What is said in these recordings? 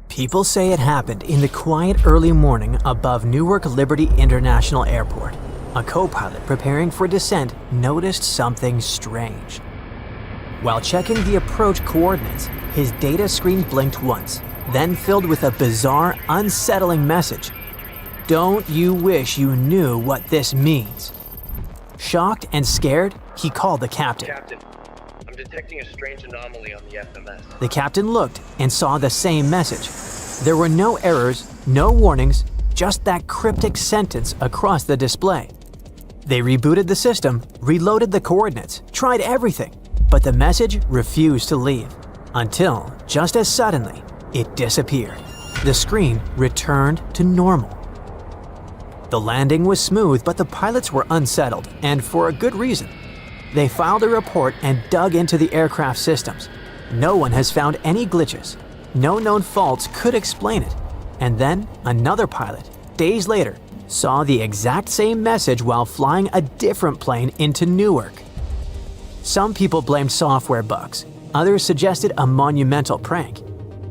People say it happened in the quiet early morning above Newark Liberty International Airport. A co-pilot preparing for descent noticed something strange. While checking the approach coordinates, his data screen blinked once, then filled with a bizarre, unsettling message. "Don't you wish you knew what this means?" Shocked and scared, he called the captain. Captain, I'm detecting a strange anomaly on the FMS. The captain looked and saw the same message. There were no errors, no warnings, just that cryptic sentence across the display. They rebooted the system, reloaded the coordinates, tried everything, but the message refused to leave. Until, just as suddenly, it disappeared. The screen returned to normal. The landing was smooth, but the pilots were unsettled, and for a good reason. They filed a report and dug into the aircraft systems. No one has found any glitches. No known faults could explain it. And then another pilot, days later, saw the exact same message while flying a different plane into Newark. Some people blamed software bugs. Others suggested a monumental prank.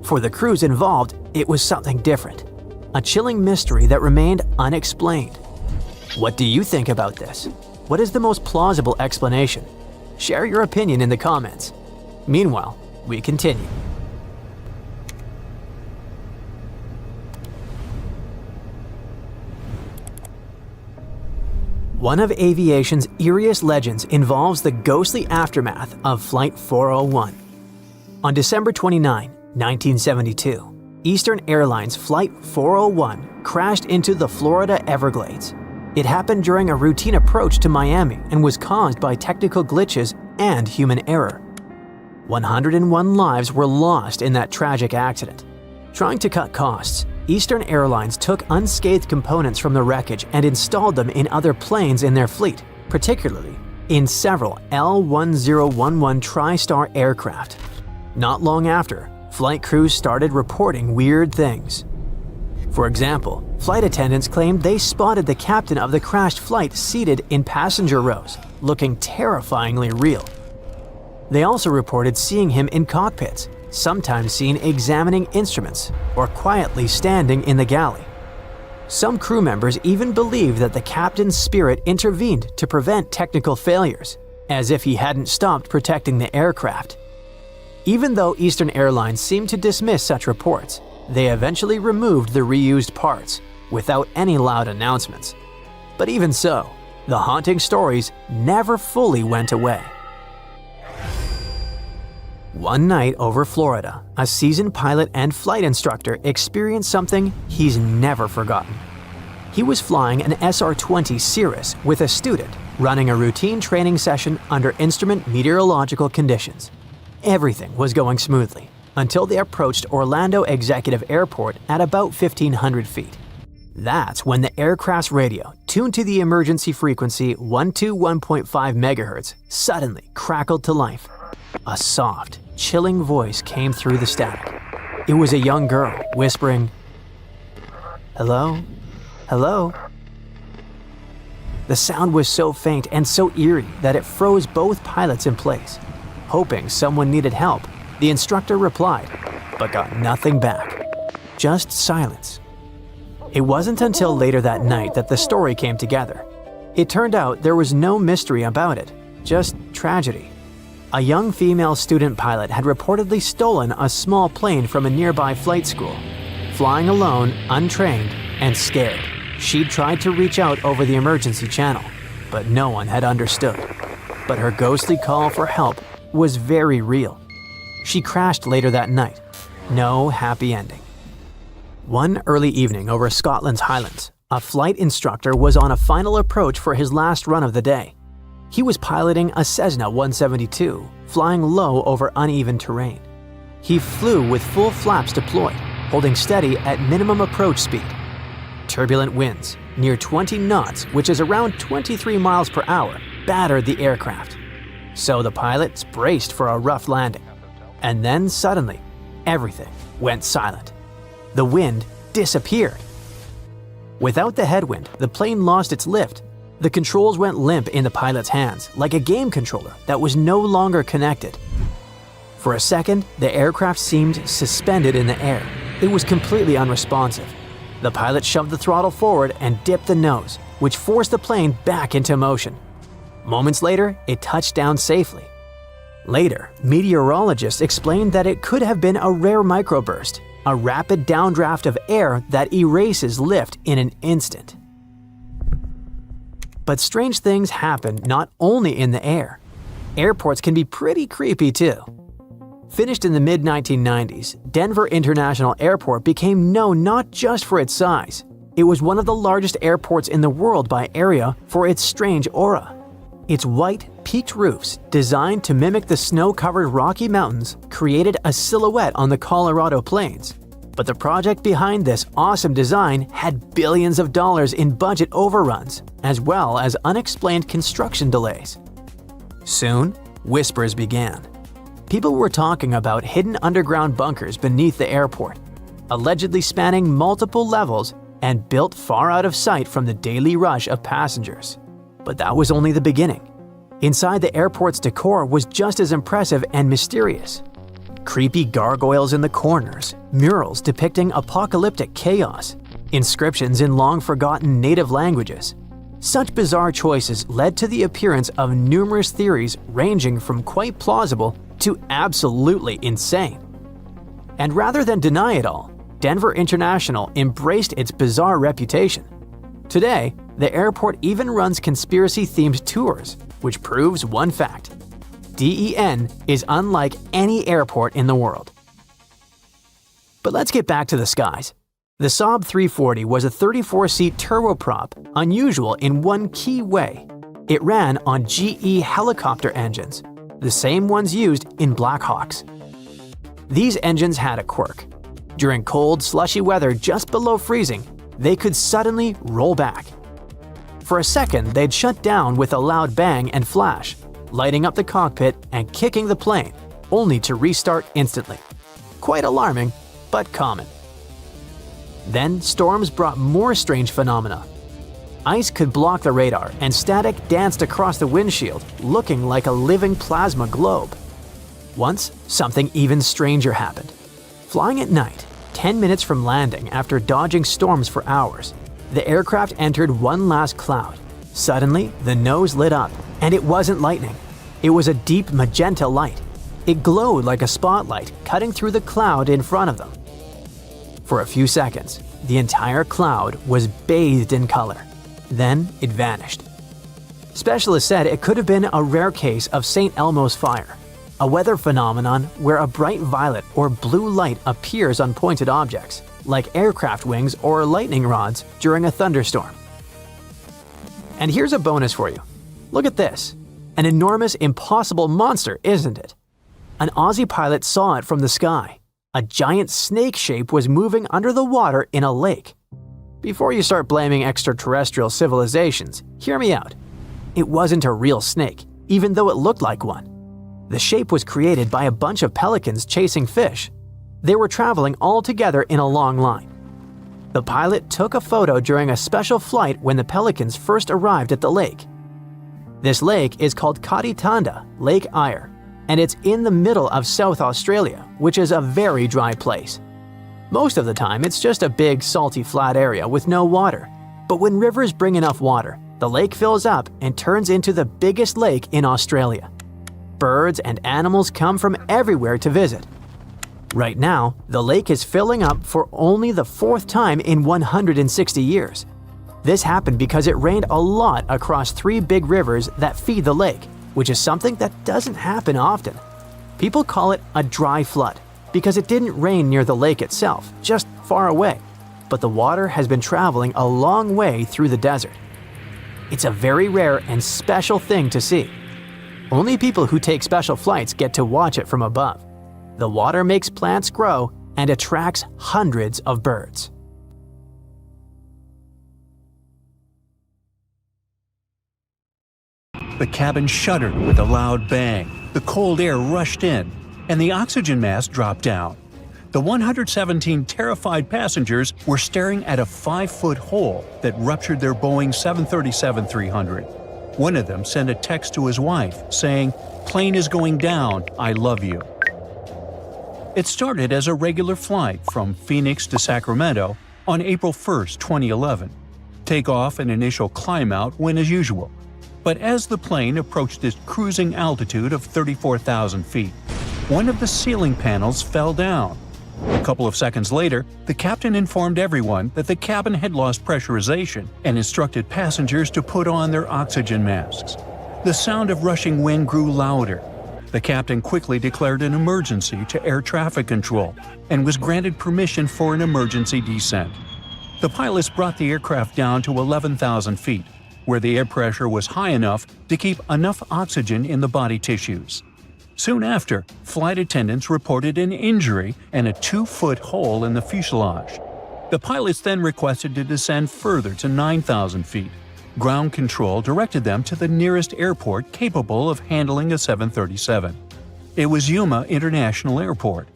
For the crews involved, it was something different. A chilling mystery that remained unexplained. What do you think about this? What is the most plausible explanation? Share your opinion in the comments. Meanwhile, we continue. One of aviation's eeriest legends involves the ghostly aftermath of Flight 401. On December 29, 1972, Eastern Airlines Flight 401 crashed into the Florida Everglades. It happened during a routine approach to Miami and was caused by technical glitches and human error. 101 lives were lost in that tragic accident. Trying to cut costs, Eastern Airlines took unscathed components from the wreckage and installed them in other planes in their fleet, particularly in several L-1011 TriStar aircraft. Not long after, flight crews started reporting weird things. For example, flight attendants claimed they spotted the captain of the crashed flight seated in passenger rows, looking terrifyingly real. They also reported seeing him in cockpits, sometimes seen examining instruments or quietly standing in the galley. Some crew members even believed that the captain's spirit intervened to prevent technical failures, as if he hadn't stopped protecting the aircraft. Even though Eastern Airlines seemed to dismiss such reports, they eventually removed the reused parts without any loud announcements. But even so, the haunting stories never fully went away. One night over Florida, a seasoned pilot and flight instructor experienced something he's never forgotten. He was flying an SR-20 Cirrus with a student, running a routine training session under instrument meteorological conditions. Everything was going smoothly until they approached Orlando Executive Airport at about 1,500 feet. That's when the aircraft's radio, tuned to the emergency frequency 121.5 MHz, suddenly crackled to life. A soft, chilling voice came through the static. It was a young girl whispering, "Hello? Hello?" The sound was so faint and so eerie that it froze both pilots in place. Hoping someone needed help, the instructor replied, but got nothing back. Just silence. It wasn't until later that night that the story came together. It turned out there was no mystery about it, just tragedy. A young female student pilot had reportedly stolen a small plane from a nearby flight school. Flying alone, untrained, and scared, she'd tried to reach out over the emergency channel, but no one had understood. But her ghostly call for help was very real. She crashed later that night. No happy ending. One early evening over Scotland's Highlands, a flight instructor was on a final approach for his last run of the day. He was piloting a Cessna 172, flying low over uneven terrain. He flew with full flaps deployed, holding steady at minimum approach speed. Turbulent winds, near 20 knots, which is around 23 miles per hour, battered the aircraft. So the pilots braced for a rough landing. And then suddenly, everything went silent. The wind disappeared. Without the headwind, the plane lost its lift. The controls went limp in the pilot's hands, like a game controller that was no longer connected. For a second, the aircraft seemed suspended in the air, It was completely unresponsive. The pilot shoved the throttle forward and dipped the nose, which forced the plane back into motion. Moments later, it touched down safely. Later, meteorologists explained that it could have been a rare microburst, a rapid downdraft of air that erases lift in an instant. But strange things happen not only in the air. Airports can be pretty creepy too. Finished in the mid-1990s, Denver International Airport became known not just for its size. It was one of the largest airports in the world by area for its strange aura. Its white, peaked roofs, designed to mimic the snow-covered Rocky Mountains, created a silhouette on the Colorado plains. But the project behind this awesome design had billions of dollars in budget overruns, as well as unexplained construction delays. Soon, whispers began. People were talking about hidden underground bunkers beneath the airport, allegedly spanning multiple levels and built far out of sight from the daily rush of passengers. But that was only the beginning. Inside the airport's decor was just as impressive and mysterious. Creepy gargoyles in the corners, murals depicting apocalyptic chaos, inscriptions in long-forgotten native languages. Such bizarre choices led to the appearance of numerous theories ranging from quite plausible to absolutely insane. And rather than deny it all, Denver International embraced its bizarre reputation. Today, the airport even runs conspiracy-themed tours, which proves one fact: DEN is unlike any airport in the world. But let's get back to the skies. The Saab 340 was a 34-seat turboprop, unusual in one key way. It ran on GE helicopter engines, the same ones used in Black Hawks. These engines had a quirk. During cold, slushy weather just below freezing, they could suddenly roll back. For a second, they'd shut down with a loud bang and flash, lighting up the cockpit and kicking the plane, only to restart instantly. Quite alarming, but common. Then storms brought more strange phenomena. Ice could block the radar, and static danced across the windshield, looking like a living plasma globe. Once, something even stranger happened. Flying at night, 10 minutes from landing after dodging storms for hours, the aircraft entered one last cloud. Suddenly, the nose lit up, and it wasn't lightning. It was a deep magenta light. It glowed like a spotlight, cutting through the cloud in front of them. For a few seconds, the entire cloud was bathed in color. Then it vanished. Specialists said it could have been a rare case of St. Elmo's fire, a weather phenomenon where a bright violet or blue light appears on pointed objects, like aircraft wings or lightning rods during a thunderstorm. And here's a bonus for you. Look at this. An enormous, impossible monster, isn't it? An Aussie pilot saw it from the sky. A giant snake shape was moving under the water in a lake. Before you start blaming extraterrestrial civilizations, hear me out. It wasn't a real snake, even though it looked like one. The shape was created by a bunch of pelicans chasing fish. They were traveling all together in a long line. The pilot took a photo during a special flight when the pelicans first arrived at the lake. This lake is called Katitanda Lake Eyre, and it's in the middle of South Australia, which is a very dry place. Most of the time, it's just a big, salty, flat area with no water. But when rivers bring enough water, the lake fills up and turns into the biggest lake in Australia. Birds and animals come from everywhere to visit. Right now, the lake is filling up for only the fourth time in 160 years. This happened because it rained a lot across 3 big rivers that feed the lake, which is something that doesn't happen often. People call it a dry flood because it didn't rain near the lake itself, just far away, but the water has been traveling a long way through the desert. It's a very rare and special thing to see. Only people who take special flights get to watch it from above. The water makes plants grow and attracts hundreds of birds. The cabin shuddered with a loud bang. The cold air rushed in, and the oxygen mask dropped down. The 117 terrified passengers were staring at a 5-foot hole that ruptured their Boeing 737-300. One of them sent a text to his wife saying, "Plane is going down, I love you." It started as a regular flight from Phoenix to Sacramento on April 1, 2011. Takeoff and initial climb-out went as usual. But as the plane approached its cruising altitude of 34,000 feet, one of the ceiling panels fell down. A couple of seconds later, the captain informed everyone that the cabin had lost pressurization and instructed passengers to put on their oxygen masks. The sound of rushing wind grew louder. The captain quickly declared an emergency to air traffic control and was granted permission for an emergency descent. The pilots brought the aircraft down to 11,000 feet, where the air pressure was high enough to keep enough oxygen in the body tissues. Soon after, flight attendants reported an injury and a 2-foot hole in the fuselage. The pilots then requested to descend further to 9,000 feet. Ground control directed them to the nearest airport capable of handling a 737. It was Yuma International Airport.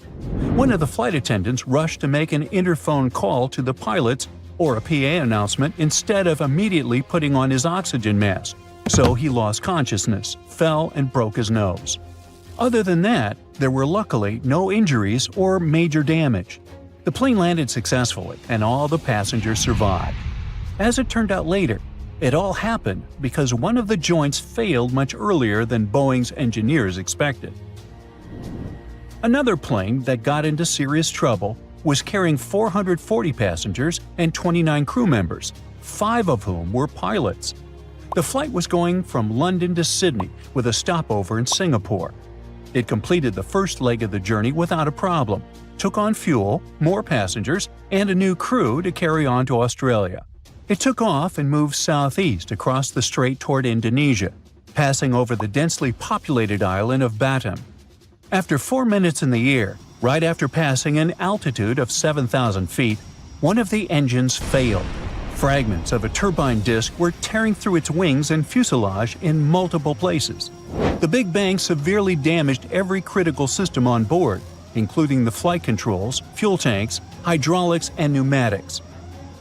One of the flight attendants rushed to make an interphone call to the pilots or a PA announcement instead of immediately putting on his oxygen mask, so he lost consciousness, fell, and broke his nose. Other than that, there were luckily no injuries or major damage. The plane landed successfully and all the passengers survived. As it turned out later, it all happened because one of the joints failed much earlier than Boeing's engineers expected. Another plane that got into serious trouble was carrying 440 passengers and 29 crew members, 5 of whom were pilots. The flight was going from London to Sydney with a stopover in Singapore. It completed the first leg of the journey without a problem, took on fuel, more passengers, and a new crew to carry on to Australia. It took off and moved southeast across the strait toward Indonesia, passing over the densely populated island of Batam. After 4 minutes in the air, right after passing an altitude of 7,000 feet, one of the engines failed. Fragments of a turbine disc were tearing through its wings and fuselage in multiple places. The Big Bang severely damaged every critical system on board, including the flight controls, fuel tanks, hydraulics, and pneumatics.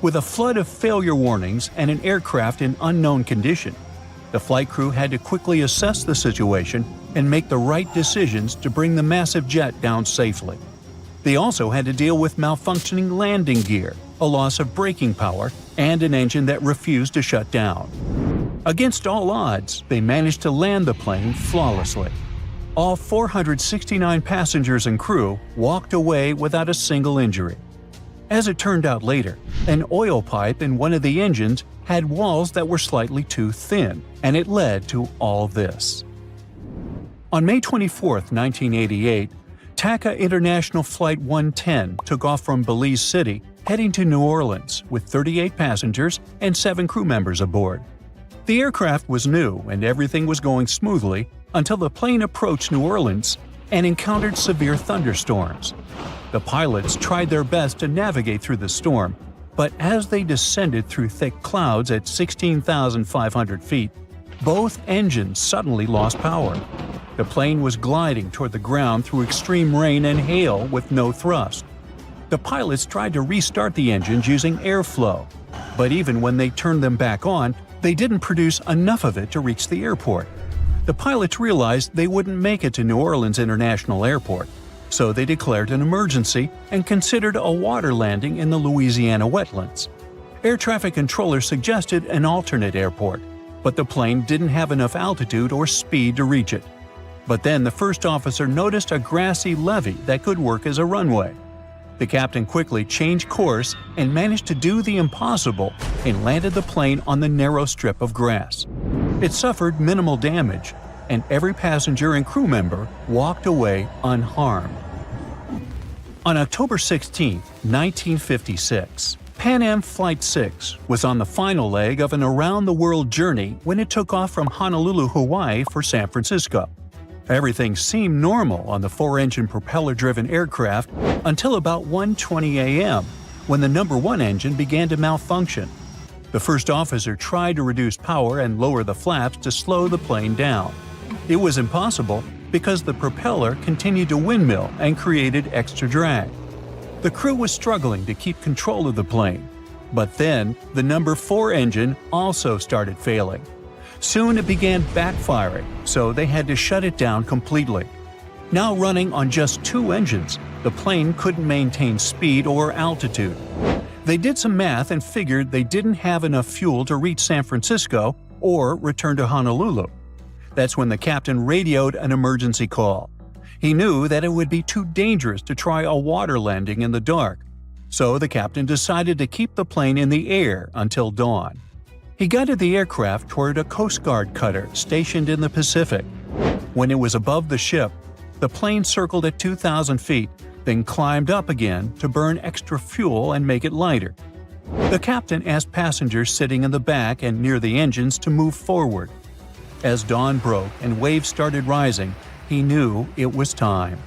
With a flood of failure warnings and an aircraft in unknown condition, the flight crew had to quickly assess the situation and make the right decisions to bring the massive jet down safely. They also had to deal with malfunctioning landing gear, a loss of braking power, and an engine that refused to shut down. Against all odds, they managed to land the plane flawlessly. All 469 passengers and crew walked away without a single injury. As it turned out later, an oil pipe in one of the engines had walls that were slightly too thin, and it led to all this. On May 24, 1988, TACA International Flight 110 took off from Belize City, heading to New Orleans with 38 passengers and 7 crew members aboard. The aircraft was new and everything was going smoothly until the plane approached New Orleans and encountered severe thunderstorms. The pilots tried their best to navigate through the storm, but as they descended through thick clouds at 16,500 feet, both engines suddenly lost power. The plane was gliding toward the ground through extreme rain and hail with no thrust. The pilots tried to restart the engines using airflow, but even when they turned them back on, they didn't produce enough of it to reach the airport. The pilots realized they wouldn't make it to New Orleans International Airport, so they declared an emergency and considered a water landing in the Louisiana wetlands. Air traffic controllers suggested an alternate airport, but the plane didn't have enough altitude or speed to reach it. But then the first officer noticed a grassy levee that could work as a runway. The captain quickly changed course and managed to do the impossible and landed the plane on the narrow strip of grass. It suffered minimal damage, and every passenger and crew member walked away unharmed. On October 16, 1956, Pan Am Flight 6 was on the final leg of an around-the-world journey when it took off from Honolulu, Hawaii for San Francisco. Everything seemed normal on the 4-engine propeller-driven aircraft until about 1:20 a.m., when the number 1 engine began to malfunction. The first officer tried to reduce power and lower the flaps to slow the plane down. It was impossible because the propeller continued to windmill and created extra drag. The crew was struggling to keep control of the plane, but then the number 4 engine also started failing. Soon it began backfiring, so they had to shut it down completely. Now running on just 2 engines, the plane couldn't maintain speed or altitude. They did some math and figured they didn't have enough fuel to reach San Francisco or return to Honolulu. That's when the captain radioed an emergency call. He knew that it would be too dangerous to try a water landing in the dark, so the captain decided to keep the plane in the air until dawn. He guided the aircraft toward a Coast Guard cutter stationed in the Pacific. When it was above the ship, the plane circled at 2,000 feet, then climbed up again to burn extra fuel and make it lighter. The captain asked passengers sitting in the back and near the engines to move forward. As dawn broke and waves started rising, he knew it was time.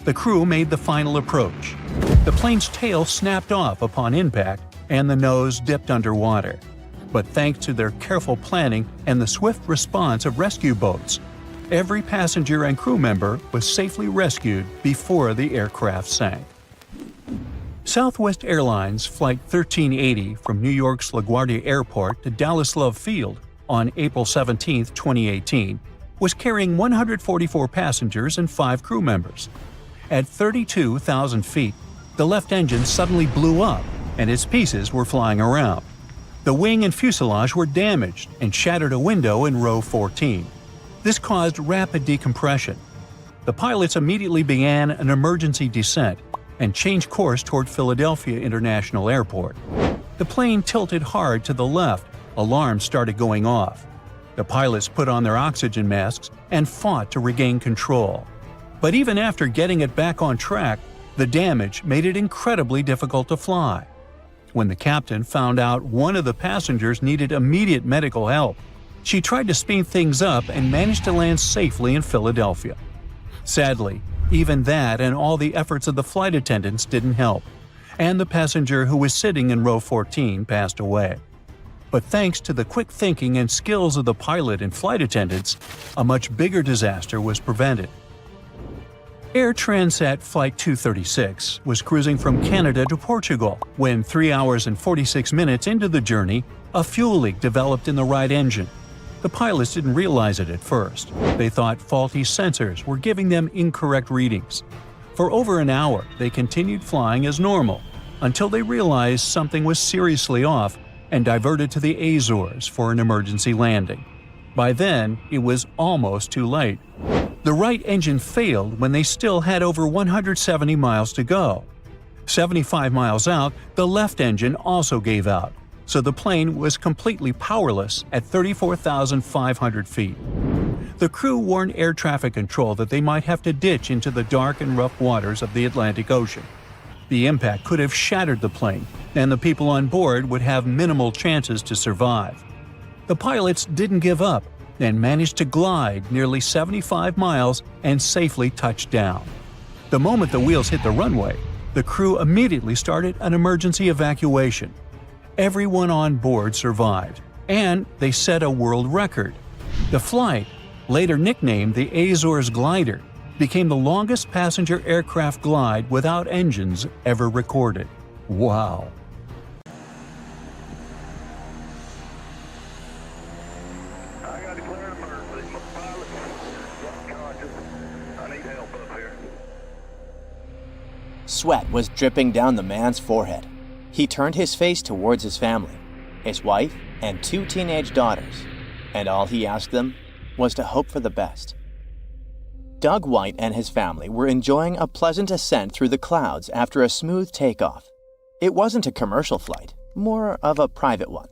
The crew made the final approach. The plane's tail snapped off upon impact and the nose dipped underwater. But thanks to their careful planning and the swift response of rescue boats, every passenger and crew member was safely rescued before the aircraft sank. Southwest Airlines Flight 1380 from New York's LaGuardia Airport to Dallas Love Field on April 17, 2018, was carrying 144 passengers and 5 crew members. At 32,000 feet, the left engine suddenly blew up and its pieces were flying around. The wing and fuselage were damaged and shattered a window in row 14. This caused rapid decompression. The pilots immediately began an emergency descent and changed course toward Philadelphia International Airport. The plane tilted hard to the left. Alarms started going off. The pilots put on their oxygen masks and fought to regain control. But even after getting it back on track, the damage made it incredibly difficult to fly. When the captain found out one of the passengers needed immediate medical help, she tried to speed things up and managed to land safely in Philadelphia. Sadly, even that and all the efforts of the flight attendants didn't help, and the passenger who was sitting in row 14 passed away. But thanks to the quick thinking and skills of the pilot and flight attendants, a much bigger disaster was prevented. Air Transat Flight 236 was cruising from Canada to Portugal when 3 hours and 46 minutes into the journey, a fuel leak developed in the right engine. The pilots didn't realize it at first. They thought faulty sensors were giving them incorrect readings. For over an hour, they continued flying as normal until they realized something was seriously off and diverted to the Azores for an emergency landing. By then, it was almost too late. The right engine failed when they still had over 170 miles to go. 75 miles out, the left engine also gave out, so the plane was completely powerless at 34,500 feet. The crew warned air traffic control that they might have to ditch into the dark and rough waters of the Atlantic Ocean. The impact could have shattered the plane, and the people on board would have minimal chances to survive. The pilots didn't give up and managed to glide nearly 75 miles and safely touch down. The moment the wheels hit the runway, the crew immediately started an emergency evacuation. Everyone on board survived, and they set a world record. The flight, later nicknamed the Azores Glider, became the longest passenger aircraft glide without engines ever recorded. Wow! I got declared emergency. My pilot lost conscious. I need help up here. Sweat was dripping down the man's forehead. He turned his face towards his family, his wife and 2 teenage daughters, and all he asked them was to hope for the best. Doug White and his family were enjoying a pleasant ascent through the clouds after a smooth takeoff. It wasn't a commercial flight, more of a private one.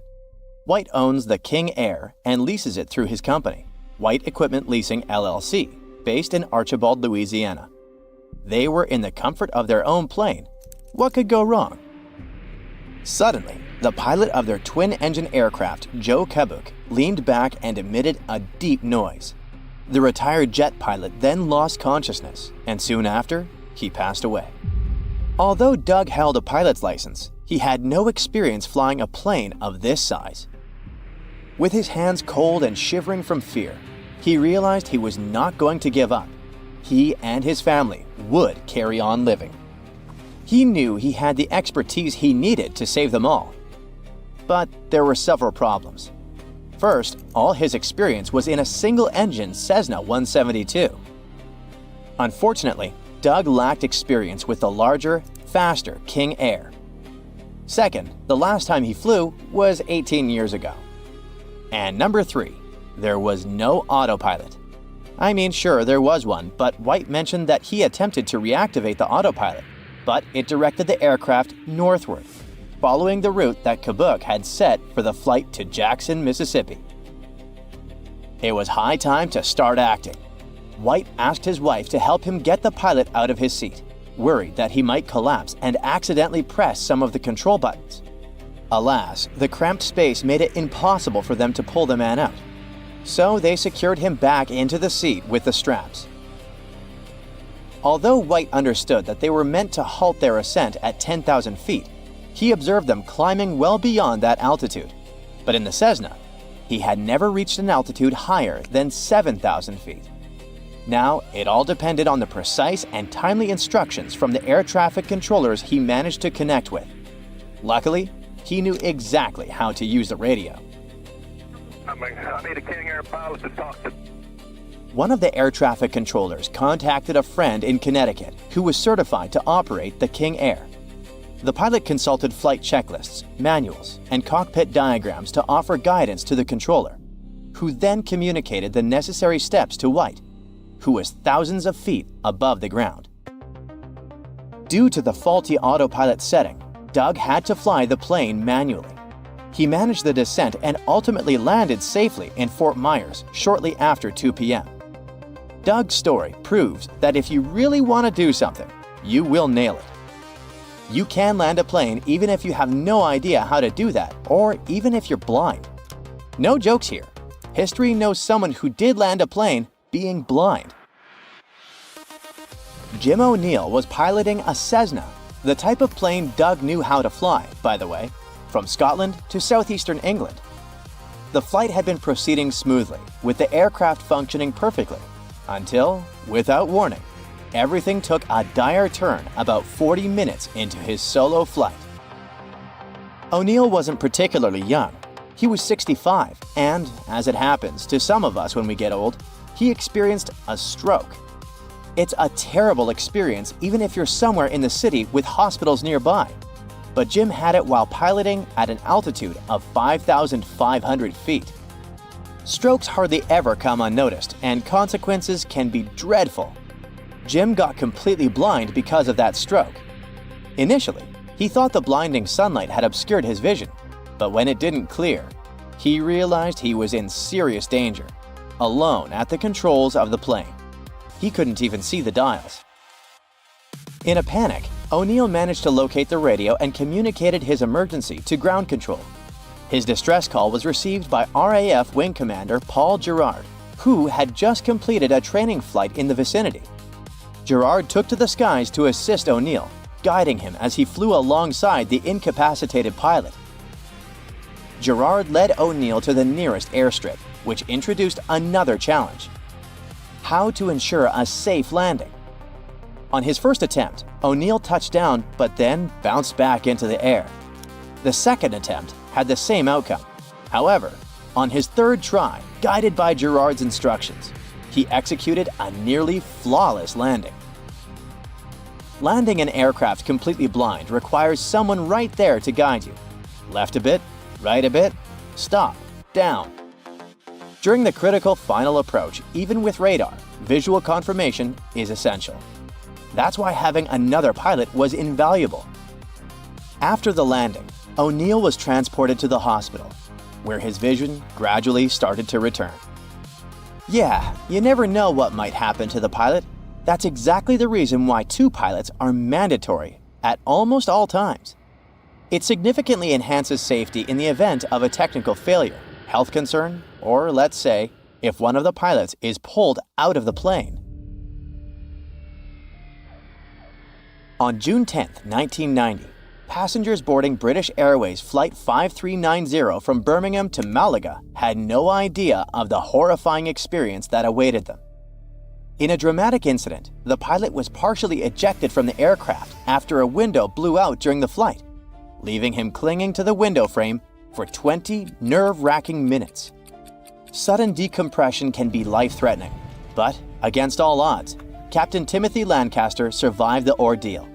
White owns the King Air and leases it through his company, White Equipment Leasing LLC, based in Archibald, Louisiana. They were in the comfort of their own plane. What could go wrong? Suddenly, the pilot of their twin-engine aircraft, Joe Kebuk, leaned back and emitted a deep noise. The retired jet pilot then lost consciousness, and soon after, he passed away. Although Doug held a pilot's license, he had no experience flying a plane of this size. With his hands cold and shivering from fear, he realized he was not going to give up. He and his family would carry on living. He knew he had the expertise he needed to save them all. But there were several problems. First, all his experience was in a single-engine Cessna 172. Unfortunately, Doug lacked experience with the larger, faster King Air. Second, the last time he flew was 18 years ago. And number 3, there was no autopilot. I mean, sure, there was one, but White mentioned that he attempted to reactivate the autopilot, but it directed the aircraft northward, following the route that Kabuk had set for the flight to Jackson, Mississippi. It was high time to start acting. White asked his wife to help him get the pilot out of his seat, worried that he might collapse and accidentally press some of the control buttons. Alas, the cramped space made it impossible for them to pull the man out, so they secured him back into the seat with the straps. Although White understood that they were meant to halt their ascent at 10,000 feet, he observed them climbing well beyond that altitude. But in the Cessna, he had never reached an altitude higher than 7,000 feet. Now, it all depended on the precise and timely instructions from the air traffic controllers he managed to connect with. Luckily, he knew exactly how to use the radio. I need a King Air pilot to talk to. One of the air traffic controllers contacted a friend in Connecticut who was certified to operate the King Air. The pilot consulted flight checklists, manuals, and cockpit diagrams to offer guidance to the controller, who then communicated the necessary steps to White, who was thousands of feet above the ground. Due to the faulty autopilot setting, Doug had to fly the plane manually. He managed the descent and ultimately landed safely in Fort Myers shortly after 2 p.m. Doug's story proves that if you really want to do something, you will nail it. You can land a plane even if you have no idea how to do that, or even if you're blind. No jokes here. History knows someone who did land a plane being blind. Jim O'Neill was piloting a Cessna, the type of plane Doug knew how to fly, by the way, from Scotland to southeastern England. The flight had been proceeding smoothly, with the aircraft functioning perfectly, until, without warning, everything took a dire turn about 40 minutes into his solo flight. O'Neill wasn't particularly young. He was 65, and, as it happens to some of us when we get old, he experienced a stroke. It's a terrible experience even if you're somewhere in the city with hospitals nearby. But Jim had it while piloting at an altitude of 5,500 feet. Strokes hardly ever come unnoticed, and consequences can be dreadful. Jim got completely blind because of that stroke. Initially, he thought the blinding sunlight had obscured his vision, but when it didn't clear, he realized he was in serious danger, alone at the controls of the plane. He couldn't even see the dials. In a panic, O'Neill managed to locate the radio and communicated his emergency to ground control. His distress call was received by RAF Wing Commander Paul Gerard, who had just completed a training flight in the vicinity. Gerard took to the skies to assist O'Neill, guiding him as he flew alongside the incapacitated pilot. Gerard led O'Neill to the nearest airstrip, which introduced another challenge: how to ensure a safe landing. On his first attempt, O'Neill touched down but then bounced back into the air. The second attempt had the same outcome. However, on his third try, guided by Gerard's instructions, he executed a nearly flawless landing. Landing an aircraft completely blind requires someone right there to guide you. Left a bit, right a bit, stop, down. During the critical final approach, even with radar, visual confirmation is essential. That's why having another pilot was invaluable. After the landing, O'Neill was transported to the hospital, where his vision gradually started to return. Yeah, you never know what might happen to the pilot. That's exactly the reason why 2 pilots are mandatory at almost all times. It significantly enhances safety in the event of a technical failure, health concern, or let's say, if one of the pilots is pulled out of the plane. On June 10, 1990, passengers boarding British Airways Flight 5390 from Birmingham to Malaga had no idea of the horrifying experience that awaited them. In a dramatic incident, the pilot was partially ejected from the aircraft after a window blew out during the flight, leaving him clinging to the window frame for 20 nerve-wracking minutes. Sudden decompression can be life-threatening, but against all odds, Captain Timothy Lancaster survived the ordeal.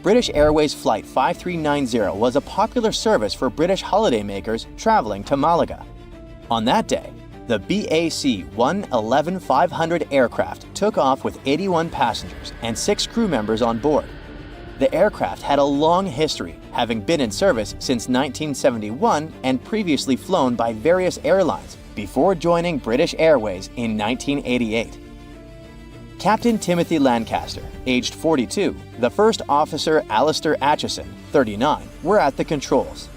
British Airways Flight 5390 was a popular service for British holidaymakers traveling to Malaga. On that day, the BAC 111-500 aircraft took off with 81 passengers and 6 crew members on board. The aircraft had a long history, having been in service since 1971 and previously flown by various airlines before joining British Airways in 1988. Captain Timothy Lancaster, aged 42, the first officer Alistair Atchison, 39, were at the controls.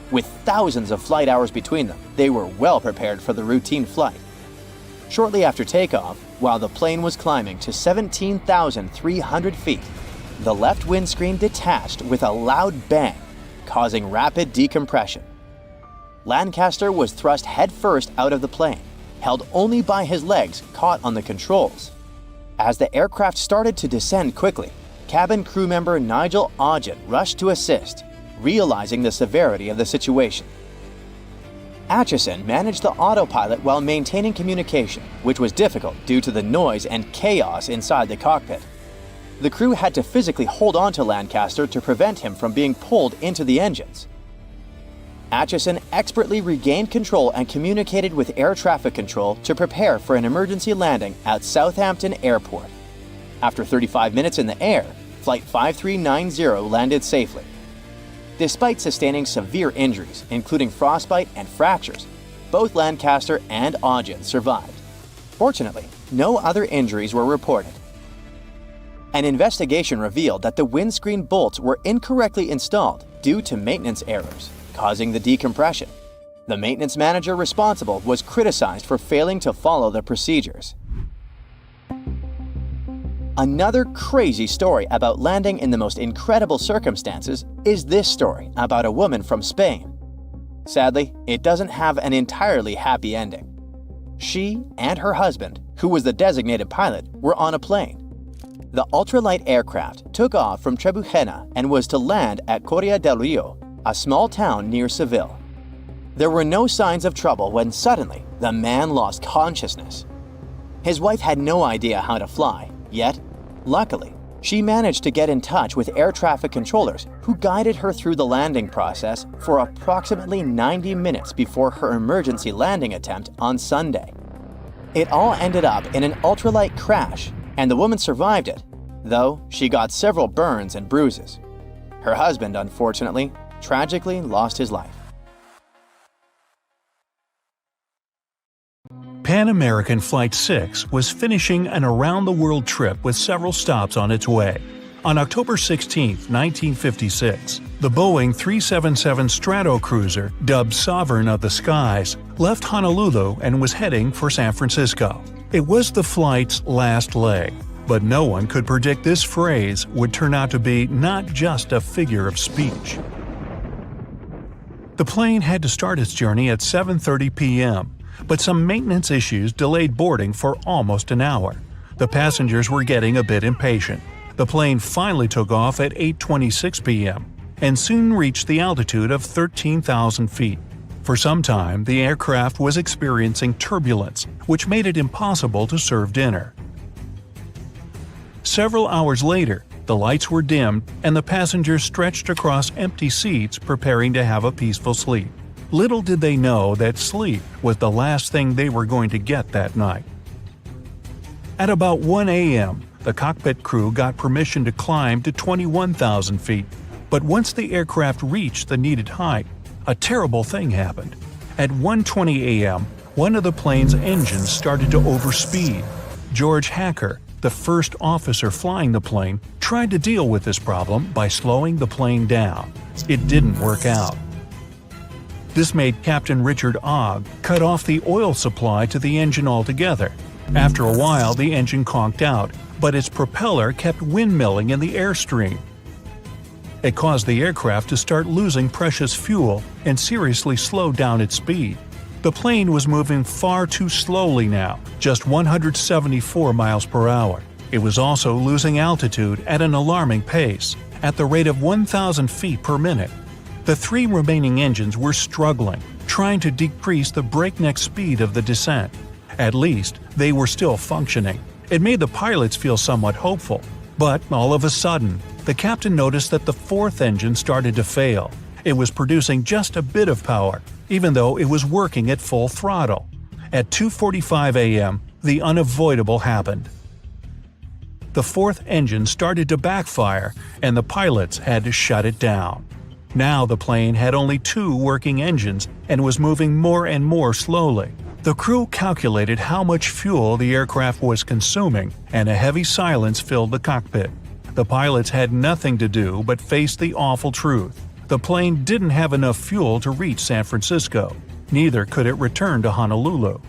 With thousands of flight hours between them, they were well prepared for the routine flight. Shortly after takeoff, while the plane was climbing to 17,300 feet, the left windscreen detached with a loud bang, causing rapid decompression. Lancaster was thrust headfirst out of the plane, held only by his legs caught on the controls. As the aircraft started to descend quickly, cabin crew member Nigel Ogden rushed to assist, realizing the severity of the situation. Atchison managed the autopilot while maintaining communication, which was difficult due to the noise and chaos inside the cockpit. The crew had to physically hold on to Lancaster to prevent him from being pulled into the engines. Atchison expertly regained control and communicated with air traffic control to prepare for an emergency landing at Southampton Airport. After 35 minutes in the air, Flight 5390 landed safely. Despite sustaining severe injuries, including frostbite and fractures, both Lancaster and Ogden survived. Fortunately, no other injuries were reported. An investigation revealed that the windscreen bolts were incorrectly installed due to maintenance errors, causing the decompression. The maintenance manager responsible was criticized for failing to follow the procedures. Another crazy story about landing in the most incredible circumstances is this story about a woman from Spain. Sadly, it doesn't have an entirely happy ending. She and her husband, who was the designated pilot, were on a plane. The ultralight aircraft took off from Trebujena and was to land at Correa del Rio, a small town near Seville. There were no signs of trouble when suddenly the man lost consciousness. His wife had no idea how to fly, yet, luckily, she managed to get in touch with air traffic controllers who guided her through the landing process for approximately 90 minutes before her emergency landing attempt on Sunday. It all ended up in an ultralight crash, and the woman survived it, though she got several burns and bruises. Her husband, unfortunately, tragically lost his life. Pan American Flight 6 was finishing an around-the-world trip with several stops on its way. On October 16, 1956, the Boeing 377 Stratocruiser, dubbed Sovereign of the Skies, left Honolulu and was heading for San Francisco. It was the flight's last leg, but no one could predict this phrase would turn out to be not just a figure of speech. The plane had to start its journey at 7:30 p.m., but some maintenance issues delayed boarding for almost an hour. The passengers were getting a bit impatient. The plane finally took off at 8:26 p.m. and soon reached the altitude of 13,000 feet. For some time, the aircraft was experiencing turbulence, which made it impossible to serve dinner. Several hours later, the lights were dimmed and the passengers stretched across empty seats preparing to have a peaceful sleep. Little did they know that sleep was the last thing they were going to get that night. At about 1 a.m., the cockpit crew got permission to climb to 21,000 feet, but once the aircraft reached the needed height, a terrible thing happened. At 1:20 a.m., one of the plane's engines started to overspeed. George Hacker, the first officer flying the plane, tried to deal with this problem by slowing the plane down. It didn't work out. This made Captain Richard Ogg cut off the oil supply to the engine altogether. After a while, the engine conked out, but its propeller kept windmilling in the airstream. It caused the aircraft to start losing precious fuel and seriously slowed down its speed. The plane was moving far too slowly now, just 174 miles per hour. It was also losing altitude at an alarming pace, at the rate of 1,000 feet per minute. The three remaining engines were struggling, trying to decrease the breakneck speed of the descent. At least, they were still functioning. It made the pilots feel somewhat hopeful. But all of a sudden, the captain noticed that the fourth engine started to fail. It was producing just a bit of power, even though it was working at full throttle. At 2:45 a.m., the unavoidable happened. The fourth engine started to backfire, and the pilots had to shut it down. Now the plane had only 2 working engines and was moving more and more slowly. The crew calculated how much fuel the aircraft was consuming, and a heavy silence filled the cockpit. The pilots had nothing to do but face the awful truth. The plane didn't have enough fuel to reach San Francisco. Neither could it return to Honolulu.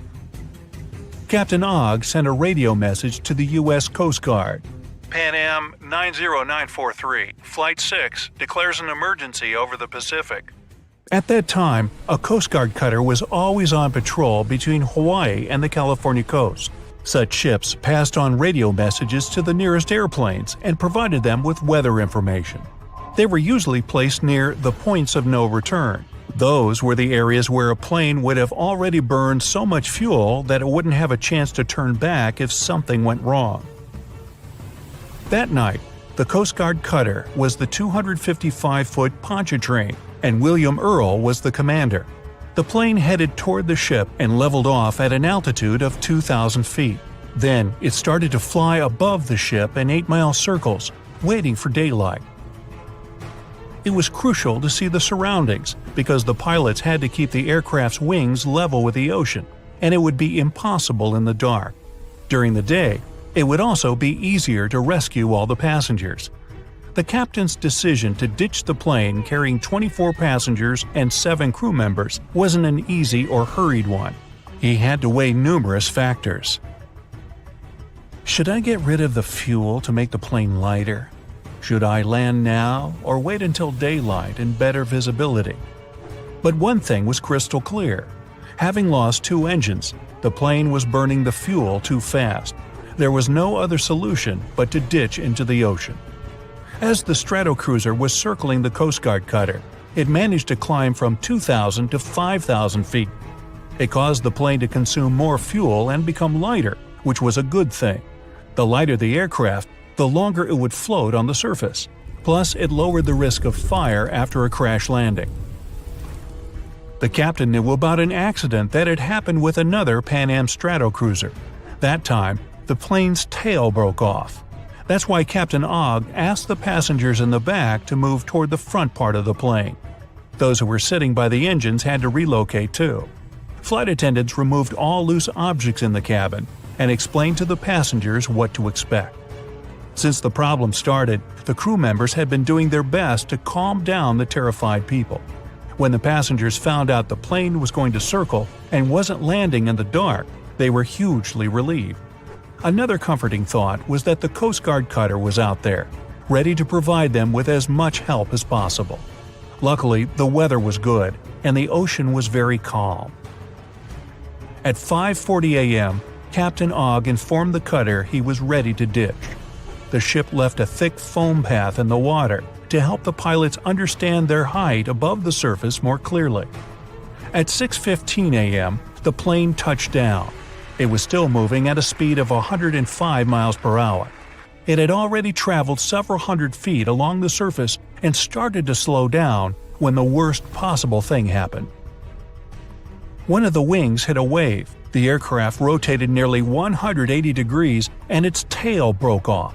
Captain Ogg sent a radio message to the U.S. Coast Guard. Pan Am 90943, Flight 6, declares an emergency over the Pacific. At that time, a Coast Guard cutter was always on patrol between Hawaii and the California coast. Such ships passed on radio messages to the nearest airplanes and provided them with weather information. They were usually placed near the points of no return. Those were the areas where a plane would have already burned so much fuel that it wouldn't have a chance to turn back if something went wrong. That night, the Coast Guard cutter was the 255-foot Pontchartrain, and William Earl was the commander. The plane headed toward the ship and leveled off at an altitude of 2,000 feet. Then it started to fly above the ship in 8-mile circles, waiting for daylight. It was crucial to see the surroundings because the pilots had to keep the aircraft's wings level with the ocean, and it would be impossible in the dark. During the day, it would also be easier to rescue all the passengers. The captain's decision to ditch the plane carrying 24 passengers and 7 crew members wasn't an easy or hurried one. He had to weigh numerous factors. Should I get rid of the fuel to make the plane lighter? Should I land now or wait until daylight and better visibility? But one thing was crystal clear. Having lost 2 engines, the plane was burning the fuel too fast. There was no other solution but to ditch into the ocean. As the Stratocruiser was circling the Coast Guard cutter, it managed to climb from 2,000 to 5,000 feet. It caused the plane to consume more fuel and become lighter, which was a good thing. The lighter the aircraft, the longer it would float on the surface. Plus, it lowered the risk of fire after a crash landing. The captain knew about an accident that had happened with another Pan Am Stratocruiser. That time, the plane's tail broke off. That's why Captain Ogg asked the passengers in the back to move toward the front part of the plane. Those who were sitting by the engines had to relocate too. Flight attendants removed all loose objects in the cabin and explained to the passengers what to expect. Since the problem started, the crew members had been doing their best to calm down the terrified people. When the passengers found out the plane was going to circle and wasn't landing in the dark, they were hugely relieved. Another comforting thought was that the Coast Guard cutter was out there, ready to provide them with as much help as possible. Luckily, the weather was good, and the ocean was very calm. At 5:40 a.m., Captain Ogg informed the cutter he was ready to ditch. The ship left a thick foam path in the water to help the pilots understand their height above the surface more clearly. At 6:15 a.m., the plane touched down. It was still moving at a speed of 105 miles per hour. It had already traveled several hundred feet along the surface and started to slow down when the worst possible thing happened. One of the wings hit a wave, the aircraft rotated nearly 180 degrees, and its tail broke off.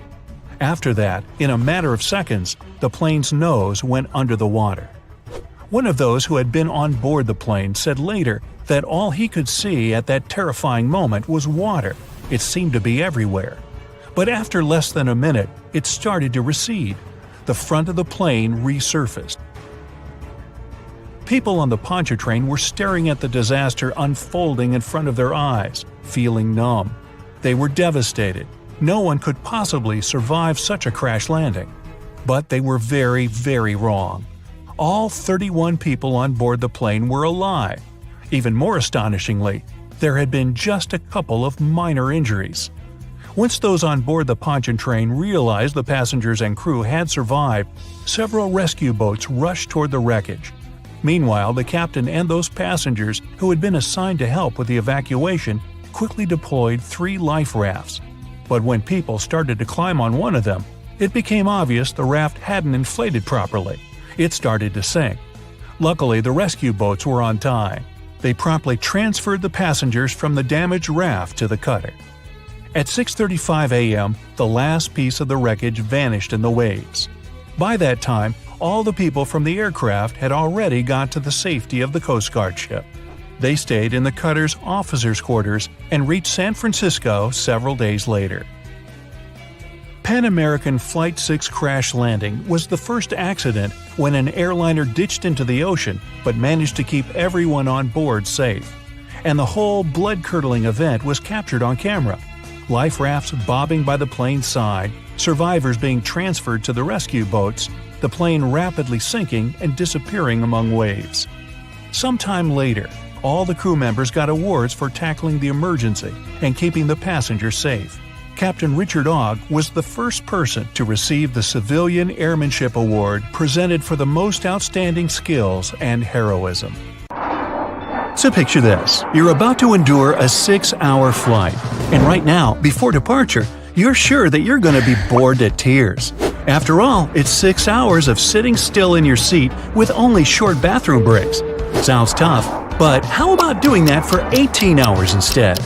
After that, in a matter of seconds, the plane's nose went under the water. One of those who had been on board the plane said later that all he could see at that terrifying moment was water. It seemed to be everywhere. But after less than a minute, it started to recede. The front of the plane resurfaced. People on the Pontchartrain were staring at the disaster unfolding in front of their eyes, feeling numb. They were devastated. No one could possibly survive such a crash landing. But they were very, very wrong. All 31 people on board the plane were alive. Even more astonishingly, there had been just a couple of minor injuries. Once those on board the Pontchartrain realized the passengers and crew had survived, several rescue boats rushed toward the wreckage. Meanwhile, the captain and those passengers who had been assigned to help with the evacuation quickly deployed 3 life rafts. But when people started to climb on one of them, it became obvious the raft hadn't inflated properly. It started to sink. Luckily, the rescue boats were on time. They promptly transferred the passengers from the damaged raft to the cutter. At 6:35 a.m., the last piece of the wreckage vanished in the waves. By that time, all the people from the aircraft had already got to the safety of the Coast Guard ship. They stayed in the cutter's officers' quarters and reached San Francisco several days later. Pan American Flight 6 crash landing was the first accident when an airliner ditched into the ocean but managed to keep everyone on board safe. And the whole blood-curdling event was captured on camera. Life rafts bobbing by the plane's side, survivors being transferred to the rescue boats, the plane rapidly sinking and disappearing among waves. Sometime later, all the crew members got awards for tackling the emergency and keeping the passengers safe. Captain Richard Ogg was the first person to receive the Civilian Airmanship Award presented for the most outstanding skills and heroism. So picture this. You're about to endure a 6-hour flight, and right now, before departure, you're sure that you're going to be bored to tears. After all, it's 6 hours of sitting still in your seat with only short bathroom breaks. Sounds tough, but how about doing that for 18 hours instead?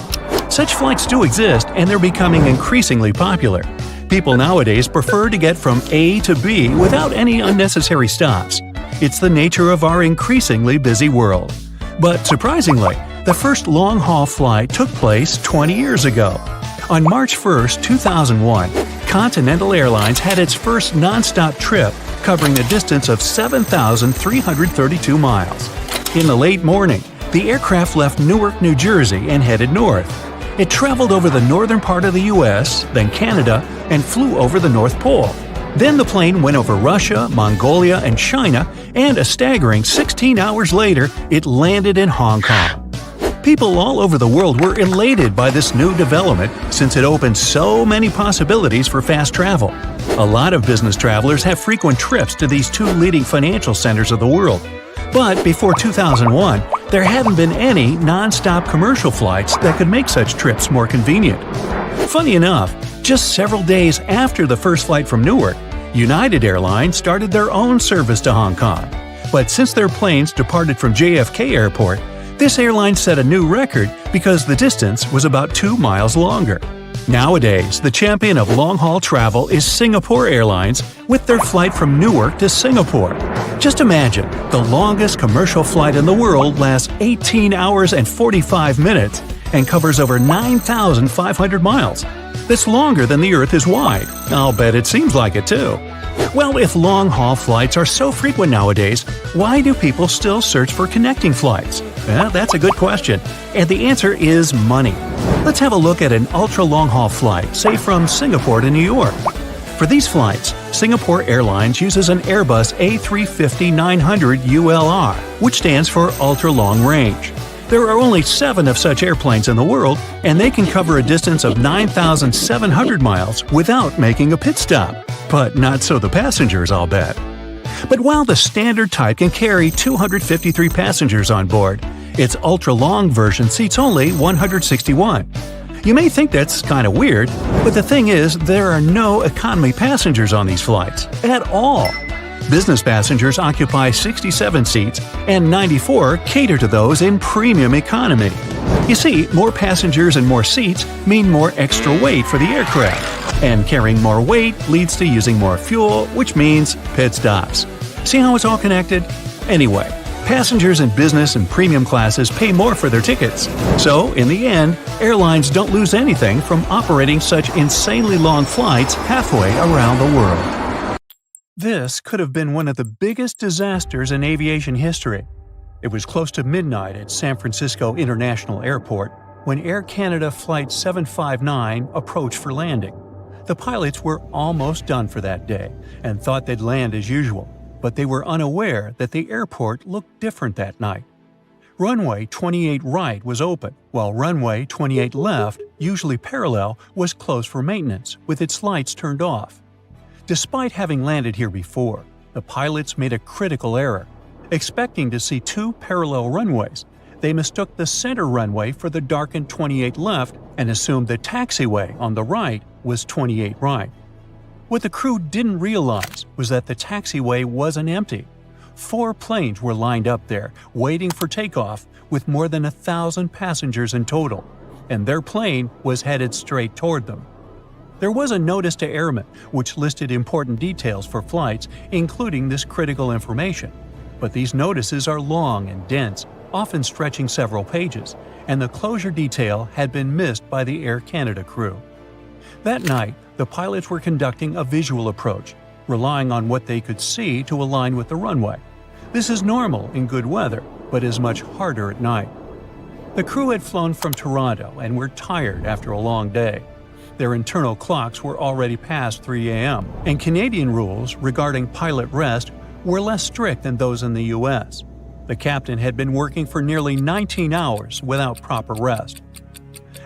Such flights do exist, and they're becoming increasingly popular. People nowadays prefer to get from A to B without any unnecessary stops. It's the nature of our increasingly busy world. But surprisingly, the first long-haul flight took place 20 years ago. On March 1, 2001, Continental Airlines had its first non-stop trip covering a distance of 7,332 miles. In the late morning, the aircraft left Newark, New Jersey and headed north. It traveled over the northern part of the U.S., then Canada, and flew over the North Pole. Then the plane went over Russia, Mongolia, and China, and a staggering 16 hours later, it landed in Hong Kong. People all over the world were elated by this new development since it opened so many possibilities for fast travel. A lot of business travelers have frequent trips to these two leading financial centers of the world. But before 2001, there hadn't been any non-stop commercial flights that could make such trips more convenient. Funny enough, just several days after the first flight from Newark, United Airlines started their own service to Hong Kong. But since their planes departed from JFK Airport, this airline set a new record because the distance was about 2 miles longer. Nowadays, the champion of long-haul travel is Singapore Airlines with their flight from Newark to Singapore. Just imagine, the longest commercial flight in the world lasts 18 hours and 45 minutes and covers over 9,500 miles. That's longer than the Earth is wide. I'll bet it seems like it too. Well, if long-haul flights are so frequent nowadays, why do people still search for connecting flights? Well, that's a good question, and the answer is money. Let's have a look at an ultra-long-haul flight, say from Singapore to New York. For these flights, Singapore Airlines uses an Airbus A350-900 ULR, which stands for Ultra Long Range. There are only 7 of such airplanes in the world, and they can cover a distance of 9,700 miles without making a pit stop. But not so the passengers, I'll bet. But while the standard type can carry 253 passengers on board, its ultra-long version seats only 161. You may think that's kind of weird, but the thing is, there are no economy passengers on these flights at all. Business passengers occupy 67 seats, and 94 cater to those in premium economy. You see, more passengers and more seats mean more extra weight for the aircraft, and carrying more weight leads to using more fuel, which means pit stops. See how it's all connected? Anyway, passengers in business and premium classes pay more for their tickets. So, in the end, airlines don't lose anything from operating such insanely long flights halfway around the world. This could have been one of the biggest disasters in aviation history. It was close to midnight at San Francisco International Airport when Air Canada Flight 759 approached for landing. The pilots were almost done for that day and thought they'd land as usual, but they were unaware that the airport looked different that night. Runway 28 right was open, while runway 28 left, usually parallel, was closed for maintenance, with its lights turned off. Despite having landed here before, the pilots made a critical error. Expecting to see 2 parallel runways, they mistook the center runway for the darkened 28 left and assumed the taxiway on the right was 28 right. What the crew didn't realize was that the taxiway wasn't empty. 4 planes were lined up there, waiting for takeoff, with more than 1,000 passengers in total, and their plane was headed straight toward them. There was a notice to airmen, which listed important details for flights, including this critical information. But these notices are long and dense, often stretching several pages, and the closure detail had been missed by the Air Canada crew. That night, the pilots were conducting a visual approach, relying on what they could see to align with the runway. This is normal in good weather, but is much harder at night. The crew had flown from Toronto and were tired after a long day. Their internal clocks were already past 3 a.m., and Canadian rules regarding pilot rest were less strict than those in the U.S. The captain had been working for nearly 19 hours without proper rest.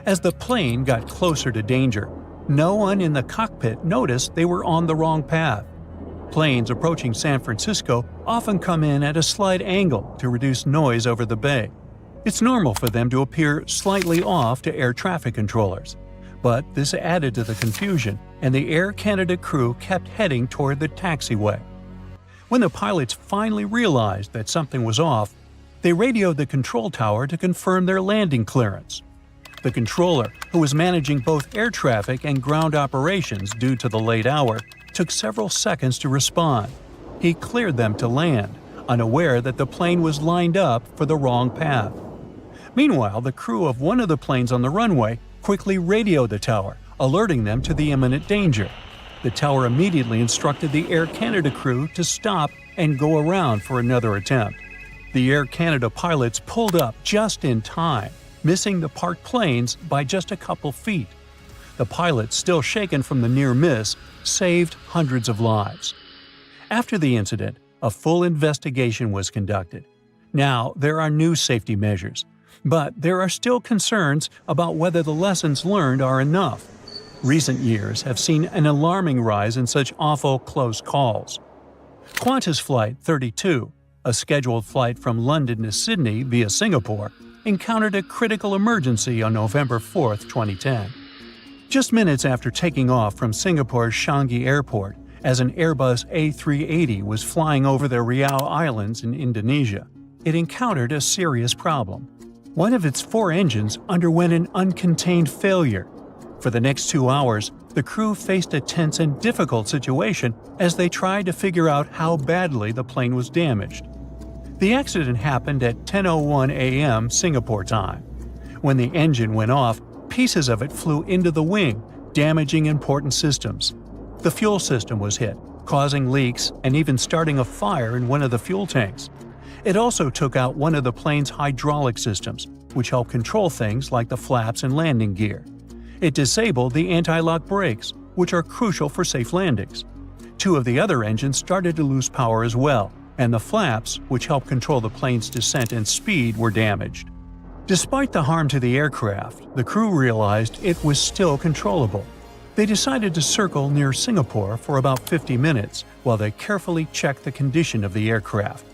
As the plane got closer to danger, no one in the cockpit noticed they were on the wrong path. Planes approaching San Francisco often come in at a slight angle to reduce noise over the bay. It's normal for them to appear slightly off to air traffic controllers. But this added to the confusion, and the Air Canada crew kept heading toward the taxiway. When the pilots finally realized that something was off, they radioed the control tower to confirm their landing clearance. The controller, who was managing both air traffic and ground operations due to the late hour, took several seconds to respond. He cleared them to land, unaware that the plane was lined up for the wrong path. Meanwhile, the crew of one of the planes on the runway quickly radioed the tower, alerting them to the imminent danger. The tower immediately instructed the Air Canada crew to stop and go around for another attempt. The Air Canada pilots pulled up just in time, missing the parked planes by just a couple feet. The pilots, still shaken from the near miss, saved hundreds of lives. After the incident, a full investigation was conducted. Now, there are new safety measures, but there are still concerns about whether the lessons learned are enough. Recent years have seen an alarming rise in such awful close calls. Qantas Flight 32, a scheduled flight from London to Sydney via Singapore, encountered a critical emergency on November 4, 2010. Just minutes after taking off from Singapore's Changi Airport, as an Airbus A380 was flying over the Riau Islands in Indonesia, it encountered a serious problem. One of its 4 engines underwent an uncontained failure. For the next 2 hours, the crew faced a tense and difficult situation as they tried to figure out how badly the plane was damaged. The accident happened at 10:01 a.m. Singapore time. When the engine went off, pieces of it flew into the wing, damaging important systems. The fuel system was hit, causing leaks and even starting a fire in one of the fuel tanks. It also took out one of the plane's hydraulic systems, which help control things like the flaps and landing gear. It disabled the anti-lock brakes, which are crucial for safe landings. 2 of the other engines started to lose power as well, and the flaps, which help control the plane's descent and speed, were damaged. Despite the harm to the aircraft, the crew realized it was still controllable. They decided to circle near Singapore for about 50 minutes while they carefully checked the condition of the aircraft.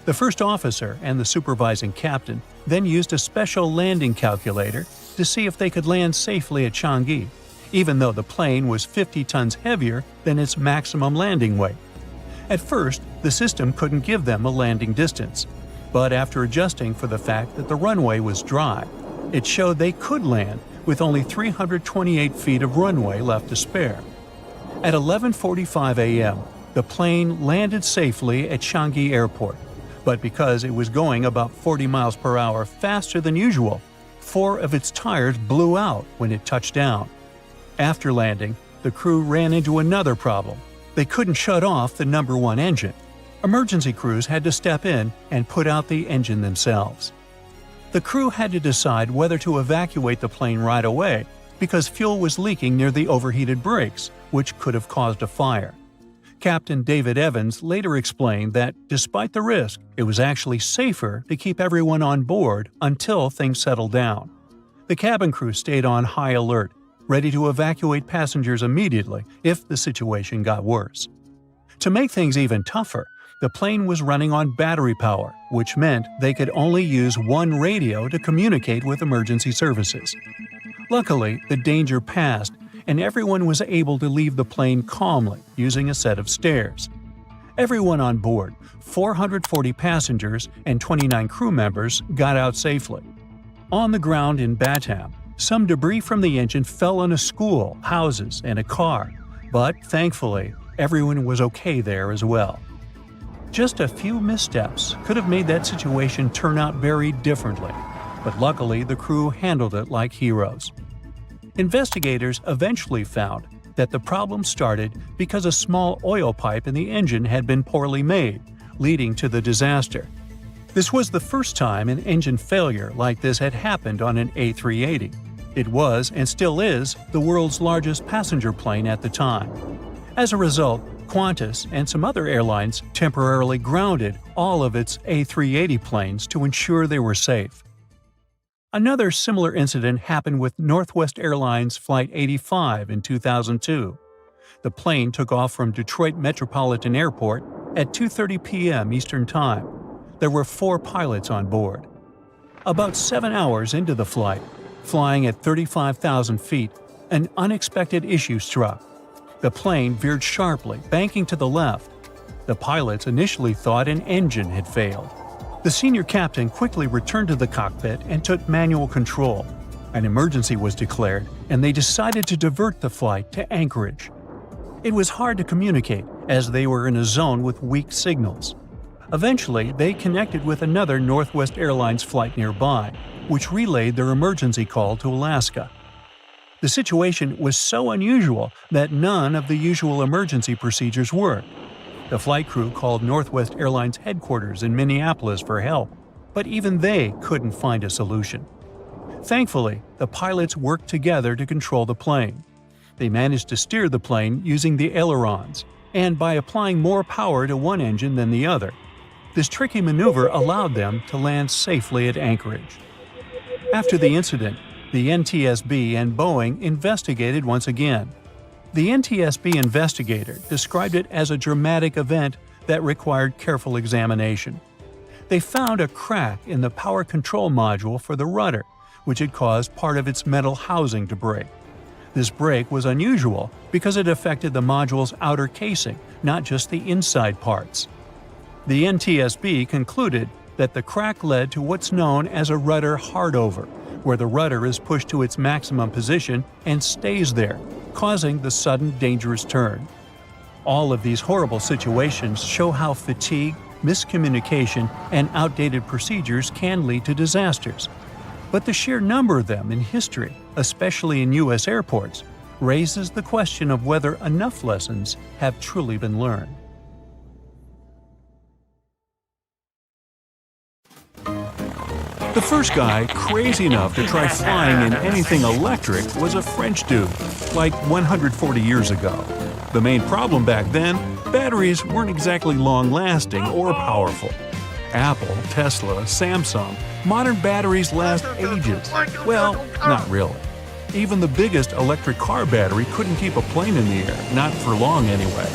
The first officer and the supervising captain then used a special landing calculator to see if they could land safely at Changi, even though the plane was 50 tons heavier than its maximum landing weight. At first, the system couldn't give them a landing distance, but after adjusting for the fact that the runway was dry, it showed they could land with only 328 feet of runway left to spare. At 11:45 a.m., the plane landed safely at Changi Airport, but because it was going about 40 miles per hour faster than usual, 4 of its tires blew out when it touched down. After landing, the crew ran into another problem. They couldn't shut off the number 1 engine. Emergency crews had to step in and put out the engine themselves. The crew had to decide whether to evacuate the plane right away because fuel was leaking near the overheated brakes, which could have caused a fire. Captain David Evans later explained that, despite the risk, it was actually safer to keep everyone on board until things settled down. The cabin crew stayed on high alert, ready to evacuate passengers immediately if the situation got worse. To make things even tougher, the plane was running on battery power, which meant they could only use 1 radio to communicate with emergency services. Luckily, the danger passed, and everyone was able to leave the plane calmly using a set of stairs. Everyone on board, 440 passengers and 29 crew members, got out safely. On the ground in Batam, some debris from the engine fell on a school, houses, and a car, but thankfully, everyone was okay there as well. Just a few missteps could have made that situation turn out very differently, but luckily the crew handled it like heroes. Investigators eventually found that the problem started because a small oil pipe in the engine had been poorly made, leading to the disaster. This was the first time an engine failure like this had happened on an A380. It was, and still is, the world's largest passenger plane at the time. As a result, Qantas and some other airlines temporarily grounded all of its A380 planes to ensure they were safe. Another similar incident happened with Northwest Airlines Flight 85 in 2002. The plane took off from Detroit Metropolitan Airport at 2:30 p.m. Eastern Time. There were 4 pilots on board. About 7 hours into the flight, flying at 35,000 feet, an unexpected issue struck. The plane veered sharply, banking to the left. The pilots initially thought an engine had failed. The senior captain quickly returned to the cockpit and took manual control. An emergency was declared, and they decided to divert the flight to Anchorage. It was hard to communicate, as they were in a zone with weak signals. Eventually, they connected with another Northwest Airlines flight nearby, which relayed their emergency call to Alaska. The situation was so unusual that none of the usual emergency procedures worked. The flight crew called Northwest Airlines headquarters in Minneapolis for help, but even they couldn't find a solution. Thankfully, the pilots worked together to control the plane. They managed to steer the plane using the ailerons, and by applying more power to one engine than the other. This tricky maneuver allowed them to land safely at Anchorage. After the incident, the NTSB and Boeing investigated once again. The NTSB investigator described it as a dramatic event that required careful examination. They found a crack in the power control module for the rudder, which had caused part of its metal housing to break. This break was unusual because it affected the module's outer casing, not just the inside parts. The NTSB concluded that the crack led to what's known as a rudder hardover, where the rudder is pushed to its maximum position and stays there, causing the sudden dangerous turn. All of these horrible situations show how fatigue, miscommunication, and outdated procedures can lead to disasters. But the sheer number of them in history, especially in U.S. airports, raises the question of whether enough lessons have truly been learned. The first guy crazy enough to try flying in anything electric was a French dude, like 140 years ago. The main problem back then, batteries weren't exactly long-lasting or powerful. Apple, Tesla, Samsung, modern batteries last ages. Well, not really. Even the biggest electric car battery couldn't keep a plane in the air, not for long anyway.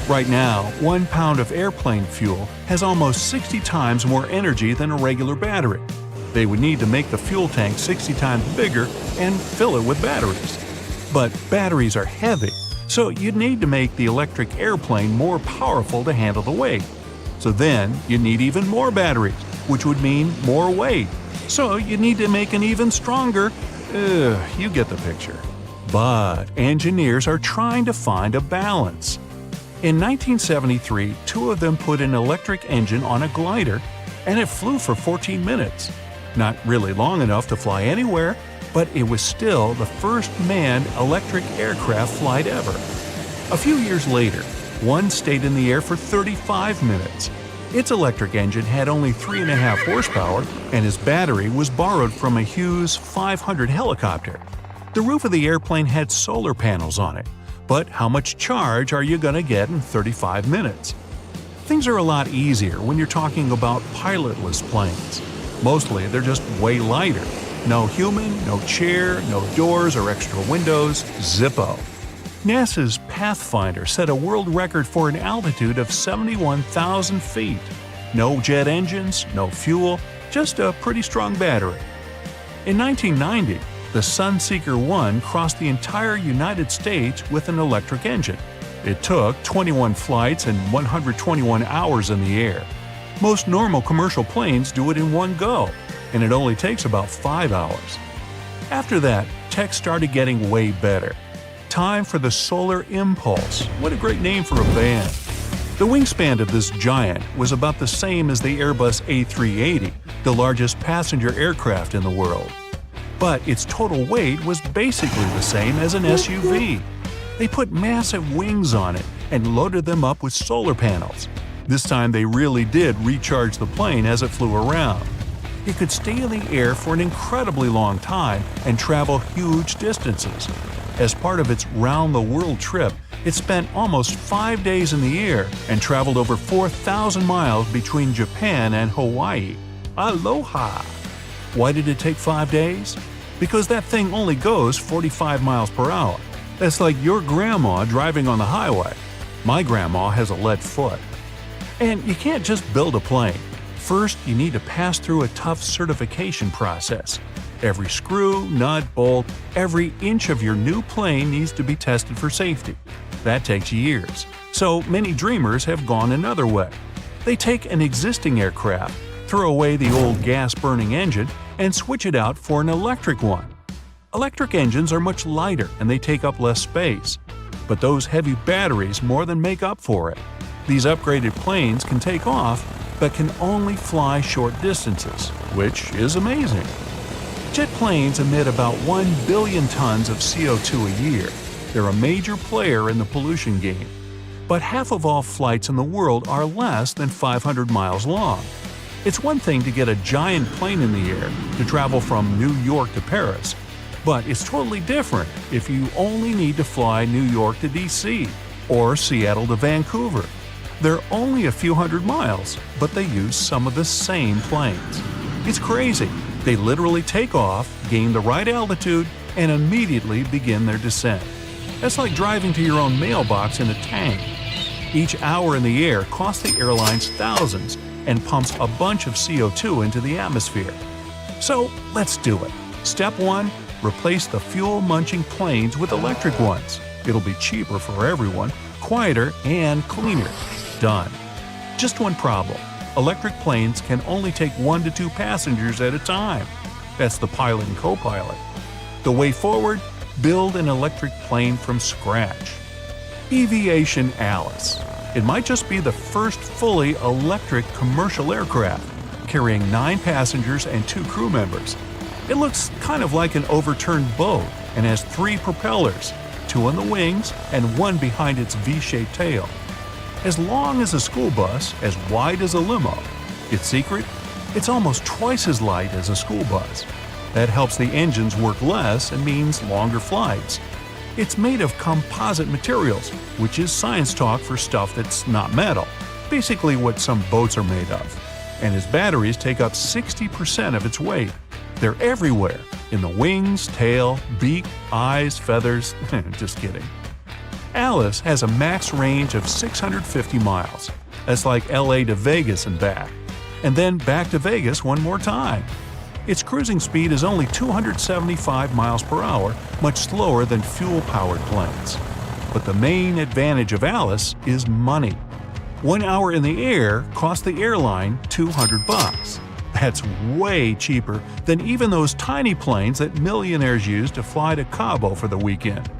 Right now, 1 pound of airplane fuel has almost 60 times more energy than a regular battery. They would need to make the fuel tank 60 times bigger and fill it with batteries. But batteries are heavy, so you'd need to make the electric airplane more powerful to handle the weight. So then you'd need even more batteries, which would mean more weight. So you'd need to make an even stronger… you get the picture. But engineers are trying to find a balance. In 1973, 2 of them put an electric engine on a glider, and it flew for 14 minutes. Not really long enough to fly anywhere, but it was still the first manned electric aircraft flight ever. A few years later, one stayed in the air for 35 minutes. Its electric engine had only 3.5 horsepower, and its battery was borrowed from a Hughes 500 helicopter. The roof of the airplane had solar panels on it, but how much charge are you going to get in 35 minutes? Things are a lot easier when you're talking about pilotless planes. Mostly, they're just way lighter. No human, no chair, no doors or extra windows, zippo. NASA's Pathfinder set a world record for an altitude of 71,000 feet. No jet engines, no fuel, just a pretty strong battery. In 1990, The Sunseeker 1 crossed the entire United States with an electric engine. It took 21 flights and 121 hours in the air. Most normal commercial planes do it in one go, and it only takes about 5 hours. After that, tech started getting way better. Time for the Solar Impulse. What a great name for a band. The wingspan of this giant was about the same as the Airbus A380, the largest passenger aircraft in the world. But its total weight was basically the same as an SUV. They put massive wings on it and loaded them up with solar panels. This time they really did recharge the plane as it flew around. It could stay in the air for an incredibly long time and travel huge distances. As part of its round-the-world trip, it spent almost 5 days in the air and traveled over 4,000 miles between Japan and Hawaii. Aloha! Why did it take 5 days? Because that thing only goes 45 miles per hour. That's like your grandma driving on the highway. My grandma has a lead foot. And you can't just build a plane. First, you need to pass through a tough certification process. Every screw, nut, bolt, every inch of your new plane needs to be tested for safety. That takes years. So many dreamers have gone another way. They take an existing aircraft, throw away the old gas-burning engine, and switch it out for an electric one. Electric engines are much lighter and they take up less space. But those heavy batteries more than make up for it. These upgraded planes can take off, but can only fly short distances, which is amazing. Jet planes emit about 1 billion tons of CO2 a year. They're a major player in the pollution game. But half of all flights in the world are less than 500 miles long. It's one thing to get a giant plane in the air to travel from New York to Paris, but it's totally different if you only need to fly New York to DC or Seattle to Vancouver. They're only a few hundred miles, but they use some of the same planes. It's crazy. They literally take off, gain the right altitude, and immediately begin their descent. That's like driving to your own mailbox in a tank. Each hour in the air costs the airlines thousands and pumps a bunch of CO2 into the atmosphere. So let's do it. Step 1. Replace the fuel-munching planes with electric ones. It'll be cheaper for everyone, quieter, and cleaner. Done. Just one problem. Electric planes can only take 1 to 2 passengers at a time. That's the pilot and co-pilot. The way forward? Build an electric plane from scratch. Aviation Alice. It might just be the first fully electric commercial aircraft, carrying 9 passengers and 2 crew members. It looks kind of like an overturned boat and has 3 propellers, 2 on the wings and 1 behind its V-shaped tail. As long as a school bus, as wide as a limo. Its secret? It's almost twice as light as a school bus. That helps the engines work less and means longer flights. It's made of composite materials, which is science talk for stuff that's not metal, basically what some boats are made of. And its batteries take up 60% of its weight. They're everywhere, in the wings, tail, beak, eyes, feathers. Just kidding. Alice has a max range of 650 miles. That's like LA to Vegas and back. And then back to Vegas one more time. Its cruising speed is only 275 miles per hour, much slower than fuel-powered planes. But the main advantage of Alice is money. 1 hour in the air costs the airline $200. That's way cheaper than even those tiny planes that millionaires use to fly to Cabo for the weekend.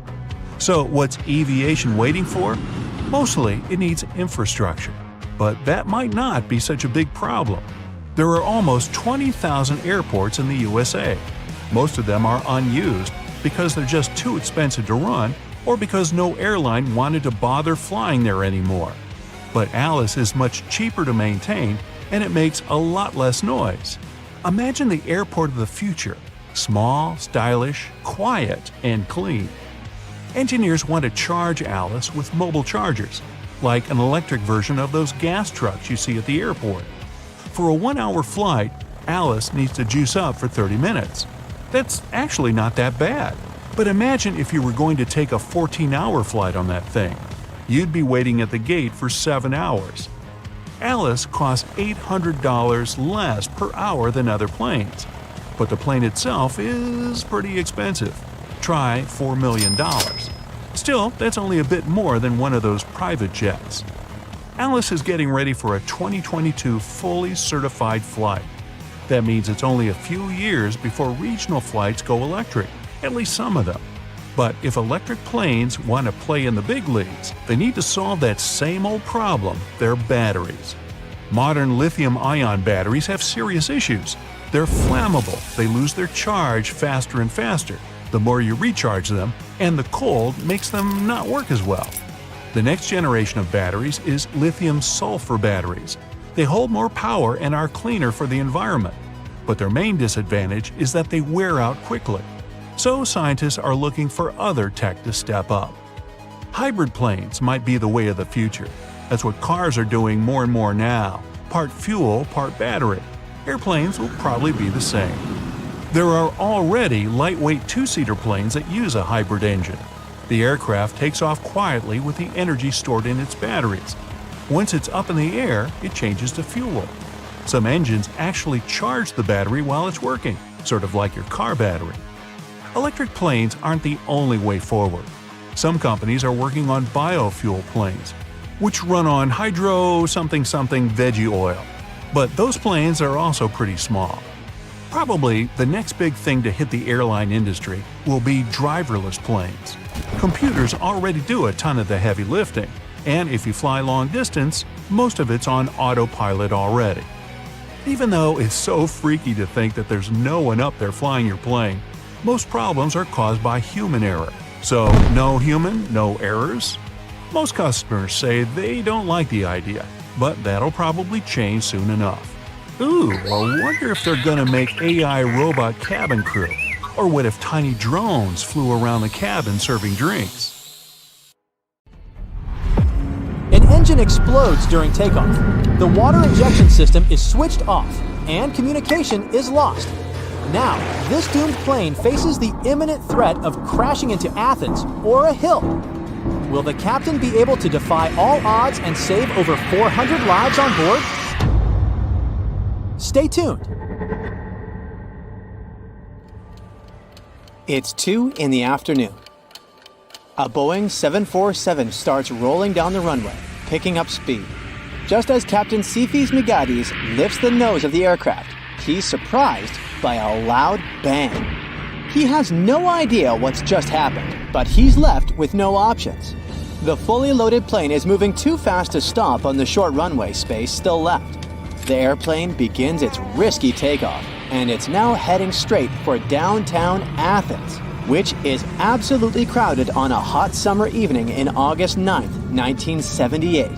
So what's aviation waiting for? Mostly it needs infrastructure. But that might not be such a big problem. There are almost 20,000 airports in the USA. Most of them are unused because they're just too expensive to run or because no airline wanted to bother flying there anymore. But Alice is much cheaper to maintain and it makes a lot less noise. Imagine the airport of the future, small, stylish, quiet, and clean. Engineers want to charge Alice with mobile chargers, like an electric version of those gas trucks you see at the airport. For a 1-hour flight, Alice needs to juice up for 30 minutes. That's actually not that bad. But imagine if you were going to take a 14-hour flight on that thing. You'd be waiting at the gate for 7 hours. Alice costs $800 less per hour than other planes. but the plane itself is pretty expensive. Try $4 million. Still, that's only a bit more than one of those private jets. Alice is getting ready for a 2022 fully certified flight. That means it's only a few years before regional flights go electric, at least some of them. But if electric planes want to play in the big leagues, they need to solve that same old problem, their batteries. Modern lithium-ion batteries have serious issues. They're flammable, they lose their charge faster and faster, the more you recharge them, and the cold makes them not work as well. The next generation of batteries is lithium-sulfur batteries. They hold more power and are cleaner for the environment. But their main disadvantage is that they wear out quickly. So scientists are looking for other tech to step up. Hybrid planes might be the way of the future. That's what cars are doing more and more now. Part fuel, part battery. Airplanes will probably be the same. There are already lightweight two-seater planes that use a hybrid engine. The aircraft takes off quietly with the energy stored in its batteries. Once it's up in the air, it changes to fuel. Some engines actually charge the battery while it's working, sort of like your car battery. Electric planes aren't the only way forward. Some companies are working on biofuel planes, which run on hydro-something veggie oil. But those planes are also pretty small. Probably the next big thing to hit the airline industry will be driverless planes. Computers already do a ton of the heavy lifting, and if you fly long distance, most of it's on autopilot already. Even though it's so freaky to think that there's no one up there flying your plane, most problems are caused by human error. So, no human, no errors? Most customers say they don't like the idea, but that'll probably change soon enough. Ooh, I wonder if they're gonna make AI robot cabin crew. Or what if tiny drones flew around the cabin serving drinks? An engine explodes during takeoff. The water injection system is switched off, and communication is lost. Now, this doomed plane faces the imminent threat of crashing into Athens or a hill. Will the captain be able to defy all odds and save over 400 lives on board? Stay tuned. It's 2 in the afternoon. A Boeing 747 starts rolling down the runway, picking up speed. Just as Captain Sifis Megades lifts the nose of the aircraft, he's surprised by a loud bang. He has no idea what's just happened, but he's left with no options. The fully loaded plane is moving too fast to stop on the short runway space still left. The airplane begins its risky takeoff, and it's now heading straight for downtown Athens, which is absolutely crowded on a hot summer evening in August 9th, 1978.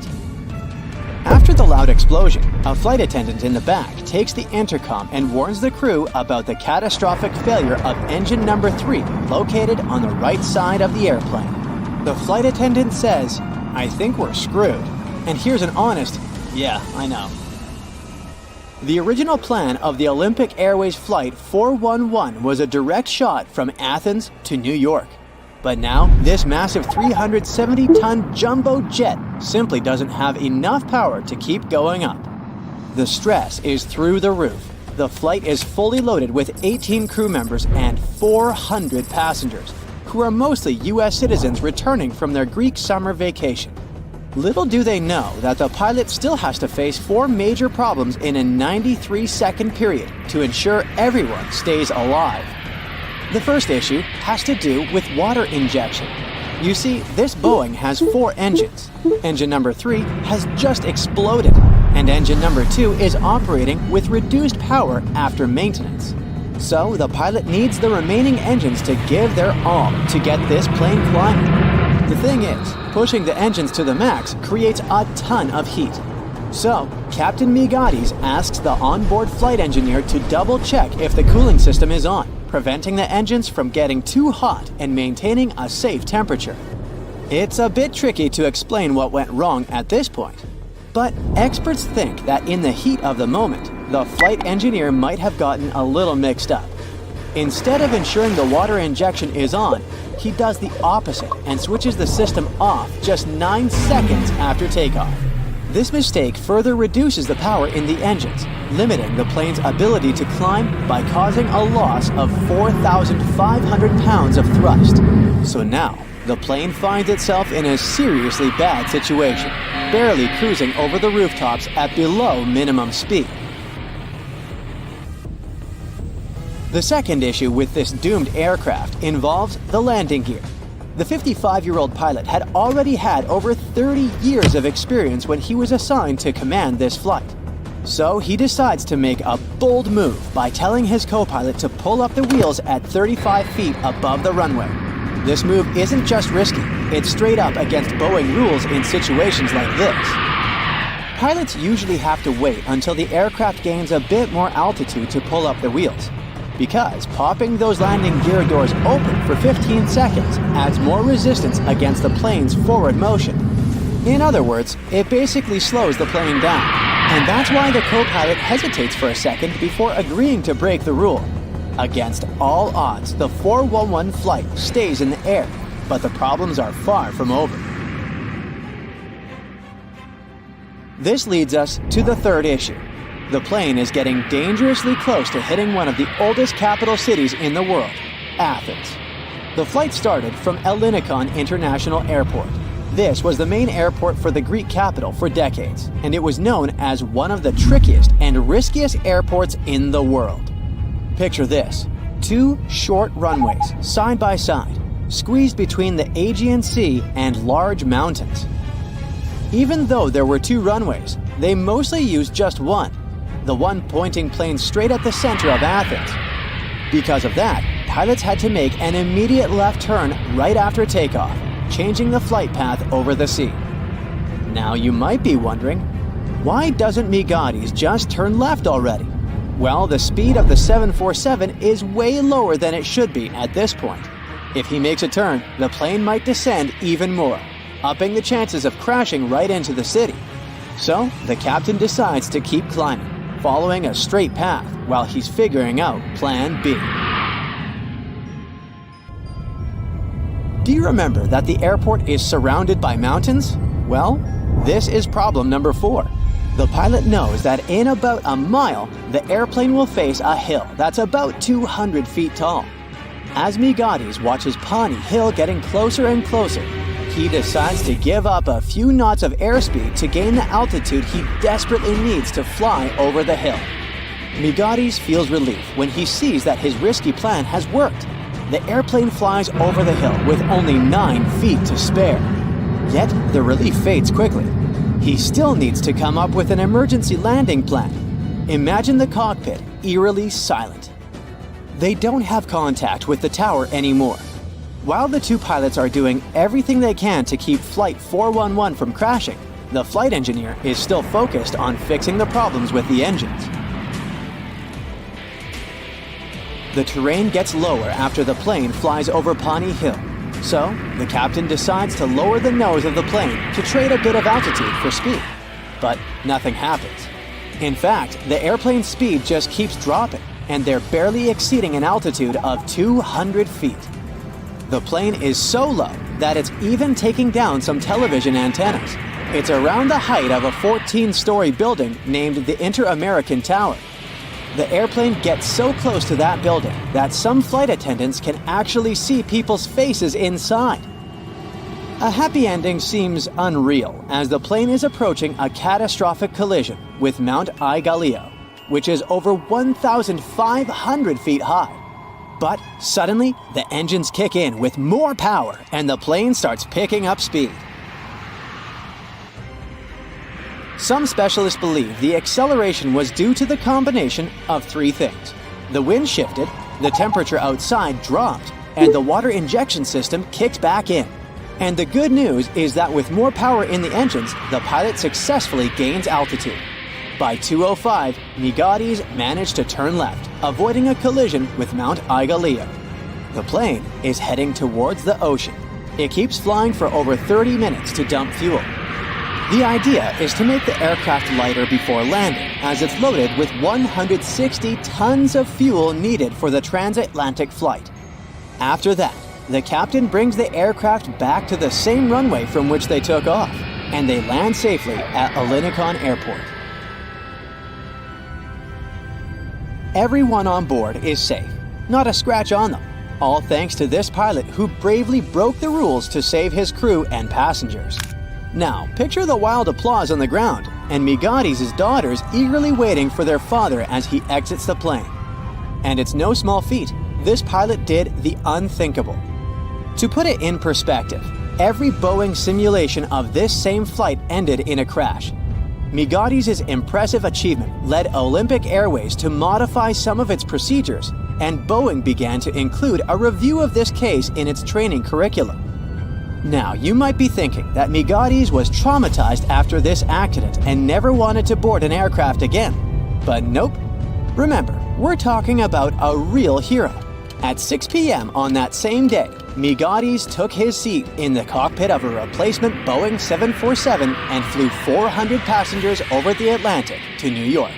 After the loud explosion, a flight attendant in the back takes the intercom and warns the crew about the catastrophic failure of engine number 3 located on the right side of the airplane. The flight attendant says, "I think we're screwed." And here's an honest, "Yeah, I know." The original plan of the Olympic Airways Flight 411 was a direct shot from Athens to New York. But now, this massive 370-ton jumbo jet simply doesn't have enough power to keep going up. The stress is through the roof. The flight is fully loaded with 18 crew members and 400 passengers, who are mostly US citizens returning from their Greek summer vacation. Little do they know that the pilot still has to face 4 major problems in a 93-second period to ensure everyone stays alive. The first issue has to do with water injection. You see, this Boeing has 4 engines. Engine number 3 has just exploded, and engine number 2 is operating with reduced power after maintenance. So the pilot needs the remaining engines to give their all to get this plane climbing. The thing is, pushing the engines to the max creates a ton of heat. So, Captain Megades asks the onboard flight engineer to double-check if the cooling system is on, preventing the engines from getting too hot and maintaining a safe temperature. It's a bit tricky to explain what went wrong at this point, but experts think that in the heat of the moment, the flight engineer might have gotten a little mixed up. Instead of ensuring the water injection is on, he does the opposite and switches the system off just 9 seconds after takeoff. This mistake further reduces the power in the engines, limiting the plane's ability to climb by causing a loss of 4,500 pounds of thrust. So now, the plane finds itself in a seriously bad situation, barely cruising over the rooftops at below minimum speed. The second issue with this doomed aircraft involves the landing gear. The 55-year-old pilot had already had over 30 years of experience when he was assigned to command this flight. So he decides to make a bold move by telling his co-pilot to pull up the wheels at 35 feet above the runway. This move isn't just risky, it's straight up against Boeing rules in situations like this. Pilots usually have to wait until the aircraft gains a bit more altitude to pull up the wheels, because popping those landing gear doors open for 15 seconds adds more resistance against the plane's forward motion. In other words, it basically slows the plane down, and that's why the co-pilot hesitates for a second before agreeing to break the rule. Against all odds, the 411 flight stays in the air, but the problems are far from over. This leads us to the third issue. The plane is getting dangerously close to hitting one of the oldest capital cities in the world, Athens. The flight started from Leeuwin International Airport. This was the main airport for the Greek capital for decades, and it was known as one of the trickiest and riskiest airports in the world. Picture this: 2 short runways, side by side, squeezed between the Aegean Sea and large mountains. Even though there were 2 runways, they mostly used just one, the one pointing planes straight at the center of Athens. Because of that, pilots had to make an immediate left turn right after takeoff, changing the flight path over the sea. Now you might be wondering, why doesn't Migatis just turn left already? Well, the speed of the 747 is way lower than it should be at this point. If he makes a turn, the plane might descend even more, upping the chances of crashing right into the city. So, the captain decides to keep climbing, following a straight path while he's figuring out Plan B. Do you remember that the airport is surrounded by mountains? Well, this is problem number 4. The pilot knows that in about a mile, the airplane will face a hill that's about 200 feet tall. As Migatis watches Pawnee Hill getting closer and closer, he decides to give up a few knots of airspeed to gain the altitude he desperately needs to fly over the hill. Migatis feels relief when he sees that his risky plan has worked. The airplane flies over the hill with only 9 feet to spare. Yet, the relief fades quickly. He still needs to come up with an emergency landing plan. Imagine the cockpit eerily silent. They don't have contact with the tower anymore. While the 2 pilots are doing everything they can to keep Flight 411 from crashing, the flight engineer is still focused on fixing the problems with the engines. The terrain gets lower after the plane flies over Pawnee Hill. So, the captain decides to lower the nose of the plane to trade a bit of altitude for speed. But nothing happens. In fact, the airplane's speed just keeps dropping, and they're barely exceeding an altitude of 200 feet. The plane is so low that it's even taking down some television antennas. It's around the height of a 14-story building named the Inter-American Tower. The airplane gets so close to that building that some flight attendants can actually see people's faces inside. A happy ending seems unreal as the plane is approaching a catastrophic collision with Mount Aigaleo, which is over 1,500 feet high. But suddenly, the engines kick in with more power and the plane starts picking up speed. Some specialists believe the acceleration was due to the combination of 3 things. The wind shifted, the temperature outside dropped, and the water injection system kicked back in. And the good news is that with more power in the engines, the pilot successfully gains altitude. By 2:05, Migatis managed to turn left, avoiding a collision with Mount Aigaleo. The plane is heading towards the ocean. It keeps flying for over 30 minutes to dump fuel. The idea is to make the aircraft lighter before landing, as it's loaded with 160 tons of fuel needed for the transatlantic flight. After that, the captain brings the aircraft back to the same runway from which they took off, and they land safely at Leeuwin Airport. Everyone on board is safe, not a scratch on them, all thanks to this pilot who bravely broke the rules to save his crew and passengers. Now, picture the wild applause on the ground, and Migadi's daughters eagerly waiting for their father as he exits the plane. And it's no small feat, this pilot did the unthinkable. To put it in perspective, every Boeing simulation of this same flight ended in a crash. Migadi's impressive achievement led Olympic Airways to modify some of its procedures, and Boeing began to include a review of this case in its training curriculum. Now, you might be thinking that Migadi's was traumatized after this accident and never wanted to board an aircraft again. But nope. Remember, we're talking about a real hero. At 6 p.m. on that same day, Migadi's took his seat in the cockpit of a replacement Boeing 747 and flew 400 passengers over the Atlantic to New York.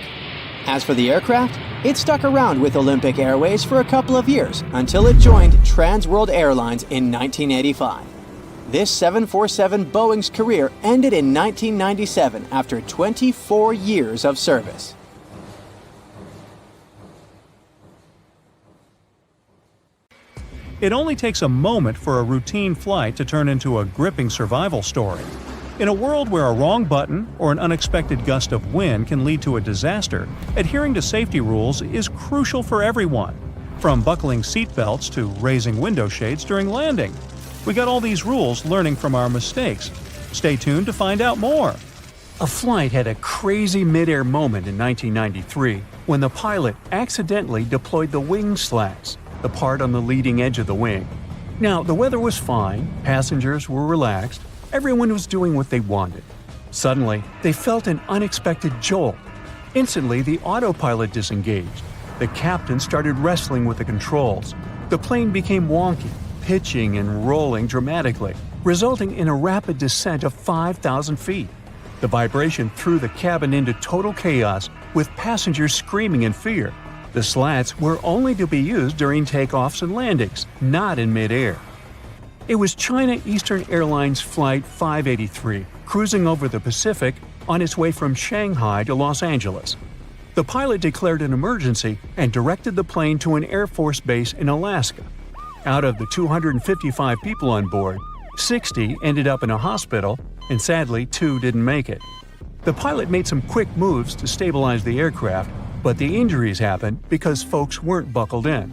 As for the aircraft, it stuck around with Olympic Airways for a couple of years until it joined Trans World Airlines in 1985. This 747 Boeing's career ended in 1997 after 24 years of service. It only takes a moment for a routine flight to turn into a gripping survival story. In a world where a wrong button or an unexpected gust of wind can lead to a disaster, adhering to safety rules is crucial for everyone, from buckling seatbelts to raising window shades during landing. We got all these rules learning from our mistakes. Stay tuned to find out more. A flight had a crazy mid-air moment in 1993 when the pilot accidentally deployed the wing slats, the part on the leading edge of the wing. Now, the weather was fine, passengers were relaxed, everyone was doing what they wanted. Suddenly, they felt an unexpected jolt. Instantly, the autopilot disengaged. The captain started wrestling with the controls. The plane became wonky, pitching and rolling dramatically, resulting in a rapid descent of 5,000 feet. The vibration threw the cabin into total chaos, with passengers screaming in fear. The slats were only to be used during takeoffs and landings, not in midair. It was China Eastern Airlines Flight 583, cruising over the Pacific on its way from Shanghai to Los Angeles. The pilot declared an emergency and directed the plane to an Air Force base in Alaska. Out of the 255 people on board, 60 ended up in a hospital, and sadly, 2 didn't make it. The pilot made some quick moves to stabilize the aircraft, but the injuries happened because folks weren't buckled in.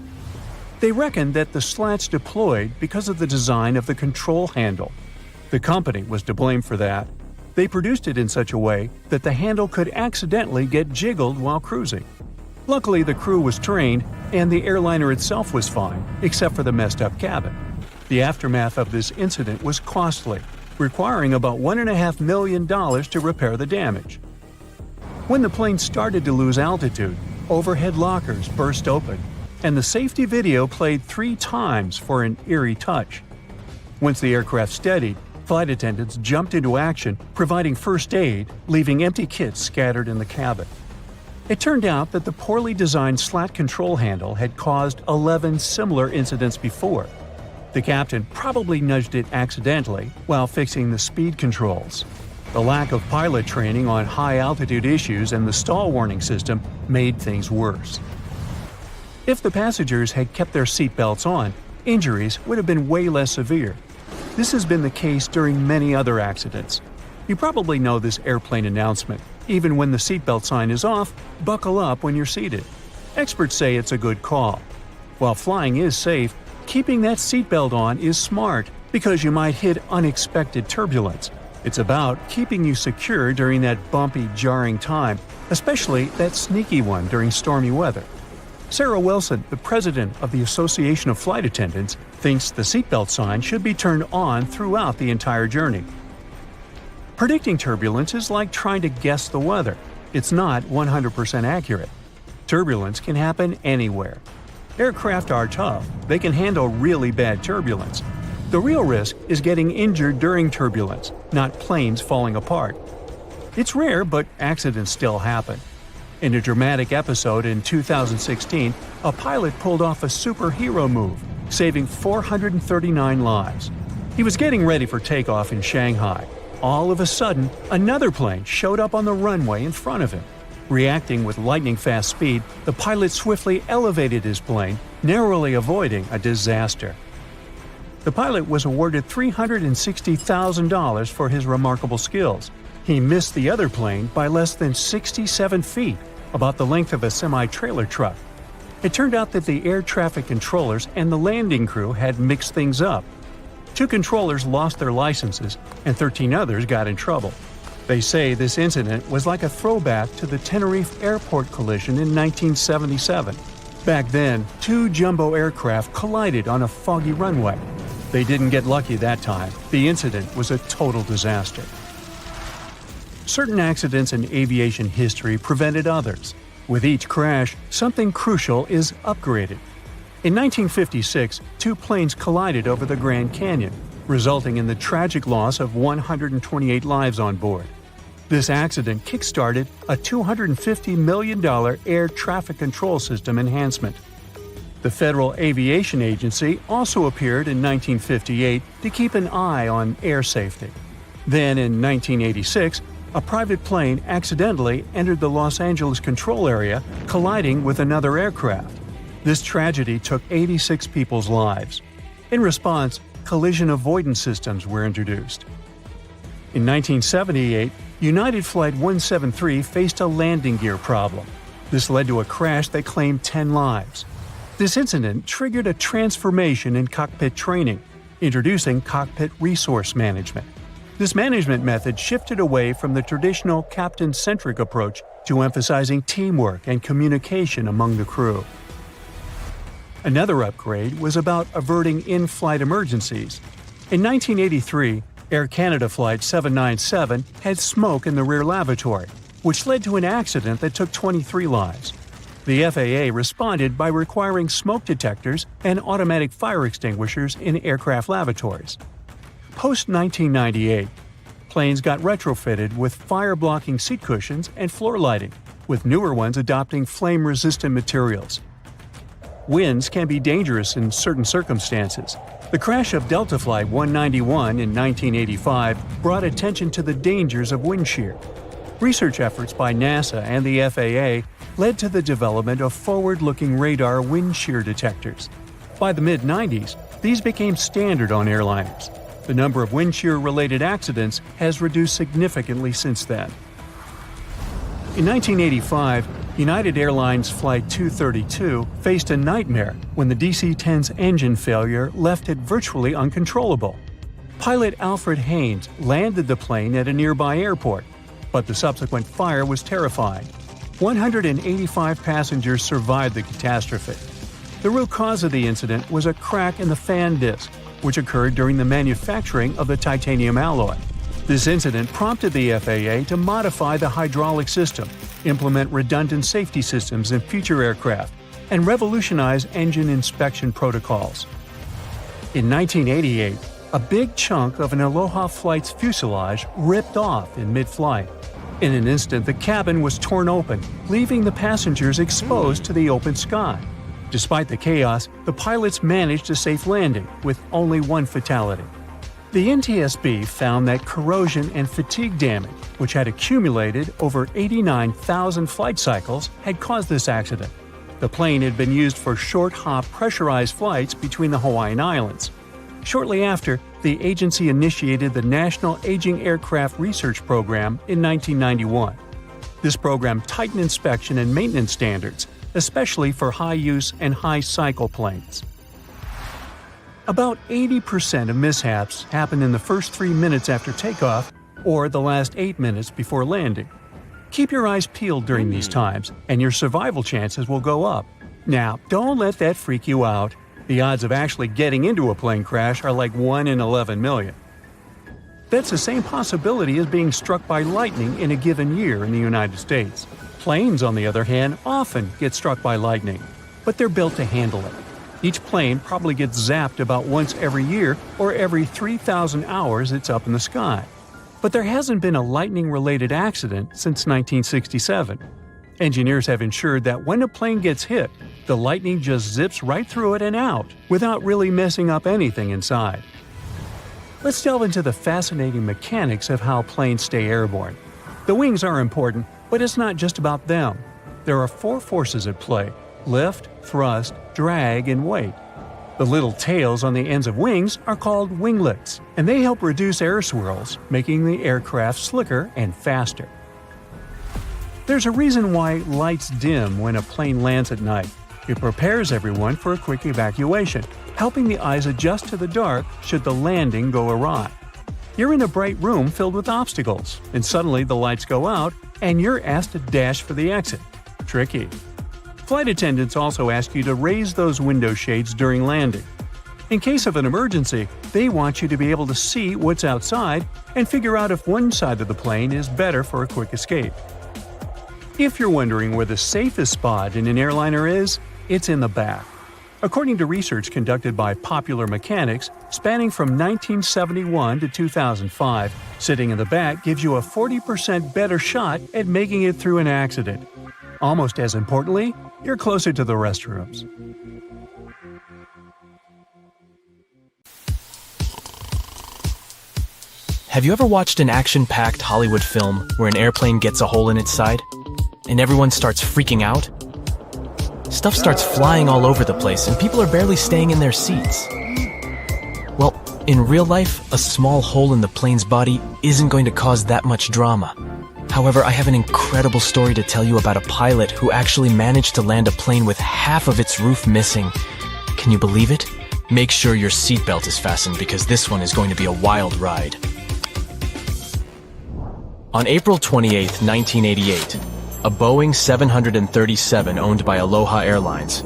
They reckoned that the slats deployed because of the design of the control handle. The company was to blame for that. They produced it in such a way that the handle could accidentally get jiggled while cruising. Luckily, the crew was trained, and the airliner itself was fine, except for the messed-up cabin. The aftermath of this incident was costly, requiring about $1.5 million to repair the damage. When the plane started to lose altitude, overhead lockers burst open, and the safety video played 3 times for an eerie touch. Once the aircraft steadied, flight attendants jumped into action, providing first aid, leaving empty kits scattered in the cabin. It turned out that the poorly designed slat control handle had caused 11 similar incidents before. The captain probably nudged it accidentally while fixing the speed controls. The lack of pilot training on high-altitude issues and the stall warning system made things worse. If the passengers had kept their seatbelts on, injuries would have been way less severe. This has been the case during many other accidents. You probably know this airplane announcement. Even when the seatbelt sign is off, buckle up when you're seated. Experts say it's a good call. While flying is safe, keeping that seatbelt on is smart because you might hit unexpected turbulence. It's about keeping you secure during that bumpy, jarring time, especially that sneaky one during stormy weather. Sarah Wilson, the president of the Association of Flight Attendants, thinks the seatbelt sign should be turned on throughout the entire journey. Predicting turbulence is like trying to guess the weather. It's not 100% accurate. Turbulence can happen anywhere. Aircraft are tough. They can handle really bad turbulence. The real risk is getting injured during turbulence, not planes falling apart. It's rare, but accidents still happen. In a dramatic episode in 2016, a pilot pulled off a superhero move, saving 439 lives. He was getting ready for takeoff in Shanghai. All of a sudden, another plane showed up on the runway in front of him. Reacting with lightning-fast speed, the pilot swiftly elevated his plane, narrowly avoiding a disaster. The pilot was awarded $360,000 for his remarkable skills. He missed the other plane by less than 67 feet, about the length of a semi-trailer truck. It turned out that the air traffic controllers and the landing crew had mixed things up. 2 controllers lost their licenses, and 13 others got in trouble. They say this incident was like a throwback to the Tenerife airport collision in 1977. Back then, 2 jumbo aircraft collided on a foggy runway. They didn't get lucky that time. The incident was a total disaster. Certain accidents in aviation history prevented others. With each crash, something crucial is upgraded. In 1956, 2 planes collided over the Grand Canyon, resulting in the tragic loss of 128 lives on board. This accident kick-started a $250 million air traffic control system enhancement. The Federal Aviation Agency also appeared in 1958 to keep an eye on air safety. Then in 1986, a private plane accidentally entered the Los Angeles control area, colliding with another aircraft. This tragedy took 86 people's lives. In response, collision avoidance systems were introduced. In 1978, United Flight 173 faced a landing gear problem. This led to a crash that claimed 10 lives. This incident triggered a transformation in cockpit training, introducing cockpit resource management. This management method shifted away from the traditional captain-centric approach to emphasizing teamwork and communication among the crew. Another upgrade was about averting in-flight emergencies. In 1983, Air Canada Flight 797 had smoke in the rear lavatory, which led to an accident that took 23 lives. The FAA responded by requiring smoke detectors and automatic fire extinguishers in aircraft lavatories. Post-1998, planes got retrofitted with fire-blocking seat cushions and floor lighting, with newer ones adopting flame-resistant materials. Winds can be dangerous in certain circumstances. The crash of Delta Flight 191 in 1985 brought attention to the dangers of wind shear. Research efforts by NASA and the FAA led to the development of forward-looking radar wind shear detectors. By the mid-90s, these became standard on airliners. The number of wind shear-related accidents has reduced significantly since then. In 1985, United Airlines Flight 232 faced a nightmare when the DC-10's engine failure left it virtually uncontrollable. Pilot Alfred Haynes landed the plane at a nearby airport, but the subsequent fire was terrifying. 185 passengers survived the catastrophe. The root cause of the incident was a crack in the fan disc, which occurred during the manufacturing of the titanium alloy. This incident prompted the FAA to modify the hydraulic system, implement redundant safety systems in future aircraft, and revolutionize engine inspection protocols. In 1988, a big chunk of an Aloha flight's fuselage ripped off in mid-flight. In an instant, the cabin was torn open, leaving the passengers exposed to the open sky. Despite the chaos, the pilots managed a safe landing, with only 1 fatality. The NTSB found that corrosion and fatigue damage, which had accumulated over 89,000 flight cycles, had caused this accident. The plane had been used for short-hop pressurized flights between the Hawaiian Islands. Shortly after, the agency initiated the National Aging Aircraft Research Program in 1991. This program tightened inspection and maintenance standards, especially for high-use and high-cycle planes. About 80% of mishaps happen in the first 3 minutes after takeoff or the last 8 minutes before landing. Keep your eyes peeled during these times, and your survival chances will go up. Now, don't let that freak you out. The odds of actually getting into a plane crash are like 1 in 11 million. That's the same possibility as being struck by lightning in a given year in the United States. Planes, on the other hand, often get struck by lightning, but they're built to handle it. Each plane probably gets zapped about once every year or every 3,000 hours it's up in the sky. But there hasn't been a lightning-related accident since 1967. Engineers have ensured that when a plane gets hit, the lightning just zips right through it and out, without really messing up anything inside. Let's delve into the fascinating mechanics of how planes stay airborne. The wings are important, But it's not just about them. There are 4 forces at play: lift, thrust, drag, and weight. The little tails on the ends of wings are called winglets, and they help reduce air swirls, making the aircraft slicker and faster. There's a reason why lights dim when a plane lands at night. It prepares everyone for a quick evacuation, helping the eyes adjust to the dark should the landing go awry. You're in a bright room filled with obstacles, and suddenly the lights go out and you're asked to dash for the exit. Tricky. Flight attendants also ask you to raise those window shades during landing. In case of an emergency, they want you to be able to see what's outside and figure out if one side of the plane is better for a quick escape. If you're wondering where the safest spot in an airliner is, it's in the back. According to research conducted by Popular Mechanics, spanning from 1971 to 2005, sitting in the back gives you a 40% better shot at making it through an accident. Almost as importantly, you're closer to the restrooms. Have you ever watched an action-packed Hollywood film where an airplane gets a hole in its side and everyone starts freaking out? Stuff starts flying all over the place and people are barely staying in their seats. Well, in real life, a small hole in the plane's body isn't going to cause that much drama. However, I have an incredible story to tell you about a pilot who actually managed to land a plane with half of its roof missing. Can you believe it? Make sure your seatbelt is fastened because this one is going to be a wild ride. On April 28, 1988, a Boeing 737 owned by Aloha Airlines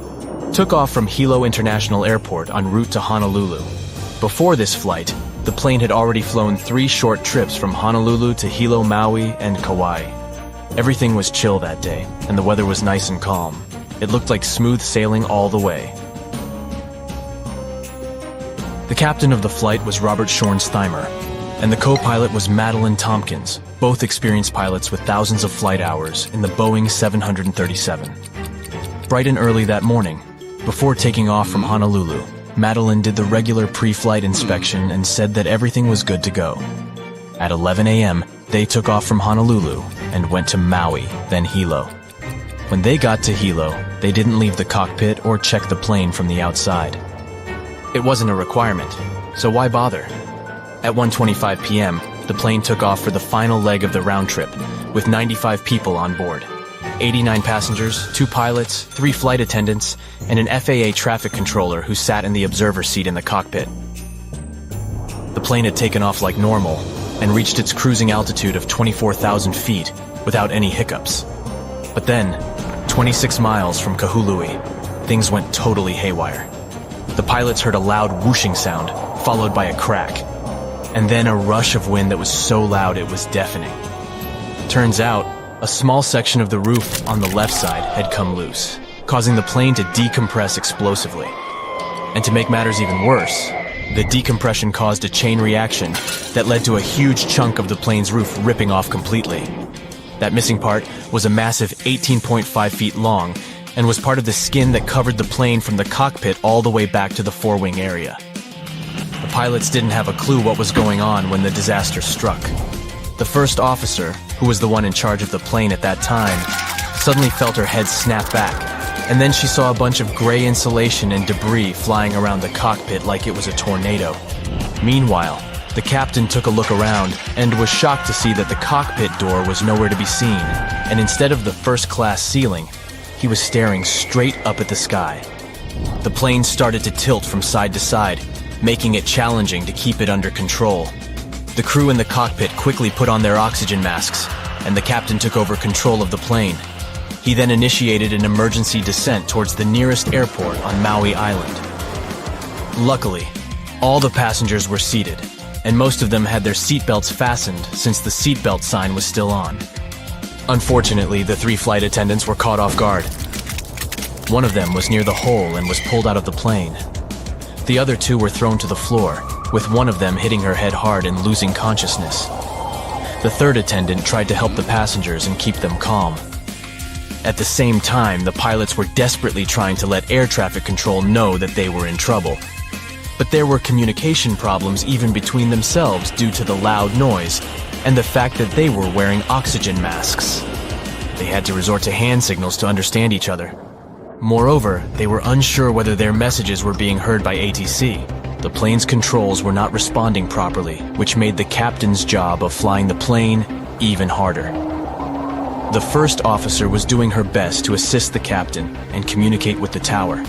took off from Hilo International Airport en route to Honolulu. Before this flight, the plane had already flown 3 short trips from Honolulu to Hilo, Maui, and Kauai. Everything was chill that day, and the weather was nice and calm. It looked like smooth sailing all the way. The captain of the flight was Robert Schornsteimer, and the co-pilot was Madeline Tompkins, both experienced pilots with thousands of flight hours in the Boeing 737. Bright and early that morning, before taking off from Honolulu, Madeline did the regular pre-flight inspection and said that everything was good to go. At 11 a.m., they took off from Honolulu and went to Maui, then Hilo. When they got to Hilo, they didn't leave the cockpit or check the plane from the outside. It wasn't a requirement, so why bother? At 1:25 p.m., the plane took off for the final leg of the round trip, with 95 people on board. 89 passengers, 2 pilots, 3 flight attendants, and an FAA traffic controller who sat in the observer seat in the cockpit. The plane had taken off like normal and reached its cruising altitude of 24,000 feet without any hiccups. But then, 26 miles from Kahului, things went totally haywire. The pilots heard a loud whooshing sound, followed by a crack, and then a rush of wind that was so loud it was deafening. Turns out, a small section of the roof on the left side had come loose, causing the plane to decompress explosively. And to make matters even worse, the decompression caused a chain reaction that led to a huge chunk of the plane's roof ripping off completely. That missing part was a massive 18.5 feet long and was part of the skin that covered the plane from the cockpit all the way back to the forewing area. The pilots didn't have a clue what was going on when the disaster struck. The first officer, who was the one in charge of the plane at that time, suddenly felt her head snap back, and then she saw a bunch of gray insulation and debris flying around the cockpit like it was a tornado. Meanwhile, the captain took a look around and was shocked to see that the cockpit door was nowhere to be seen, and instead of the first-class ceiling, he was staring straight up at the sky. The plane started to tilt from side to side, making it challenging to keep it under control. The crew in the cockpit quickly put on their oxygen masks, and the captain took over control of the plane. He then initiated an emergency descent towards the nearest airport on Maui Island. Luckily, all the passengers were seated, and most of them had their seatbelts fastened since the seatbelt sign was still on. Unfortunately, the 3 flight attendants were caught off guard. One of them was near the hole and was pulled out of the plane. The other 2 were thrown to the floor, with one of them hitting her head hard and losing consciousness. The third attendant tried to help the passengers and keep them calm. At the same time, the pilots were desperately trying to let air traffic control know that they were in trouble. But there were communication problems even between themselves due to the loud noise and the fact that they were wearing oxygen masks. They had to resort to hand signals to understand each other. Moreover, they were unsure whether their messages were being heard by ATC. The plane's controls were not responding properly, which made the captain's job of flying the plane even harder. The first officer was doing her best to assist the captain and communicate with the tower.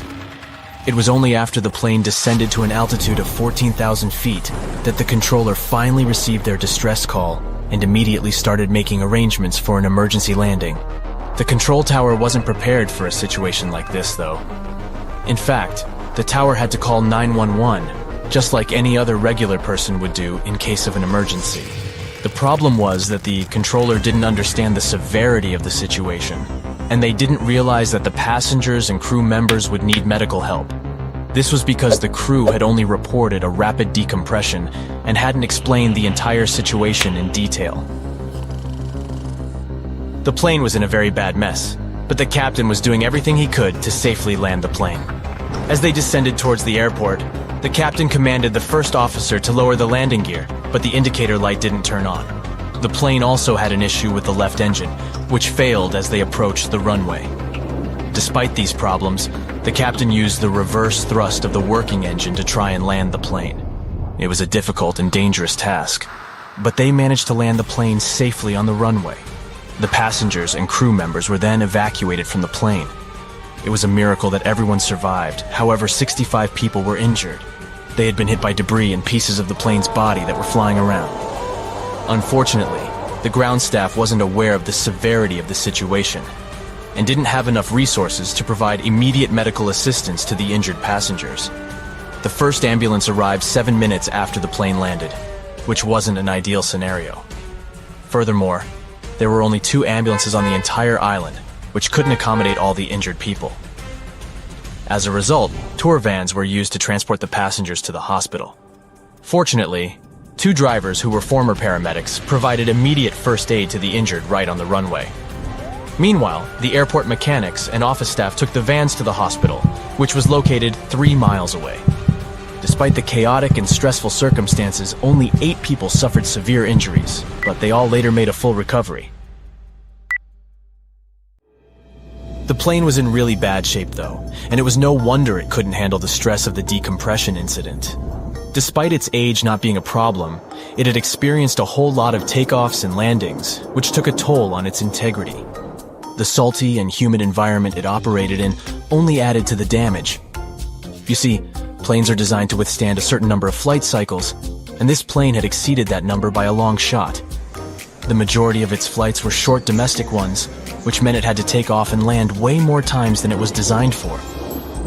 It was only after the plane descended to an altitude of 14,000 feet that the controller finally received their distress call and immediately started making arrangements for an emergency landing. The control tower wasn't prepared for a situation like this, though. In fact, the tower had to call 911, just like any other regular person would do in case of an emergency. The problem was that the controller didn't understand the severity of the situation, and they didn't realize that the passengers and crew members would need medical help. This was because the crew had only reported a rapid decompression and hadn't explained the entire situation in detail. The plane was in a very bad mess, but the captain was doing everything he could to safely land the plane. As they descended towards the airport, the captain commanded the first officer to lower the landing gear, but the indicator light didn't turn on. The plane also had an issue with the left engine, which failed as they approached the runway. Despite these problems, the captain used the reverse thrust of the working engine to try and land the plane. It was a difficult and dangerous task, but they managed to land the plane safely on the runway. The passengers and crew members were then evacuated from the plane. It was a miracle that everyone survived. However, 65 people were injured. They had been hit by debris and pieces of the plane's body that were flying around. Unfortunately, the ground staff wasn't aware of the severity of the situation and didn't have enough resources to provide immediate medical assistance to the injured passengers. The first ambulance arrived 7 minutes after the plane landed, which wasn't an ideal scenario. Furthermore, there were only 2 ambulances on the entire island, which couldn't accommodate all the injured people. As a result, tour vans were used to transport the passengers to the hospital. Fortunately, 2 drivers who were former paramedics provided immediate first aid to the injured right on the runway. Meanwhile, the airport mechanics and office staff took the vans to the hospital, which was located 3 miles away. Despite the chaotic and stressful circumstances, only 8 people suffered severe injuries, but they all later made a full recovery. The plane was in really bad shape though, and it was no wonder it couldn't handle the stress of the decompression incident. Despite its age not being a problem, it had experienced a whole lot of takeoffs and landings, which took a toll on its integrity. The salty and humid environment it operated in only added to the damage. You see, planes are designed to withstand a certain number of flight cycles, and this plane had exceeded that number by a long shot. The majority of its flights were short domestic ones, which meant it had to take off and land way more times than it was designed for.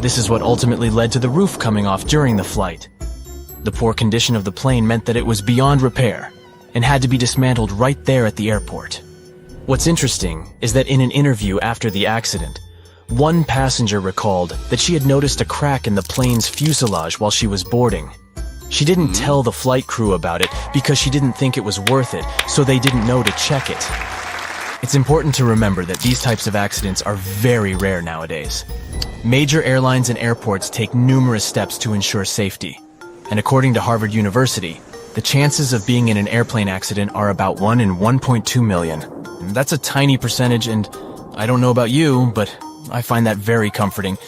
This is what ultimately led to the roof coming off during the flight. The poor condition of the plane meant that it was beyond repair and had to be dismantled right there at the airport. What's interesting is that in an interview after the accident, one passenger recalled that she had noticed a crack in the plane's fuselage while she was boarding. She didn't tell the flight crew about it because she didn't think it was worth it, so they didn't know to check it. It's important to remember that these types of accidents are very rare nowadays. Major airlines and airports take numerous steps to ensure safety, and according to Harvard University, the chances of being in an airplane accident are about 1 in 1.2 million. That's a tiny percentage, and I don't know about you, but I find that very comforting.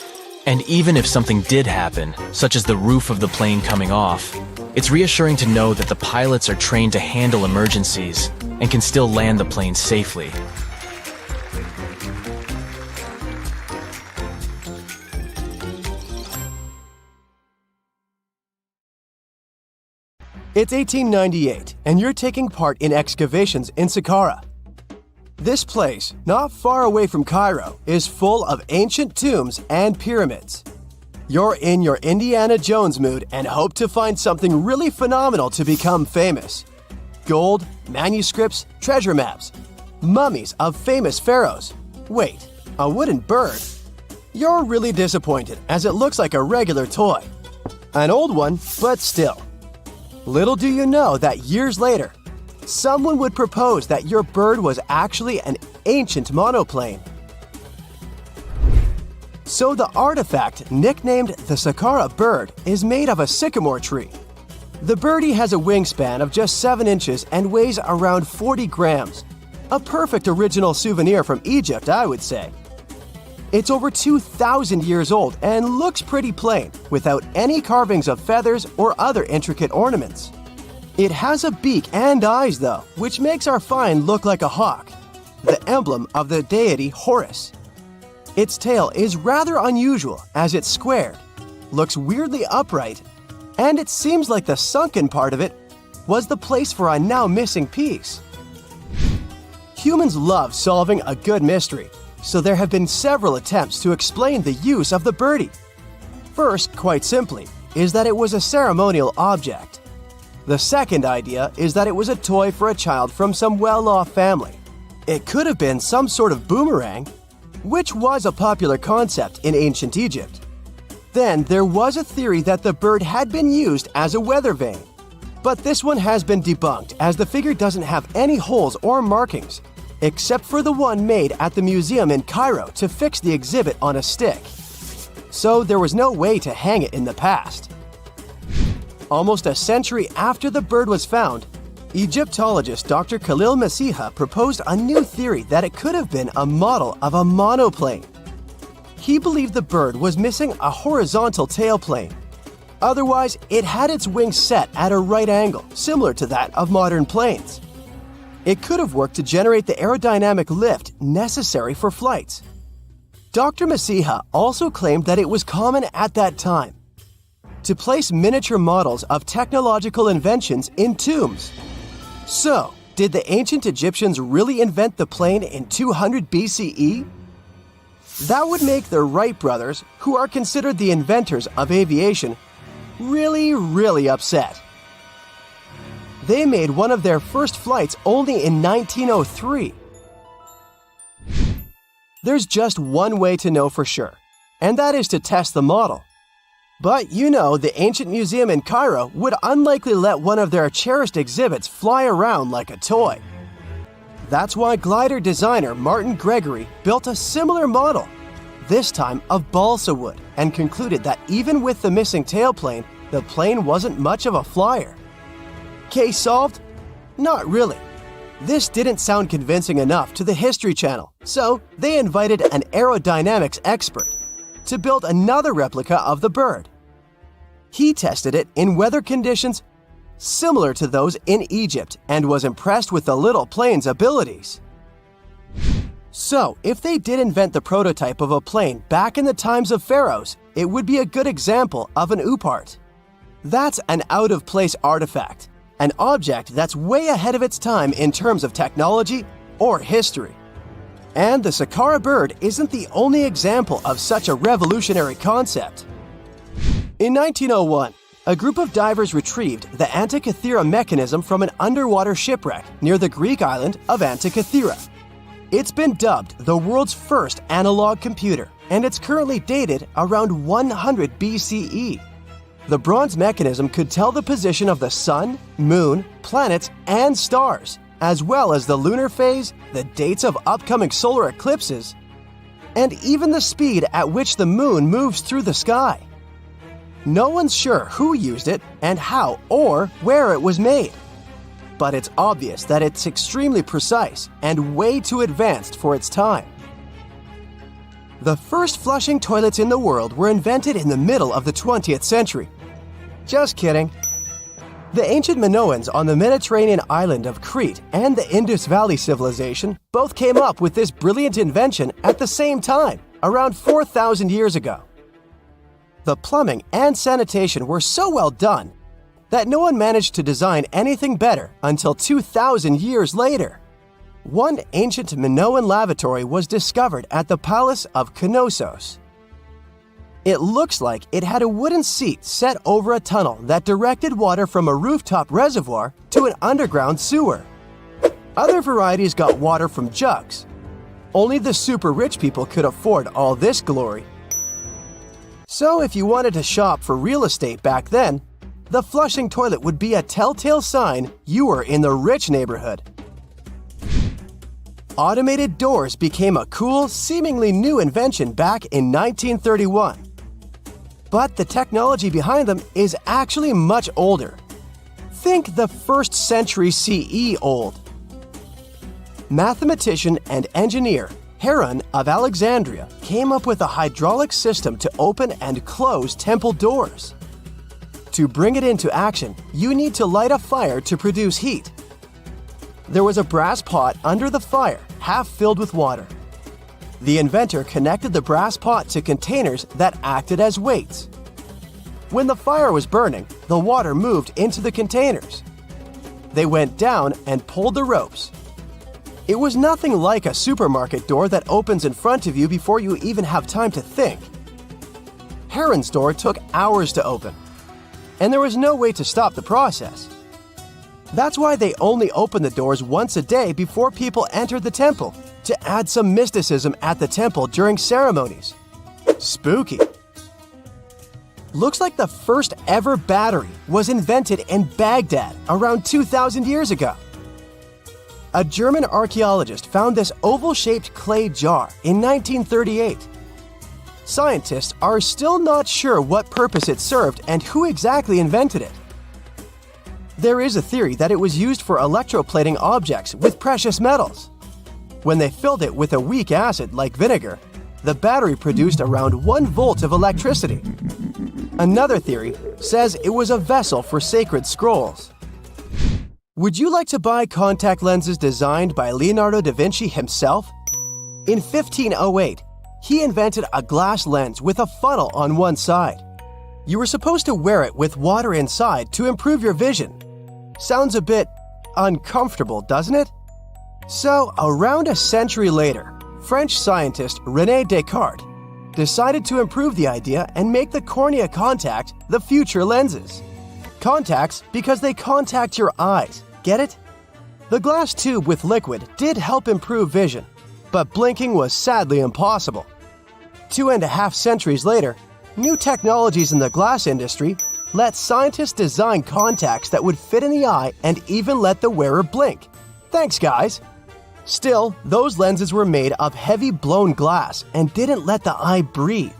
And even if something did happen, such as the roof of the plane coming off, it's reassuring to know that the pilots are trained to handle emergencies and can still land the plane safely. It's 1898, and you're taking part in excavations in Saqqara. This place, not far away from Cairo, is full of ancient tombs and pyramids. You're in your Indiana Jones mood and hope to find something really phenomenal to become famous. Gold, manuscripts, treasure maps, mummies of famous pharaohs. Wait, a wooden bird? You're really disappointed as it looks like a regular toy. An old one, but still. Little do you know that years later, someone would propose that your bird was actually an ancient monoplane. So the artifact, nicknamed the Saqqara bird, is made of a sycamore tree. The birdie has a wingspan of just 7 inches and weighs around 40 grams. A perfect original souvenir from Egypt, I would say. It's over 2,000 years old and looks pretty plain, without any carvings of feathers or other intricate ornaments. It has a beak and eyes though, which makes our find look like a hawk, the emblem of the deity Horus. Its tail is rather unusual as it's squared, looks weirdly upright, and it seems like the sunken part of it was the place for a now missing piece. Humans love solving a good mystery, so there have been several attempts to explain the use of the birdie. First, quite simply, is that it was a ceremonial object. The second idea is that it was a toy for a child from some well-off family. It could have been some sort of boomerang, which was a popular concept in ancient Egypt. Then there was a theory that the bird had been used as a weather vane. But this one has been debunked as the figure doesn't have any holes or markings, except for the one made at the museum in Cairo to fix the exhibit on a stick. So there was no way to hang it in the past. Almost a century after the bird was found, Egyptologist Dr. Khalil Masiha proposed a new theory that it could have been a model of a monoplane. He believed the bird was missing a horizontal tailplane. Otherwise, it had its wings set at a right angle, similar to that of modern planes. It could have worked to generate the aerodynamic lift necessary for flights. Dr. Masiha also claimed that it was common at that time to place miniature models of technological inventions in tombs. So, did the ancient Egyptians really invent the plane in 200 BCE? That would make the Wright brothers, who are considered the inventors of aviation, really upset. They made one of their first flights only in 1903. There's just one way to know for sure, and that is to test the model. But you know, the ancient museum in Cairo would unlikely let one of their cherished exhibits fly around like a toy. That's why glider designer Martin Gregory built a similar model, this time of balsa wood, and concluded that even with the missing tailplane, the plane wasn't much of a flyer. Case solved? Not really. This didn't sound convincing enough to the History Channel, so they invited an aerodynamics expert to build another replica of the bird. He tested it in weather conditions similar to those in Egypt and was impressed with the little plane's abilities. So, if they did invent the prototype of a plane back in the times of pharaohs, it would be a good example of an oopart. That's an out-of-place artifact, an object that's way ahead of its time in terms of technology or history. And the Saqqara bird isn't the only example of such a revolutionary concept. In 1901, a group of divers retrieved the anatifera mechanism from an underwater shipwreck near the Greek island of Anatifera. It's been dubbed the world's first analog computer, and it's currently dated around 100 BCE. The bronze mechanism could tell the position of the sun, moon, planets, and stars, as well as the lunar phase, the dates of upcoming solar eclipses, and even the speed at which the moon moves through the sky. No one's sure who used it and how or where it was made, but it's obvious that it's extremely precise and way too advanced for its time. The first flushing toilets in the world were invented in the middle of the 20th century. Just kidding. The ancient Minoans on the Mediterranean island of Crete and the Indus Valley civilization both came up with this brilliant invention at the same time, around 4,000 years ago. The plumbing and sanitation were so well done that no one managed to design anything better until 2,000 years later. One ancient Minoan lavatory was discovered at the Palace of Knossos. It looks like it had a wooden seat set over a tunnel that directed water from a rooftop reservoir to an underground sewer. Other varieties got water from jugs. Only the super rich people could afford all this glory. So if you wanted to shop for real estate back then, the flushing toilet would be a telltale sign you were in the rich neighborhood. Automated doors became a cool, seemingly new invention back in 1931. But the technology behind them is actually much older. Think the 1st century CE old. mathematician and engineer Heron of Alexandria came up with a hydraulic system to open and close temple doors. To bring it into action, you need to light a fire to produce heat. There was a brass pot under the fire, half filled with water. The inventor connected the brass pot to containers that acted as weights. When the fire was burning, the water moved into the containers. They went down and pulled the ropes. It was nothing like a supermarket door that opens in front of you before you even have time to think. Heron's door took hours to open, and there was no way to stop the process. That's why they only opened the doors once a day before people entered the temple, to add some mysticism at the temple during ceremonies. Spooky. Looks like the first ever battery was invented in Baghdad around 2,000 years ago. A German archaeologist found this oval-shaped clay jar in 1938. Scientists are still not sure what purpose it served and who exactly invented it. There is a theory that it was used for electroplating objects with precious metals. When they filled it with a weak acid like vinegar, the battery produced around 1 volt of electricity. Another theory says it was a vessel for sacred scrolls. Would you like to buy contact lenses designed by Leonardo da Vinci himself? In 1508, he invented a glass lens with a funnel on one side. You were supposed to wear it with water inside to improve your vision. Sounds a bit uncomfortable, doesn't it? So, around a century later, French scientist René Descartes decided to improve the idea and make the cornea contact the future lenses. Contacts because they contact your eyes, get it? The glass tube with liquid did help improve vision, but blinking was sadly impossible. 2.5 centuries later, new technologies in the glass industry let scientists design contacts that would fit in the eye and even let the wearer blink. Thanks, guys! Still, those lenses were made of heavy blown glass and didn't let the eye breathe.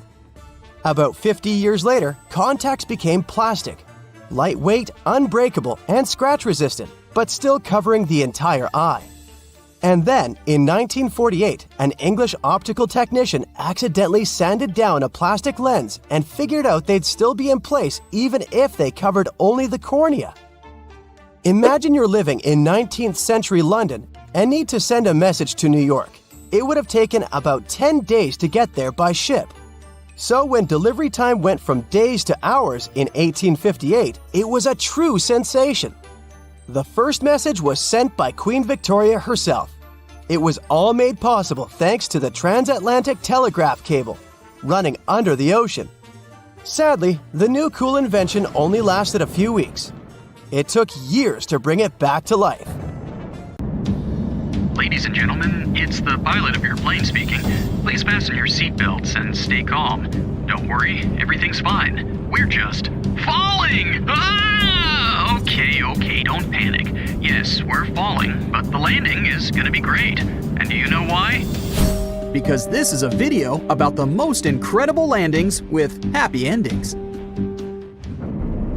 About 50 years later, contacts became plastic, lightweight, unbreakable, and scratch-resistant, but still covering the entire eye. And then, in 1948, an English optical technician accidentally sanded down a plastic lens and figured out they'd still be in place even if they covered only the cornea. Imagine you're living in 19th century London and need to send a message to New York. It would have taken about 10 days to get there by ship. So when delivery time went from days to hours in 1858, it was a true sensation. The first message was sent by Queen Victoria herself. It was all made possible thanks to the transatlantic telegraph cable, running under the ocean. Sadly, the new cool invention only lasted a few weeks. It took years to bring it back to life. Ladies and gentlemen, it's the pilot of your plane speaking. Please fasten your seatbelts and stay calm. Don't worry, everything's fine. We're just falling! Ah! Okay, don't panic. Yes, we're falling, but the landing is gonna be great. And do you know why? Because this is a video about the most incredible landings with happy endings.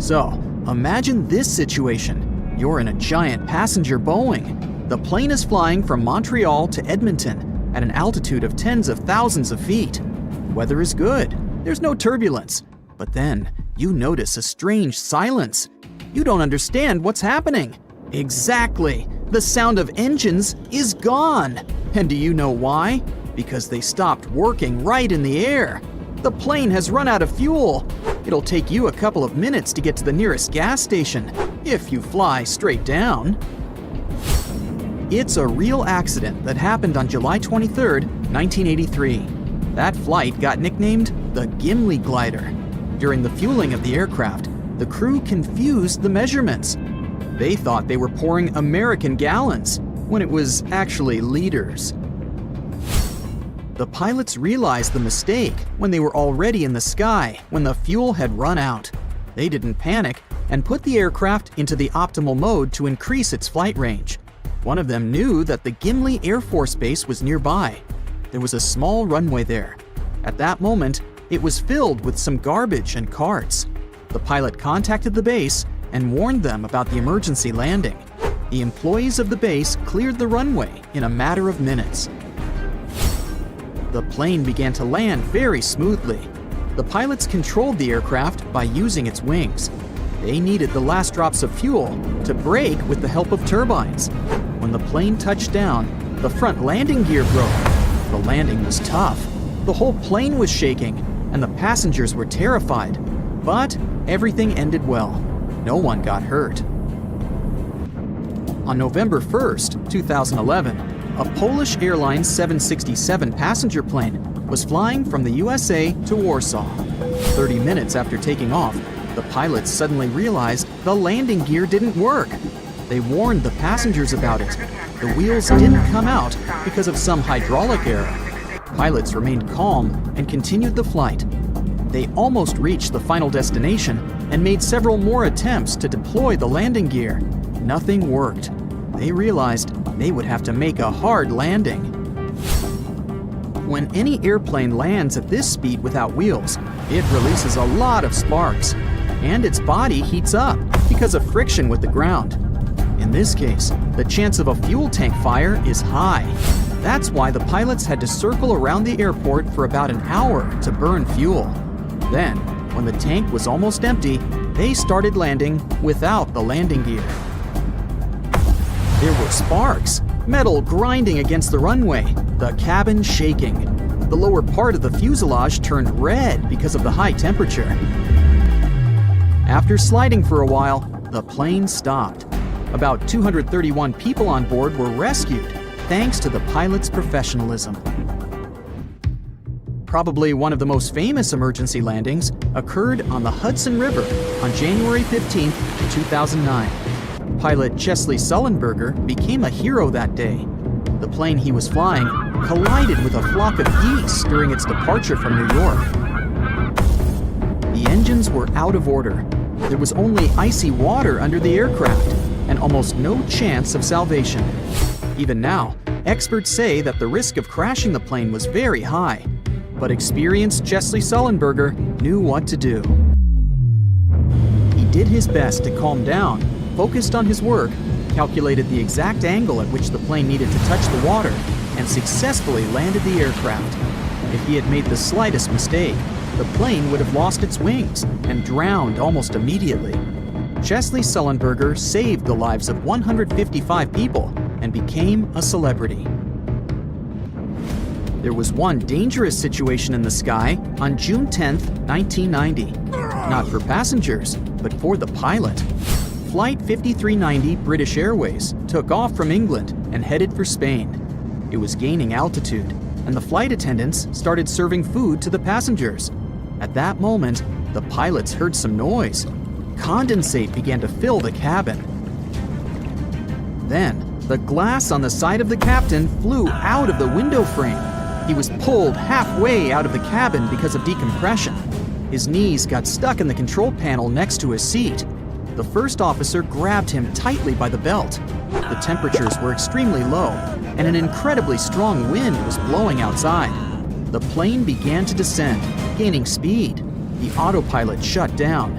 So, imagine this situation. You're in a giant passenger Boeing. The plane is flying from Montreal to Edmonton at an altitude of tens of thousands of feet. Weather is good. There's no turbulence. But then, you notice a strange silence. You don't understand what's happening. Exactly. The sound of engines is gone. And do you know why? Because they stopped working right in the air. The plane has run out of fuel. It'll take you a couple of minutes to get to the nearest gas station, if you fly straight down. It's a real accident that happened on July 23, 1983. That flight got nicknamed the Gimli Glider. During the fueling of the aircraft, the crew confused the measurements. They thought they were pouring American gallons, when it was actually liters. The pilots realized the mistake when they were already in the sky when the fuel had run out. They didn't panic and put the aircraft into the optimal mode to increase its flight range. One of them knew that the Gimli Air Force Base was nearby. There was a small runway there. At that moment, it was filled with some garbage and carts. The pilot contacted the base and warned them about the emergency landing. The employees of the base cleared the runway in a matter of minutes. The plane began to land very smoothly. The pilots controlled the aircraft by using its wings. They needed the last drops of fuel to brake with the help of turbines. When the plane touched down, the front landing gear broke. The landing was tough. The whole plane was shaking, and the passengers were terrified. But everything ended well. No one got hurt. On November 1st, 2011, a Polish Airlines 767 passenger plane was flying from the USA to Warsaw. 30 minutes after taking off, the pilots suddenly realized the landing gear didn't work. They warned the passengers about it. The wheels didn't come out because of some hydraulic error. Pilots remained calm and continued the flight. They almost reached the final destination and made several more attempts to deploy the landing gear. Nothing worked. They realized they would have to make a hard landing. When any airplane lands at this speed without wheels, it releases a lot of sparks, and its body heats up because of friction with the ground. In this case, the chance of a fuel tank fire is high. That's why the pilots had to circle around the airport for about an hour to burn fuel. Then, when the tank was almost empty, they started landing without the landing gear. There were sparks, metal grinding against the runway, the cabin shaking. The lower part of the fuselage turned red because of the high temperature. After sliding for a while, the plane stopped. About 231 people on board were rescued, thanks to the pilot's professionalism. Probably one of the most famous emergency landings occurred on the Hudson River on January 15, 2009. Pilot Chesley Sullenberger became a hero that day. The plane he was flying collided with a flock of geese during its departure from New York. The engines were out of order. There was only icy water under the aircraft and almost no chance of salvation. Even now, experts say that the risk of crashing the plane was very high, but experienced Chesley Sullenberger knew what to do. He did his best to calm down, focused on his work, calculated the exact angle at which the plane needed to touch the water, and successfully landed the aircraft. If he had made the slightest mistake, the plane would have lost its wings and drowned almost immediately. Chesley Sullenberger saved the lives of 155 people and became a celebrity. There was one dangerous situation in the sky on June 10, 1990. Not for passengers, but for the pilot. Flight 5390 British Airways took off from England and headed for Spain. It was gaining altitude, and the flight attendants started serving food to the passengers. At that moment, the pilots heard some noise. Condensate began to fill the cabin. Then, the glass on the side of the captain flew out of the window frame. He was pulled halfway out of the cabin because of decompression. His knees got stuck in the control panel next to his seat. The first officer grabbed him tightly by the belt. The temperatures were extremely low, and an incredibly strong wind was blowing outside. The plane began to descend, gaining speed. The autopilot shut down.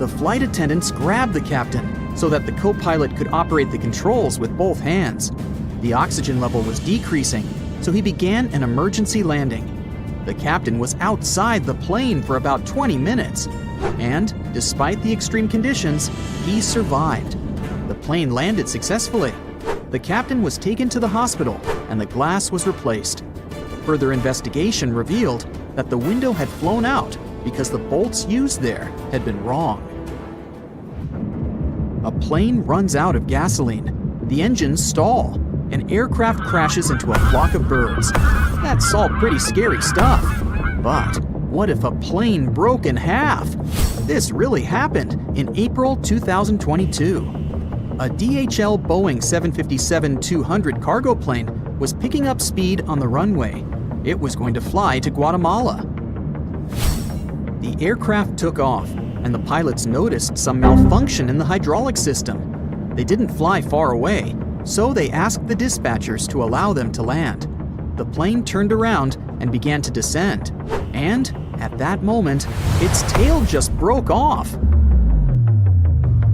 The flight attendants grabbed the captain so that the co-pilot could operate the controls with both hands. The oxygen level was decreasing, so he began an emergency landing. The captain was outside the plane for about 20 minutes, and despite the extreme conditions, he survived. The plane landed successfully. The captain was taken to the hospital, and the glass was replaced. Further investigation revealed that the window had flown out because the bolts used there had been wrong. A plane runs out of gasoline. The engines stall. An aircraft crashes into a flock of birds. That's all pretty scary stuff. But what if a plane broke in half? This really happened in April 2022. A DHL Boeing 757-200 cargo plane was picking up speed on the runway. It was going to fly to Guatemala. The aircraft took off, and the pilots noticed some malfunction in the hydraulic system. They didn't fly far away, so they asked the dispatchers to allow them to land. The plane turned around and began to descend, and at that moment, its tail just broke off.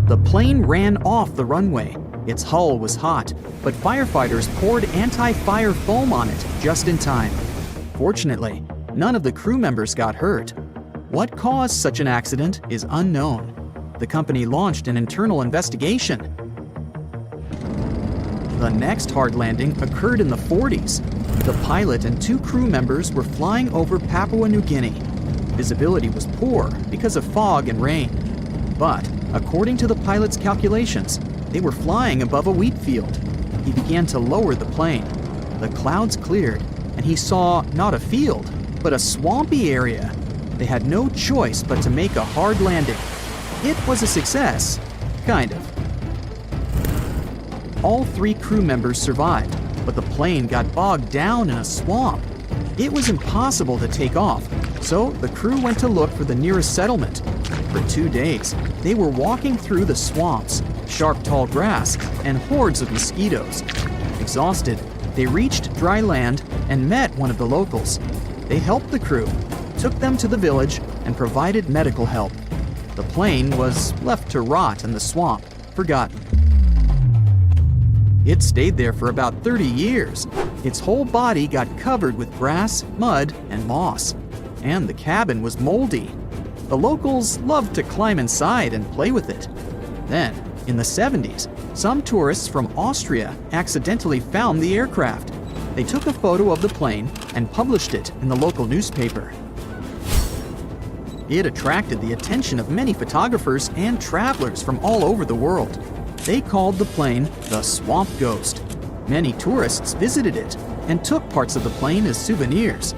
The plane ran off the runway. Its hull was hot, but firefighters poured anti-fire foam on it just in time. Fortunately, none of the crew members got hurt. What caused such an accident is unknown. The company launched an internal investigation. The next hard landing occurred in the 40s. The pilot and 2 crew members were flying over Papua New Guinea. Visibility was poor because of fog and rain. But, according to the pilot's calculations, they were flying above a wheat field. He began to lower the plane. The clouds cleared, and he saw not a field, but a swampy area. They had no choice but to make a hard landing. It was a success, kind of. All 3 crew members survived, but the plane got bogged down in a swamp. It was impossible to take off, so the crew went to look for the nearest settlement. For 2 days, they were walking through the swamps, sharp tall grass, and hordes of mosquitoes. Exhausted, they reached dry land and met one of the locals. They helped the crew, took them to the village, and provided medical help. The plane was left to rot in the swamp, forgotten. It stayed there for about 30 years. Its whole body got covered with grass, mud, and moss. And the cabin was moldy. The locals loved to climb inside and play with it. Then, in the 70s, some tourists from Austria accidentally found the aircraft. They took a photo of the plane and published it in the local newspaper. It attracted the attention of many photographers and travelers from all over the world. They called the plane the Swamp Ghost. Many tourists visited it and took parts of the plane as souvenirs.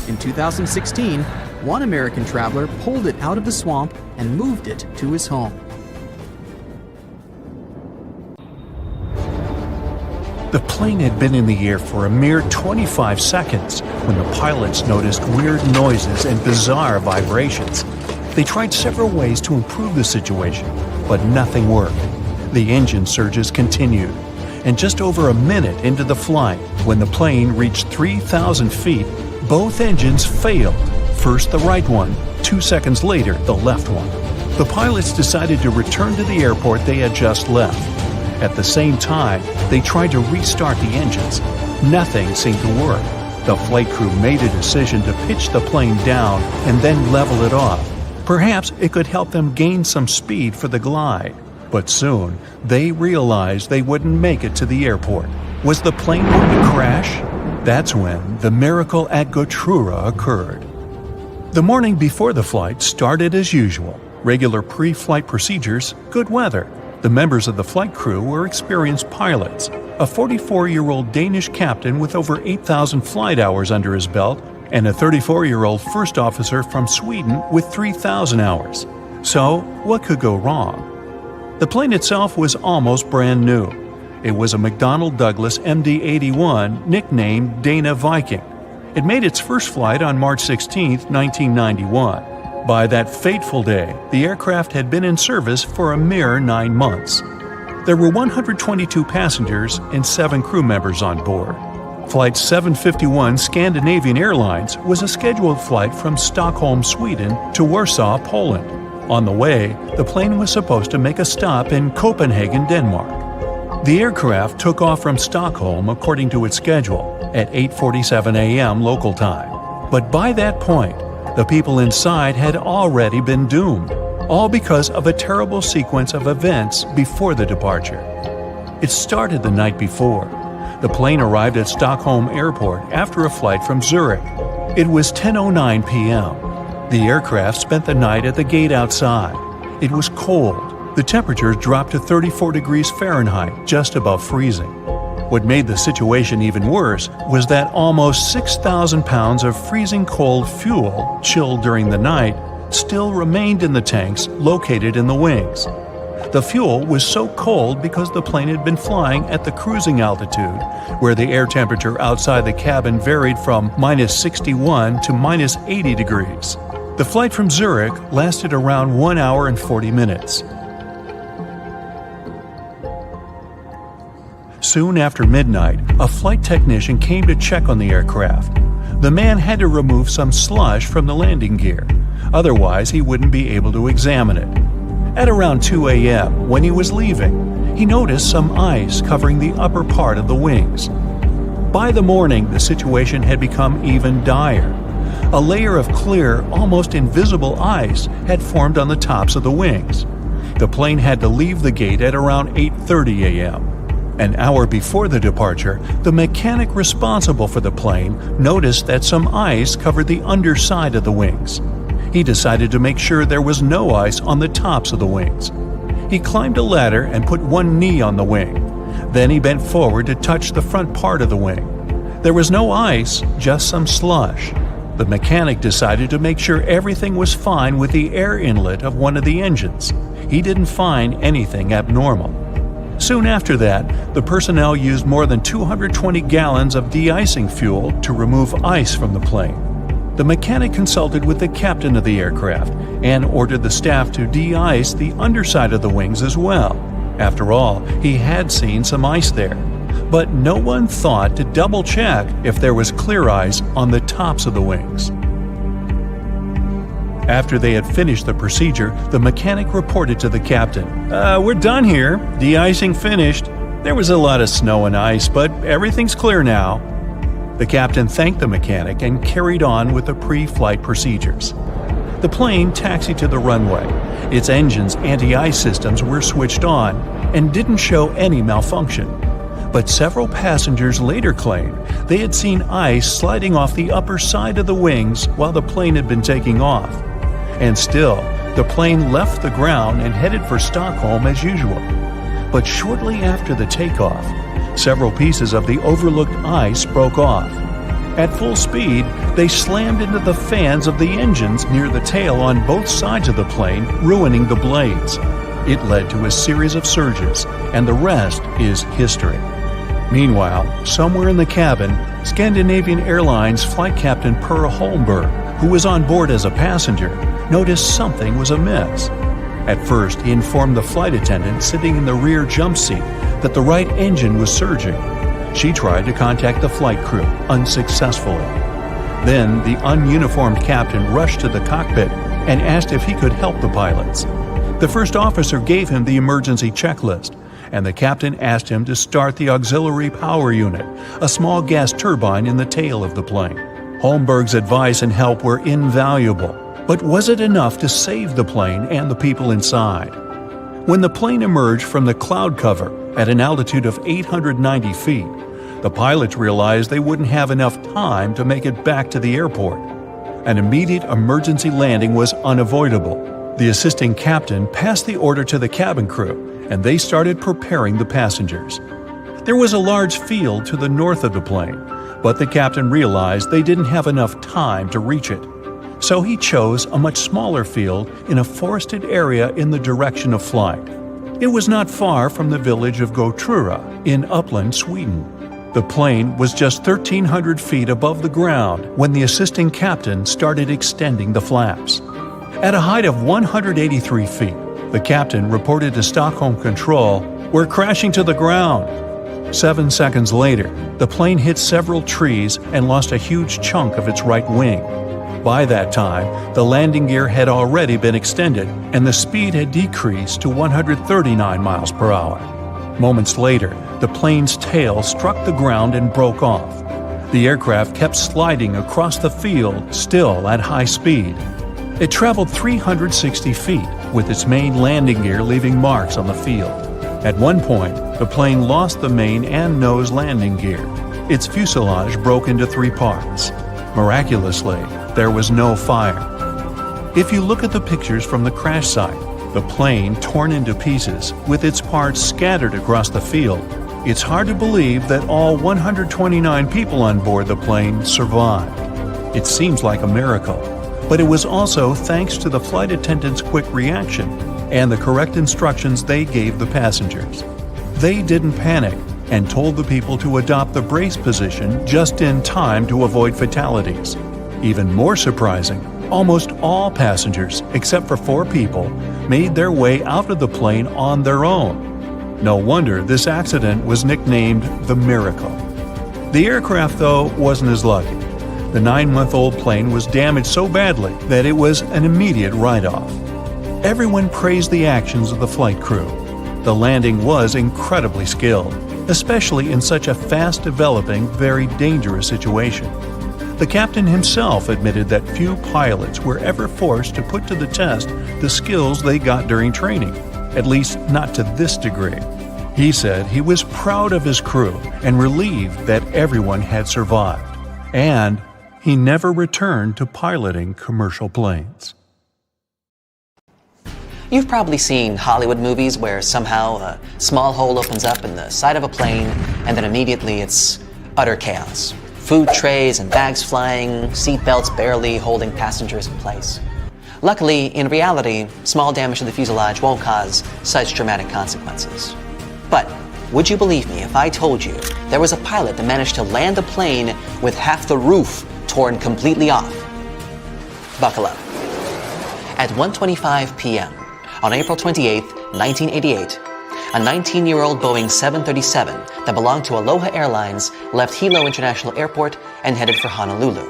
In 2016, one American traveler pulled it out of the swamp and moved it to his home. The plane had been in the air for a mere 25 seconds when the pilots noticed weird noises and bizarre vibrations. They tried several ways to improve the situation, but nothing worked. The engine surges continued, and just over a minute into the flight, when the plane reached 3,000 feet, both engines failed. First the right one, 2 seconds later the left one. The pilots decided to return to the airport they had just left. At the same time, they tried to restart the engines. Nothing seemed to work. The flight crew made a decision to pitch the plane down and then level it off. Perhaps it could help them gain some speed for the glide. But soon, they realized they wouldn't make it to the airport. Was the plane going to crash? That's when the miracle at Gotrura occurred. The morning before the flight started as usual. Regular pre-flight procedures, good weather. The members of the flight crew were experienced pilots. A 44-year-old Danish captain with over 8,000 flight hours under his belt, and a 34-year-old first officer from Sweden with 3,000 hours. So, what could go wrong? The plane itself was almost brand new. It was a McDonnell Douglas MD-81 nicknamed Dana Viking. It made its first flight on March 16, 1991. By that fateful day, the aircraft had been in service for a mere 9 months. There were 122 passengers and 7 crew members on board. Flight 751 Scandinavian Airlines was a scheduled flight from Stockholm, Sweden to Warsaw, Poland. On the way, the plane was supposed to make a stop in Copenhagen, Denmark. The aircraft took off from Stockholm according to its schedule at 8:47 a.m. local time. But by that point, the people inside had already been doomed, all because of a terrible sequence of events before the departure. It started the night before. The plane arrived at Stockholm Airport after a flight from Zurich. It was 10:09 p.m. The aircraft spent the night at the gate outside. It was cold. The temperature dropped to 34 degrees Fahrenheit, just above freezing. What made the situation even worse was that almost 6,000 pounds of freezing cold fuel, chilled during the night, still remained in the tanks located in the wings. The fuel was so cold because the plane had been flying at the cruising altitude, where the air temperature outside the cabin varied from -61 to -80 degrees. The flight from Zurich lasted around 1 hour and 40 minutes. Soon after midnight, a flight technician came to check on the aircraft. The man had to remove some slush from the landing gear. Otherwise, he wouldn't be able to examine it. At around 2 a.m., when he was leaving, he noticed some ice covering the upper part of the wings. By the morning, the situation had become even dire. A layer of clear, almost invisible ice had formed on the tops of the wings. The plane had to leave the gate at around 8:30 a.m. An hour before the departure, the mechanic responsible for the plane noticed that some ice covered the underside of the wings. He decided to make sure there was no ice on the tops of the wings. He climbed a ladder and put one knee on the wing. Then he bent forward to touch the front part of the wing. There was no ice, just some slush. The mechanic decided to make sure everything was fine with the air inlet of one of the engines. He didn't find anything abnormal. Soon after that, the personnel used more than 220 gallons of de-icing fuel to remove ice from the plane. The mechanic consulted with the captain of the aircraft and ordered the staff to de-ice the underside of the wings as well. After all, he had seen some ice there. But no one thought to double-check if there was clear ice on the tops of the wings. After they had finished the procedure, the mechanic reported to the captain, "We're done here. De-icing finished. There was a lot of snow and ice, but everything's clear now." The captain thanked the mechanic and carried on with the pre-flight procedures. The plane taxied to the runway. Its engine's anti-ice systems were switched on and didn't show any malfunction. But several passengers later claimed they had seen ice sliding off the upper side of the wings while the plane had been taking off. And still, the plane left the ground and headed for Stockholm as usual. But shortly after the takeoff, several pieces of the overlooked ice broke off. At full speed, they slammed into the fans of the engines near the tail on both sides of the plane, ruining the blades. It led to a series of surges, and the rest is history. Meanwhile, somewhere in the cabin, Scandinavian Airlines flight captain Per Holmberg, who was on board as a passenger, noticed something was amiss. At first, he informed the flight attendant sitting in the rear jump seat that the right engine was surging. She tried to contact the flight crew, unsuccessfully. Then, the ununiformed captain rushed to the cockpit and asked if he could help the pilots. The first officer gave him the emergency checklist, and the captain asked him to start the auxiliary power unit, a small gas turbine in the tail of the plane. Holmberg's advice and help were invaluable, but was it enough to save the plane and the people inside? When the plane emerged from the cloud cover at an altitude of 890 feet, the pilots realized they wouldn't have enough time to make it back to the airport. An immediate emergency landing was unavoidable. The assisting captain passed the order to the cabin crew, and they started preparing the passengers. There was a large field to the north of the plane, but the captain realized they didn't have enough time to reach it. So he chose a much smaller field in a forested area in the direction of flight. It was not far from the village of Gotrura in Uppland, Sweden. The plane was just 1,300 feet above the ground when the assisting captain started extending the flaps. At a height of 183 feet, the captain reported to Stockholm Control, "We're crashing to the ground." 7 seconds later, the plane hit several trees and lost a huge chunk of its right wing. By that time, the landing gear had already been extended and the speed had decreased to 139 miles per hour. Moments later, the plane's tail struck the ground and broke off. The aircraft kept sliding across the field, still at high speed. It traveled 360 feet, with its main landing gear leaving marks on the field. At one point, the plane lost the main and nose landing gear. Its fuselage broke into 3 parts. Miraculously, there was no fire. If you look at the pictures from the crash site, the plane torn into pieces, with its parts scattered across the field, it's hard to believe that all 129 people on board the plane survived. It seems like a miracle, but it was also thanks to the flight attendants' quick reaction and the correct instructions they gave the passengers. They didn't panic and told the people to adopt the brace position just in time to avoid fatalities. Even more surprising, almost all passengers, except for 4 people, made their way out of the plane on their own. No wonder this accident was nicknamed the Miracle. The aircraft, though, wasn't as lucky. The 9-month-old plane was damaged so badly that it was an immediate write-off. Everyone praised the actions of the flight crew. The landing was incredibly skilled, especially in such a fast-developing, very dangerous situation. The captain himself admitted that few pilots were ever forced to put to the test the skills they got during training, at least not to this degree. He said he was proud of his crew and relieved that everyone had survived, and he never returned to piloting commercial planes. You've probably seen Hollywood movies where somehow a small hole opens up in the side of a plane and then immediately it's utter chaos. Food trays and bags flying, seatbelts barely holding passengers in place. Luckily, in reality, small damage to the fuselage won't cause such dramatic consequences. But would you believe me if I told you there was a pilot that managed to land a plane with half the roof torn completely off? Buckle up. At 1:25 p.m. on April 28, 1988, a 19-year-old Boeing 737 that belonged to Aloha Airlines left Hilo International Airport and headed for Honolulu.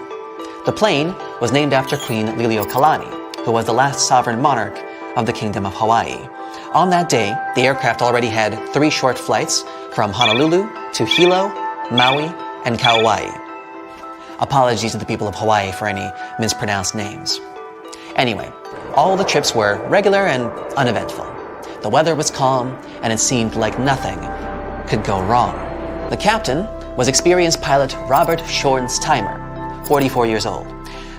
The plane was named after Queen Liliuokalani, who was the last sovereign monarch of the Kingdom of Hawaii. On that day, the aircraft already had 3 short flights from Honolulu to Hilo, Maui, and Kauai. Apologies to the people of Hawaii for any mispronounced names. Anyway, all the trips were regular and uneventful. The weather was calm, and it seemed like nothing could go wrong. The captain was experienced pilot Robert Schornsteimer, 44 years old,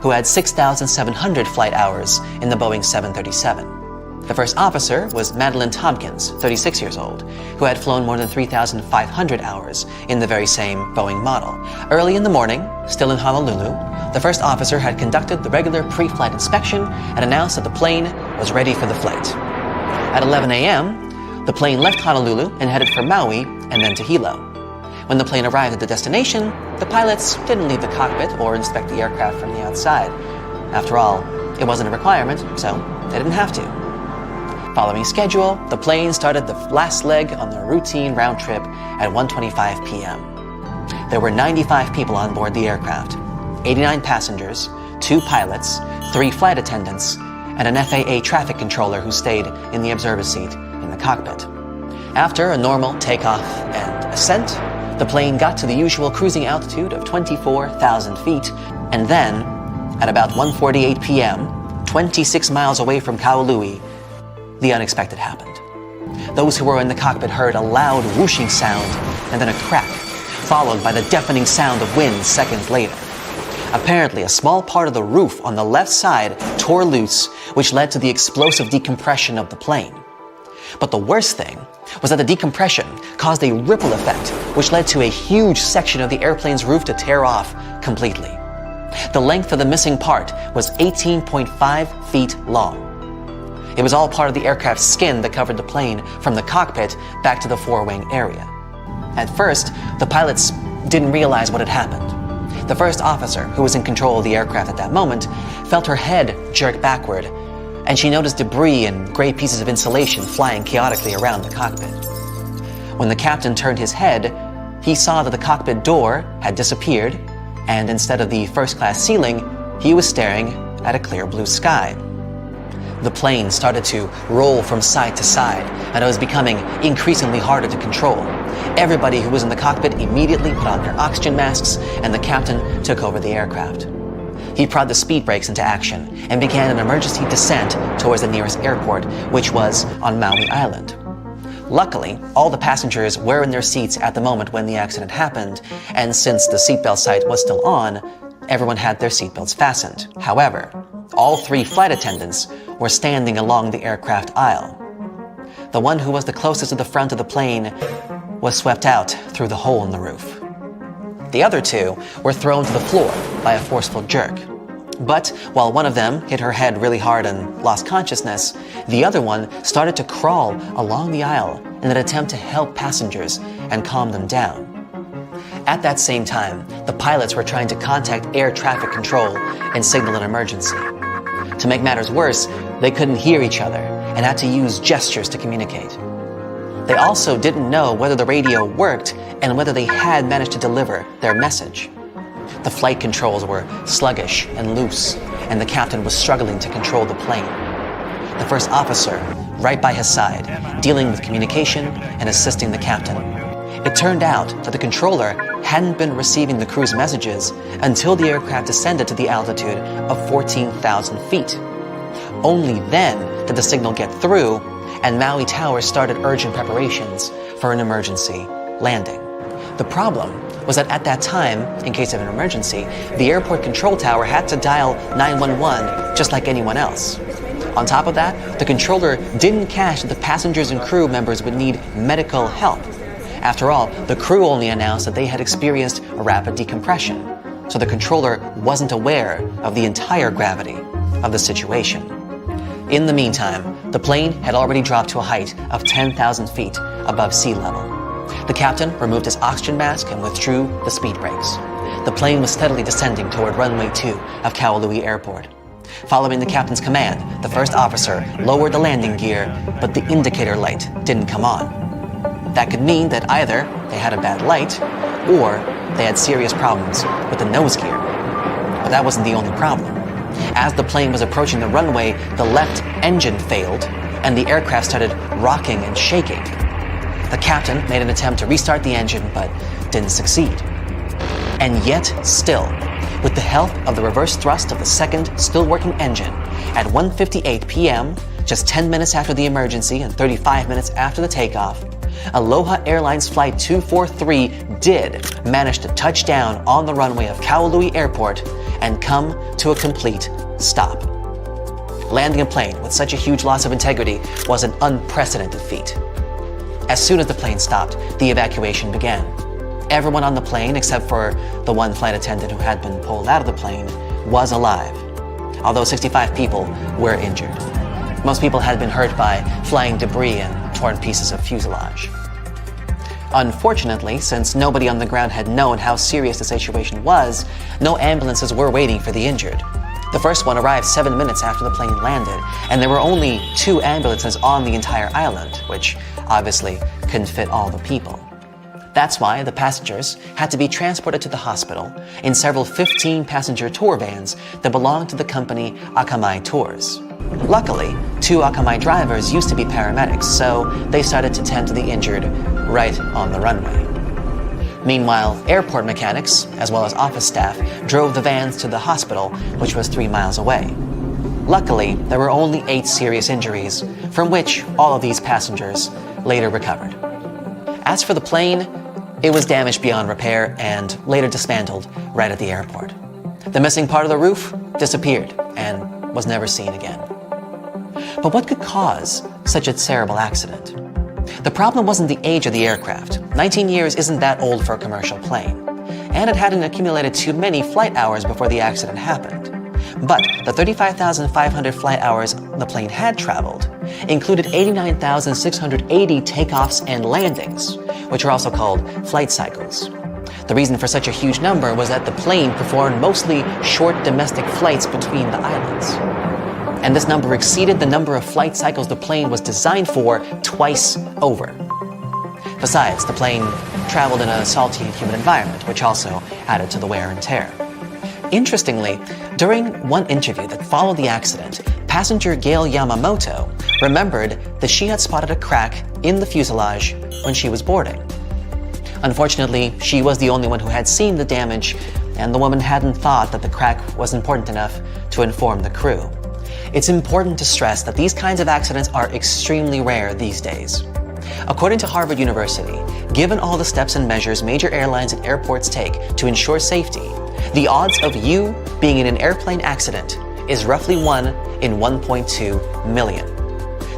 who had 6,700 flight hours in the Boeing 737. The first officer was Madeline Tompkins, 36 years old, who had flown more than 3,500 hours in the very same Boeing model. Early in the morning, still in Honolulu, the first officer had conducted the regular pre-flight inspection and announced that the plane was ready for the flight. At 11 a.m., the plane left Honolulu and headed for Maui and then to Hilo. When the plane arrived at the destination, the pilots didn't leave the cockpit or inspect the aircraft from the outside. After all, it wasn't a requirement, so they didn't have to. Following schedule, the plane started the last leg on the routine round trip at 1:25 p.m. There were 95 people on board the aircraft, 89 passengers, 2 pilots, 3 flight attendants, and an FAA traffic controller who stayed in the observer seat in the cockpit. After a normal takeoff and ascent, the plane got to the usual cruising altitude of 24,000 feet, and then, at about 1:48 p.m., 26 miles away from Kaului, the unexpected happened. Those who were in the cockpit heard a loud whooshing sound and then a crack, followed by the deafening sound of wind seconds later. Apparently, a small part of the roof on the left side tore loose, which led to the explosive decompression of the plane. But the worst thing was that the decompression caused a ripple effect, which led to a huge section of the airplane's roof to tear off completely. The length of the missing part was 18.5 feet long. It was all part of the aircraft's skin that covered the plane from the cockpit back to the forewing area. At first, the pilots didn't realize what had happened. The first officer, who was in control of the aircraft at that moment, felt her head jerk backward, and she noticed debris and gray pieces of insulation flying chaotically around the cockpit. When the captain turned his head, he saw that the cockpit door had disappeared, and instead of the first-class ceiling, he was staring at a clear blue sky. The plane started to roll from side to side, and it was becoming increasingly harder to control. Everybody who was in the cockpit immediately put on their oxygen masks, and the captain took over the aircraft. He prodded the speed brakes into action and began an emergency descent towards the nearest airport, which was on Maui Island. Luckily, all the passengers were in their seats at the moment when the accident happened, and since the seatbelt sight was still on, everyone had their seatbelts fastened. However, all 3 flight attendants were standing along the aircraft aisle. The one who was the closest to the front of the plane was swept out through the hole in the roof. The other 2 were thrown to the floor by a forceful jerk. But while one of them hit her head really hard and lost consciousness, the other one started to crawl along the aisle in an attempt to help passengers and calm them down. At that same time, the pilots were trying to contact air traffic control and signal an emergency. To make matters worse, they couldn't hear each other and had to use gestures to communicate. They also didn't know whether the radio worked and whether they had managed to deliver their message. The flight controls were sluggish and loose, and the captain was struggling to control the plane. the first officer, right by his side, dealing with communication and assisting the captain. It turned out that the controller hadn't been receiving the crew's messages until the aircraft descended to the altitude of 14,000 feet. Only then did the signal get through, and Maui Towers started urgent preparations for an emergency landing. The problem was that at that time, in case of an emergency, the airport control tower had to dial 911 just like anyone else. On top of that, the controller didn't catch that the passengers and crew members would need medical help. After all, the crew only announced that they had experienced a rapid decompression, so the controller wasn't aware of the entire gravity of the situation. In the meantime, the plane had already dropped to a height of 10,000 feet above sea level. The captain removed his oxygen mask and withdrew the speed brakes. The plane was steadily descending toward runway 2 of Kahului Airport. Following the captain's command, the first officer lowered the landing gear, but the indicator light didn't come on. That could mean that either they had a bad light, or they had serious problems with the nose gear. But that wasn't the only problem. As the plane was approaching the runway, the left engine failed, and the aircraft started rocking and shaking. The captain made an attempt to restart the engine, but didn't succeed. And yet, still, with the help of the reverse thrust of the second, still working engine, at 1:58 p.m., just 10 minutes after the emergency and 35 minutes after the takeoff, Aloha Airlines Flight 243 did manage to touch down on the runway of Kahului Airport and come to a complete stop. Landing a plane with such a huge loss of integrity was an unprecedented feat. As soon as the plane stopped, the evacuation began. Everyone on the plane, except for the one flight attendant who had been pulled out of the plane, was alive, although 65 people were injured. Most people had been hurt by flying debris and torn pieces of fuselage. Unfortunately, since nobody on the ground had known how serious the situation was, no ambulances were waiting for the injured. The first one arrived 7 minutes after the plane landed, and there were only 2 ambulances on the entire island, which obviously couldn't fit all the people. That's why the passengers had to be transported to the hospital in several 15-passenger tour vans that belonged to the company Akamai Tours. Luckily, 2 Akamai drivers used to be paramedics, so they started to tend to the injured right on the runway. Meanwhile, airport mechanics, as well as office staff, drove the vans to the hospital, which was 3 miles away. Luckily, there were only 8 serious injuries, from which all of these passengers later recovered. As for the plane, it was damaged beyond repair and later dismantled right at the airport. The missing part of the roof disappeared and was never seen again. But what could cause such a terrible accident? The problem wasn't the age of the aircraft. 19 years isn't that old for a commercial plane, and it hadn't accumulated too many flight hours before the accident happened. But the 35,500 flight hours the plane had traveled included 89,680 takeoffs and landings, which are also called flight cycles. The reason for such a huge number was that the plane performed mostly short domestic flights between the islands. And this number exceeded the number of flight cycles the plane was designed for twice over. Besides, the plane traveled in a salty and humid environment, which also added to the wear and tear. Interestingly, during one interview that followed the accident, passenger Gail Yamamoto remembered that she had spotted a crack in the fuselage when she was boarding. Unfortunately, she was the only one who had seen the damage, and the woman hadn't thought that the crack was important enough to inform the crew. It's important to stress that these kinds of accidents are extremely rare these days. According to Harvard University, given all the steps and measures major airlines and airports take to ensure safety, the odds of you being in an airplane accident is roughly 1 in 1.2 million.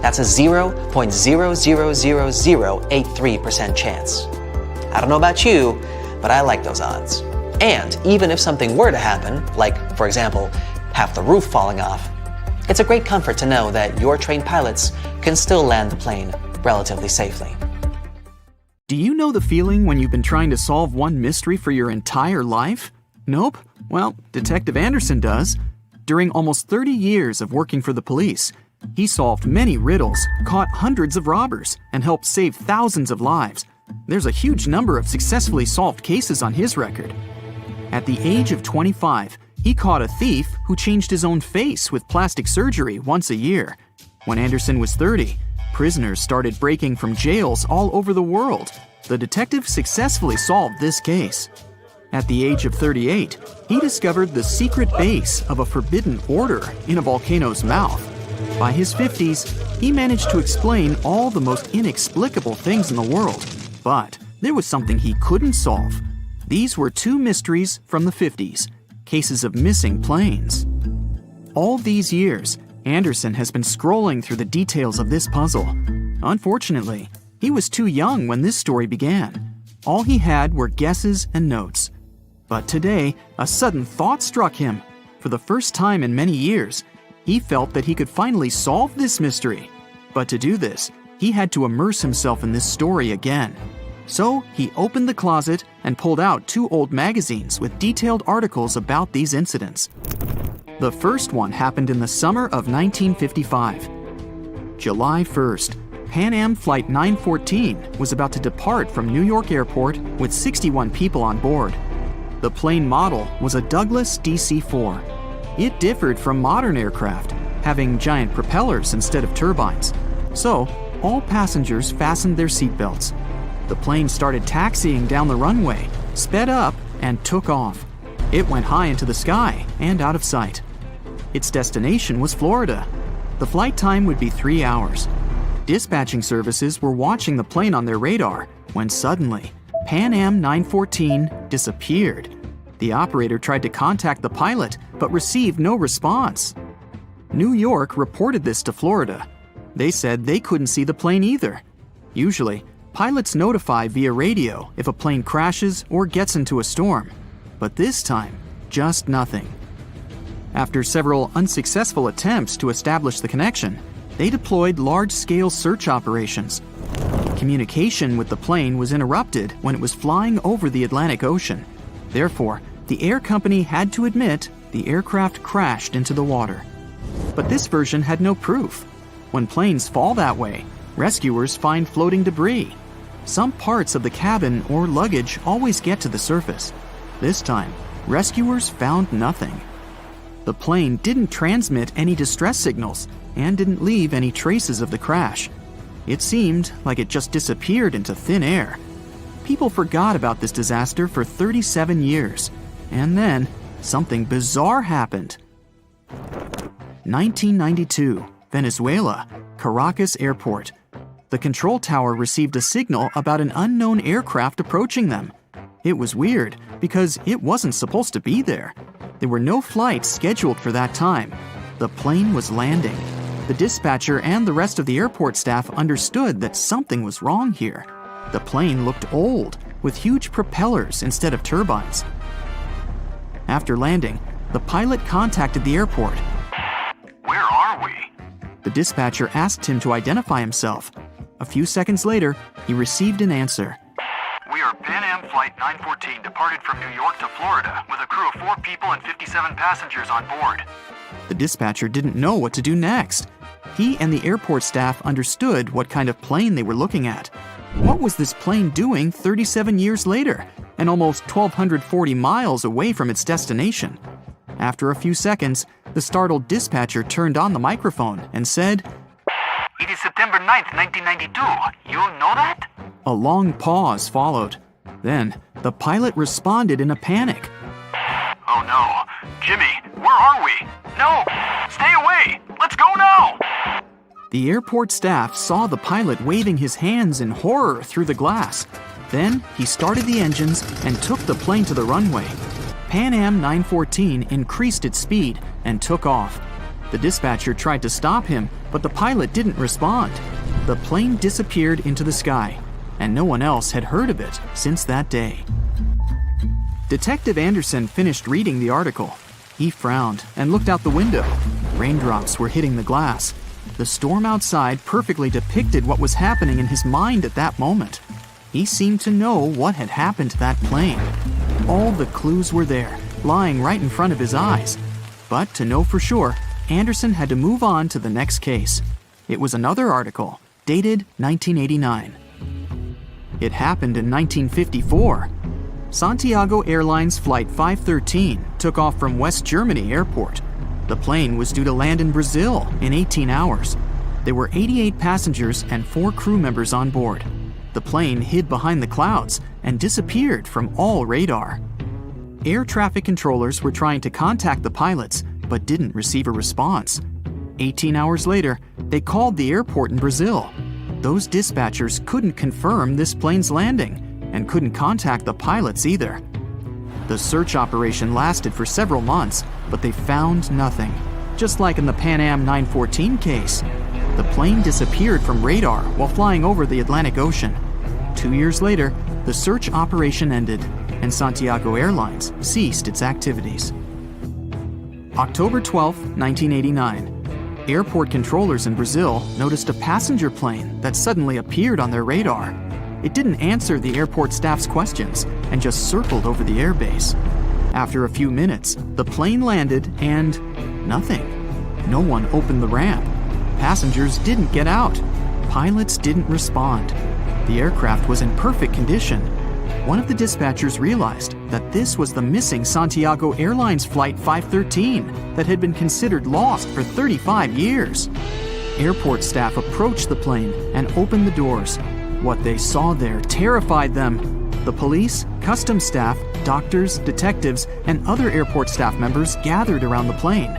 That's a 0.000083% chance. I don't know about you, but I like those odds. And even if something were to happen, like, for example, half the roof falling off, it's a great comfort to know that your trained pilots can still land the plane relatively safely. Do you know the feeling when you've been trying to solve one mystery for your entire life? Nope? Well, Detective Anderson does. During almost 30 years of working for the police, he solved many riddles, caught hundreds of robbers, and helped save thousands of lives. There's a huge number of successfully solved cases on his record. At the age of 25, he caught a thief who changed his own face with plastic surgery once a year. When Anderson was 30, prisoners started breaking from jails all over the world. The detective successfully solved this case. At the age of 38, he discovered the secret base of a forbidden order in a volcano's mouth. By his 50s, he managed to explain all the most inexplicable things in the world. But there was something he couldn't solve. These were two mysteries from the 50s, cases of missing planes. All these years, Anderson has been scrolling through the details of this puzzle. Unfortunately, he was too young when this story began. All he had were guesses and notes. But today, a sudden thought struck him. For the first time in many years, he felt that he could finally solve this mystery. But to do this, he had to immerse himself in this story again. So he opened the closet and pulled out 2 old magazines with detailed articles about these incidents. The first one happened in the summer of 1955. July 1st, Pan Am Flight 914 was about to depart from New York Airport with 61 people on board. The plane model was a Douglas DC-4. It differed from modern aircraft, having giant propellers instead of turbines. So, all passengers fastened their seatbelts. The plane started taxiing down the runway, sped up, and took off. It went high into the sky and out of sight. Its destination was Florida. The flight time would be 3 hours. Dispatching services were watching the plane on their radar when suddenly, Pan Am 914 disappeared. The operator tried to contact the pilot but received no response. New York reported this to Florida. They said they couldn't see the plane either. Usually, pilots notify via radio if a plane crashes or gets into a storm. But this time, just nothing. After several unsuccessful attempts to establish the connection, they deployed large-scale search operations. Communication with the plane was interrupted when it was flying over the Atlantic Ocean. Therefore, the air company had to admit the aircraft crashed into the water. But this version had no proof. When planes fall that way, rescuers find floating debris. Some parts of the cabin or luggage always get to the surface. This time, rescuers found nothing. The plane didn't transmit any distress signals and didn't leave any traces of the crash. It seemed like it just disappeared into thin air. People forgot about this disaster for 37 years. And then, something bizarre happened. 1992, Venezuela, Caracas Airport. The control tower received a signal about an unknown aircraft approaching them. It was weird because it wasn't supposed to be there. There were no flights scheduled for that time. The plane was landing. The dispatcher and the rest of the airport staff understood that something was wrong here. The plane looked old, with huge propellers instead of turbines. After landing, the pilot contacted the airport. Where are we? The dispatcher asked him to identify himself. A few seconds later, he received an answer. We are Pan Am Flight 914, departed from New York to Florida, with a crew of 4 people and 57 passengers on board. The dispatcher didn't know what to do next. He and the airport staff understood what kind of plane they were looking at. What was this plane doing 37 years later, and almost 1,240 miles away from its destination? After a few seconds, the startled dispatcher turned on the microphone and said, It is September 9th, 1992. You know that? A long pause followed. Then, the pilot responded in a panic. Oh no. Jimmy, where are we? No! Stay away! Let's go now! The airport staff saw the pilot waving his hands in horror through the glass. Then, he started the engines and took the plane to the runway. Pan Am 914 increased its speed and took off. The dispatcher tried to stop him, but the pilot didn't respond. The plane disappeared into the sky, and no one else had heard of it since that day. Detective Anderson finished reading the article. He frowned and looked out the window. Raindrops were hitting the glass. The storm outside perfectly depicted what was happening in his mind at that moment. He seemed to know what had happened to that plane. All the clues were there, lying right in front of his eyes. But to know for sure, Anderson had to move on to the next case. It was another article, dated 1989. It happened in 1954. Santiago Airlines Flight 513 took off from West Germany Airport. The plane was due to land in Brazil in 18 hours. There were 88 passengers and 4 crew members on board. The plane hid behind the clouds and disappeared from all radar. Air traffic controllers were trying to contact the pilots, but didn't receive a response. 18 hours later, they called the airport in Brazil. Those dispatchers couldn't confirm this plane's landing and couldn't contact the pilots either. The search operation lasted for several months, but they found nothing. Just like in the Pan Am 914 case, the plane disappeared from radar while flying over the Atlantic Ocean. 2 years later, the search operation ended, and Santiago Airlines ceased its activities. October 12, 1989. Airport controllers in Brazil noticed a passenger plane that suddenly appeared on their radar. It didn't answer the airport staff's questions and just circled over the airbase. After a few minutes, the plane landed and nothing. No one opened the ramp. Passengers didn't get out. Pilots didn't respond. The aircraft was in perfect condition. One of the dispatchers realized that this was the missing Santiago Airlines Flight 513 that had been considered lost for 35 years. Airport staff approached the plane and opened the doors. What they saw there terrified them. The police, customs staff, doctors, detectives, and other airport staff members gathered around the plane.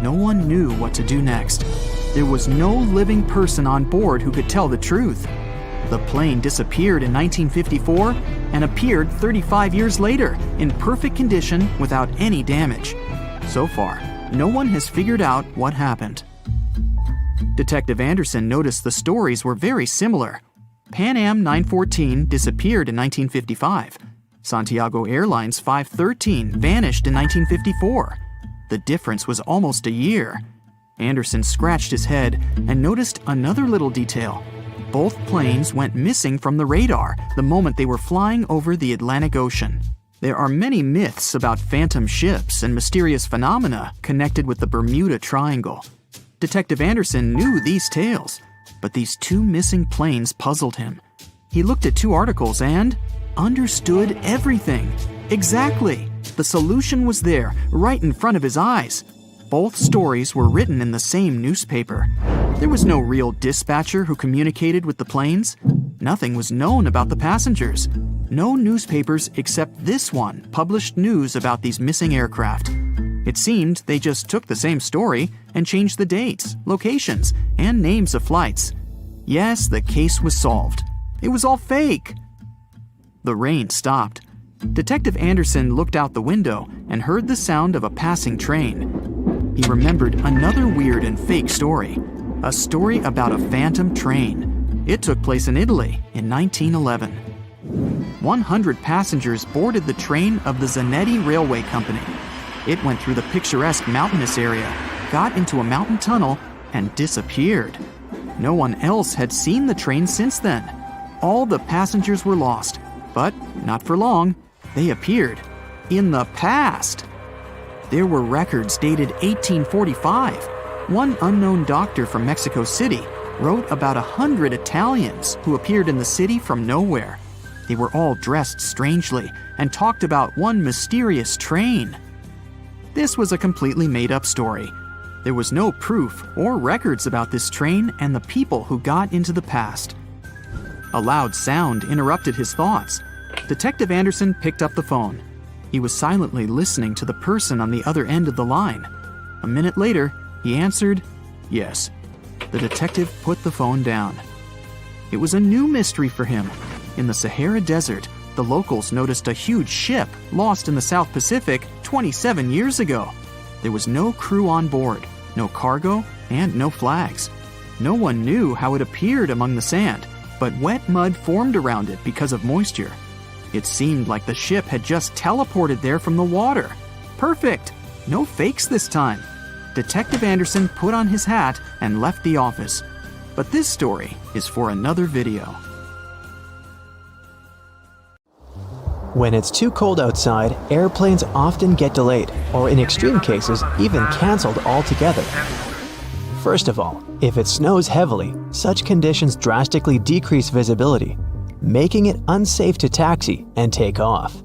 No one knew what to do next. There was no living person on board who could tell the truth. The plane disappeared in 1954 and appeared 35 years later in perfect condition without any damage. So far, no one has figured out what happened. Detective Anderson noticed the stories were very similar. Pan Am 914 disappeared in 1955. Santiago Airlines 513 vanished in 1954. The difference was almost a year. Anderson scratched his head and noticed another little detail. Both planes went missing from the radar the moment they were flying over the Atlantic Ocean. There are many myths about phantom ships and mysterious phenomena connected with the Bermuda Triangle. Detective Anderson knew these tales, but these 2 missing planes puzzled him. He looked at 2 articles and understood everything. Exactly! The solution was there, right in front of his eyes. Both stories were written in the same newspaper. There was no real dispatcher who communicated with the planes. Nothing was known about the passengers. No newspapers except this one published news about these missing aircraft. It seemed they just took the same story and changed the dates, locations, and names of flights. Yes, the case was solved. It was all fake. The rain stopped. Detective Anderson looked out the window and heard the sound of a passing train. He remembered another weird and fake story. A story about a phantom train. It took place in Italy in 1911. 100 passengers boarded the train of the Zanetti Railway Company. It went through the picturesque mountainous area, got into a mountain tunnel, and disappeared. No one else had seen the train since then. All the passengers were lost, but not for long. They appeared in the past. There were records dated 1845. One unknown doctor from Mexico City wrote about 100 Italians who appeared in the city from nowhere. They were all dressed strangely and talked about one mysterious train. This was a completely made-up story. There was no proof or records about this train and the people who got into the past. A loud sound interrupted his thoughts. Detective Anderson picked up the phone. He was silently listening to the person on the other end of the line. A minute later, he answered, "Yes." The detective put the phone down. It was a new mystery for him. In the Sahara Desert, the locals noticed a huge ship lost in the South Pacific 27 years ago. There was no crew on board, no cargo, and no flags. No one knew how it appeared among the sand, but wet mud formed around it because of moisture. It seemed like the ship had just teleported there from the water. Perfect! No fakes this time. Detective Anderson put on his hat and left the office. But this story is for another video. When it's too cold outside, airplanes often get delayed, or in extreme cases, even canceled altogether. First of all, if it snows heavily, such conditions drastically decrease visibility, making it unsafe to taxi and take off.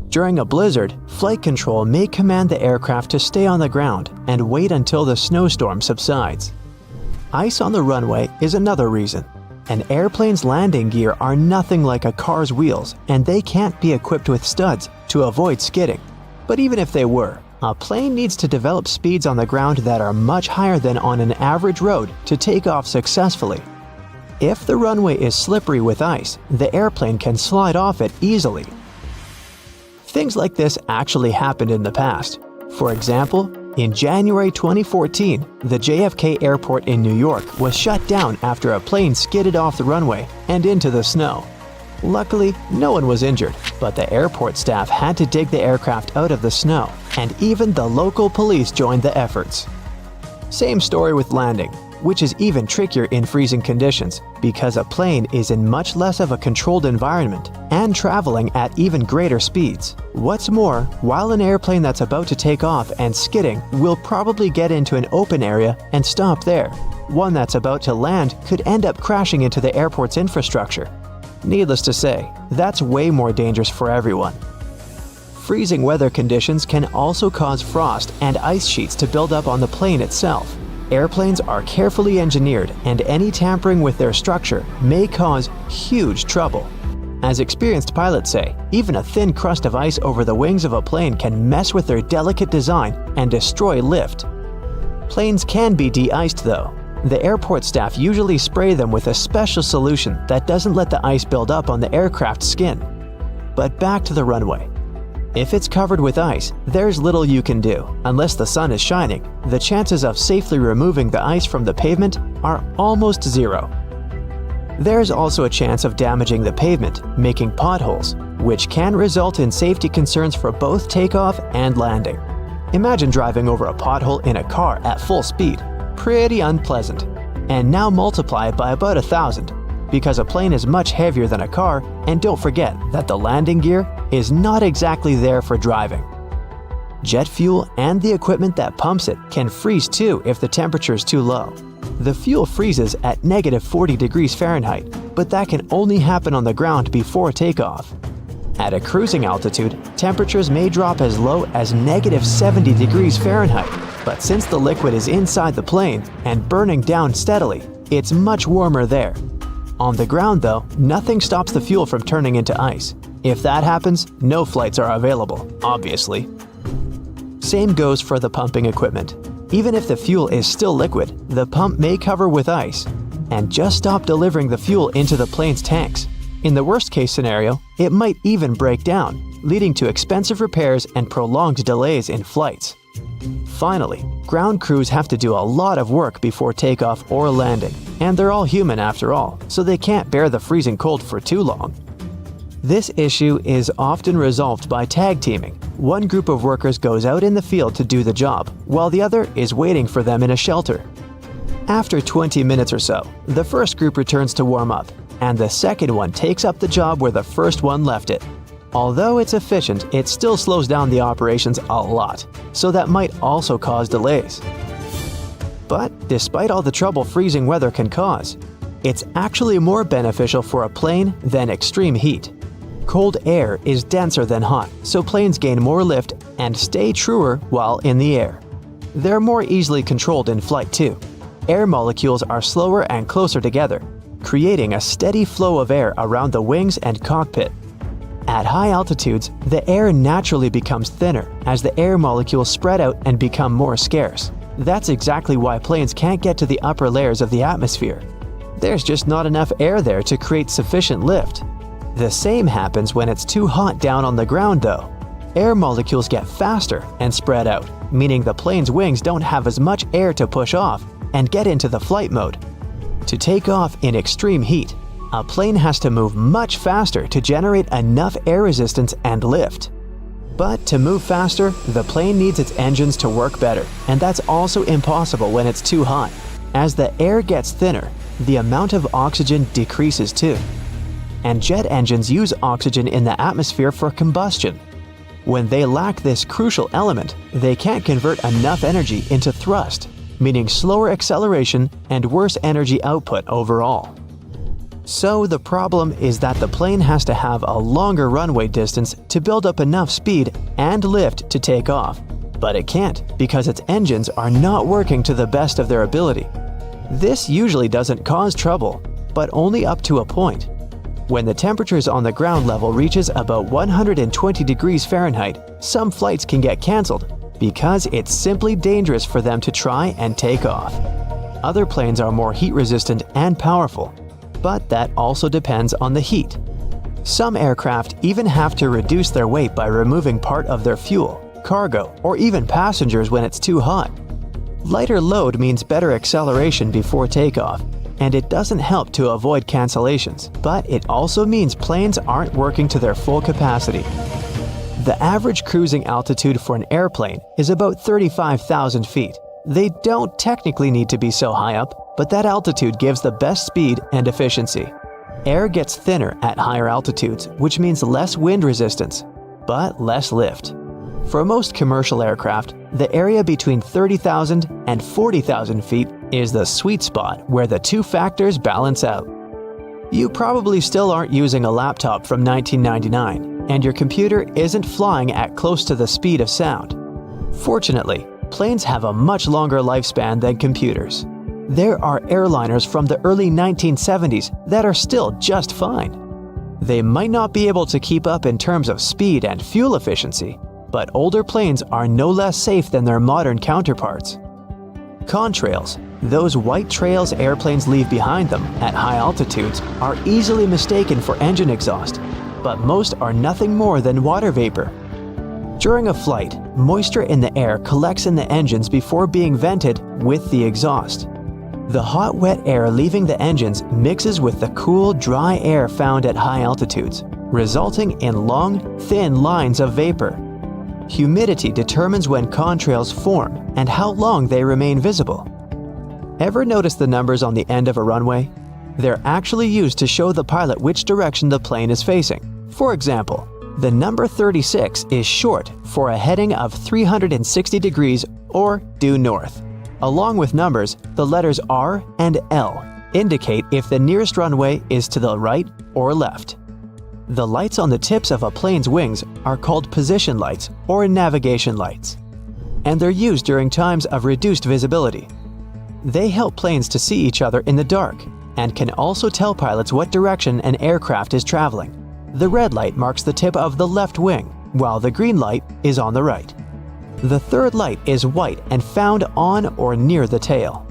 During a blizzard, flight control may command the aircraft to stay on the ground and wait until the snowstorm subsides. Ice on the runway is another reason. An airplane's landing gear are nothing like a car's wheels, and they can't be equipped with studs to avoid skidding. But even if they were, a plane needs to develop speeds on the ground that are much higher than on an average road to take off successfully. If the runway is slippery with ice, the airplane can slide off it easily. Things like this actually happened in the past. For example, in January 2014, the JFK airport in New York was shut down after a plane skidded off the runway and into the snow. Luckily, no one was injured, but the airport staff had to dig the aircraft out of the snow, and even the local police joined the efforts. Same story with landing, which is even trickier in freezing conditions because a plane is in much less of a controlled environment and traveling at even greater speeds. What's more, while an airplane that's about to take off and skidding will probably get into an open area and stop there, one that's about to land could end up crashing into the airport's infrastructure. Needless to say, that's way more dangerous for everyone. Freezing weather conditions can also cause frost and ice sheets to build up on the plane itself. Airplanes are carefully engineered, and any tampering with their structure may cause huge trouble. As experienced pilots say, even a thin crust of ice over the wings of a plane can mess with their delicate design and destroy lift. Planes can be de-iced though. The airport staff usually spray them with a special solution that doesn't let the ice build up on the aircraft's skin. But back to the runway. If it's covered with ice, there's little you can do. Unless the sun is shining, the chances of safely removing the ice from the pavement are almost zero. There's also a chance of damaging the pavement, making potholes, which can result in safety concerns for both takeoff and landing. Imagine driving over a pothole in a car at full speed. Pretty unpleasant. And now multiply it by about 1,000, because a plane is much heavier than a car, and don't forget that the landing gear is not exactly there for driving. Jet fuel and the equipment that pumps it can freeze too if the temperature is too low. The fuel freezes at -40 degrees Fahrenheit, but that can only happen on the ground before takeoff. At a cruising altitude, temperatures may drop as low as -70 degrees Fahrenheit, but since the liquid is inside the plane and burning down steadily, it's much warmer there. On the ground though, nothing stops the fuel from turning into ice. If that happens, no flights are available, obviously. Same goes for the pumping equipment. Even if the fuel is still liquid, the pump may cover with ice and just stop delivering the fuel into the plane's tanks. In the worst-case scenario, it might even break down, leading to expensive repairs and prolonged delays in flights. Finally, ground crews have to do a lot of work before takeoff or landing, and they're all human after all, so they can't bear the freezing cold for too long. This issue is often resolved by tag teaming. One group of workers goes out in the field to do the job, while the other is waiting for them in a shelter. After 20 minutes or so, the first group returns to warm up, and the second one takes up the job where the first one left it. Although it's efficient, it still slows down the operations a lot, so that might also cause delays. But despite all the trouble freezing weather can cause, it's actually more beneficial for a plane than extreme heat. Cold air is denser than hot, so planes gain more lift and stay truer while in the air. They're more easily controlled in flight too. Air molecules are slower and closer together, creating a steady flow of air around the wings and cockpit. At high altitudes, the air naturally becomes thinner as the air molecules spread out and become more scarce. That's exactly why planes can't get to the upper layers of the atmosphere. There's just not enough air there to create sufficient lift. The same happens when it's too hot down on the ground though. Air molecules get faster and spread out, meaning the plane's wings don't have as much air to push off and get into the flight mode. To take off in extreme heat, a plane has to move much faster to generate enough air resistance and lift. But to move faster, the plane needs its engines to work better, and that's also impossible when it's too hot. As the air gets thinner, the amount of oxygen decreases too. And jet engines use oxygen in the atmosphere for combustion. When they lack this crucial element, they can't convert enough energy into thrust, meaning slower acceleration and worse energy output overall. So the problem is that the plane has to have a longer runway distance to build up enough speed and lift to take off, but it can't because its engines are not working to the best of their ability. This usually doesn't cause trouble, but only up to a point. When the temperatures on the ground level reaches about 120 degrees Fahrenheit, some flights can get cancelled because it's simply dangerous for them to try and take off. Other planes are more heat-resistant and powerful, but that also depends on the heat. Some aircraft even have to reduce their weight by removing part of their fuel, cargo, or even passengers when it's too hot. Lighter load means better acceleration before takeoff, and it doesn't help to avoid cancellations, but it also means planes aren't working to their full capacity. The average cruising altitude for an airplane is about 35,000 feet. They don't technically need to be so high up, but that altitude gives the best speed and efficiency. Air gets thinner at higher altitudes, which means less wind resistance, but less lift. For most commercial aircraft, the area between 30,000 and 40,000 feet is the sweet spot where the two factors balance out. You probably still aren't using a laptop from 1999, and your computer isn't flying at close to the speed of sound. Fortunately, planes have a much longer lifespan than computers. There are airliners from the early 1970s that are still just fine. They might not be able to keep up in terms of speed and fuel efficiency, but older planes are no less safe than their modern counterparts. Contrails, those white trails airplanes leave behind them at high altitudes, are easily mistaken for engine exhaust, but most are nothing more than water vapor. During a flight, moisture in the air collects in the engines before being vented with the exhaust. The hot, wet air leaving the engines mixes with the cool, dry air found at high altitudes, resulting in long, thin lines of vapor. Humidity determines when contrails form and how long they remain visible. Ever notice the numbers on the end of a runway? They're actually used to show the pilot which direction the plane is facing. For example, the number 36 is short for a heading of 360 degrees or due north. Along with numbers, the letters R and L indicate if the nearest runway is to the right or left. The lights on the tips of a plane's wings are called position lights or navigation lights, and they're used during times of reduced visibility. They help planes to see each other in the dark and can also tell pilots what direction an aircraft is traveling. The red light marks the tip of the left wing, while the green light is on the right. The third light is white and found on or near the tail.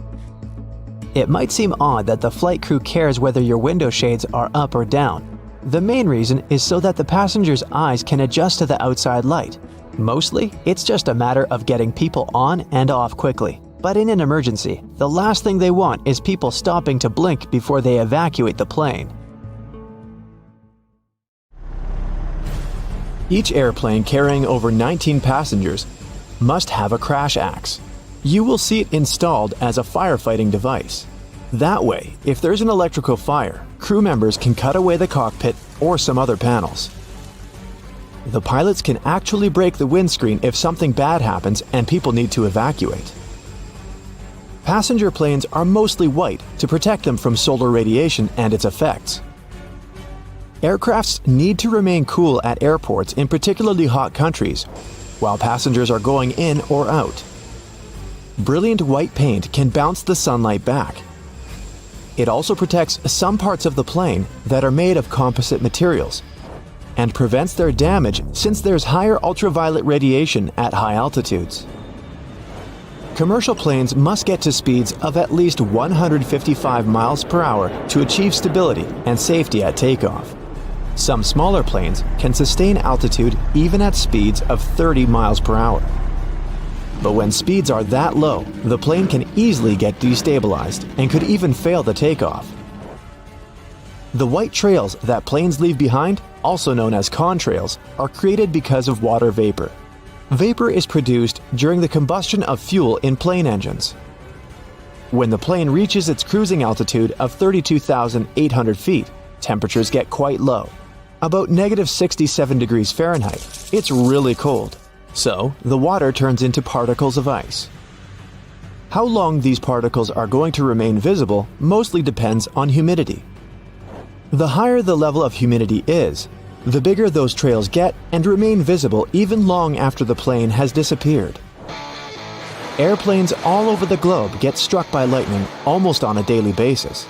It might seem odd that the flight crew cares whether your window shades are up or down. The main reason is so that the passenger's eyes can adjust to the outside light. Mostly, it's just a matter of getting people on and off quickly. But in an emergency, the last thing they want is people stopping to blink before they evacuate the plane. Each airplane carrying over 19 passengers must have a crash axe. You will see it installed as a firefighting device. That way, if there's an electrical fire, crew members can cut away the cockpit or some other panels. The pilots can actually break the windscreen if something bad happens and people need to evacuate. Passenger planes are mostly white to protect them from solar radiation and its effects. Aircrafts need to remain cool at airports in particularly hot countries, while passengers are going in or out. Brilliant white paint can bounce the sunlight back. It also protects some parts of the plane that are made of composite materials and prevents their damage since there's higher ultraviolet radiation at high altitudes. Commercial planes must get to speeds of at least 155 miles per hour to achieve stability and safety at takeoff. Some smaller planes can sustain altitude even at speeds of 30 miles per hour. But when speeds are that low, the plane can easily get destabilized and could even fail the takeoff. The white trails that planes leave behind, also known as contrails, are created because of water vapor. Vapor is produced during the combustion of fuel in plane engines. When the plane reaches its cruising altitude of 32,800 feet, temperatures get quite low, about -67 degrees Fahrenheit. It's really cold. So, the water turns into particles of ice. How long these particles are going to remain visible mostly depends on humidity. The higher the level of humidity is, the bigger those trails get and remain visible even long after the plane has disappeared. Airplanes all over the globe get struck by lightning almost on a daily basis.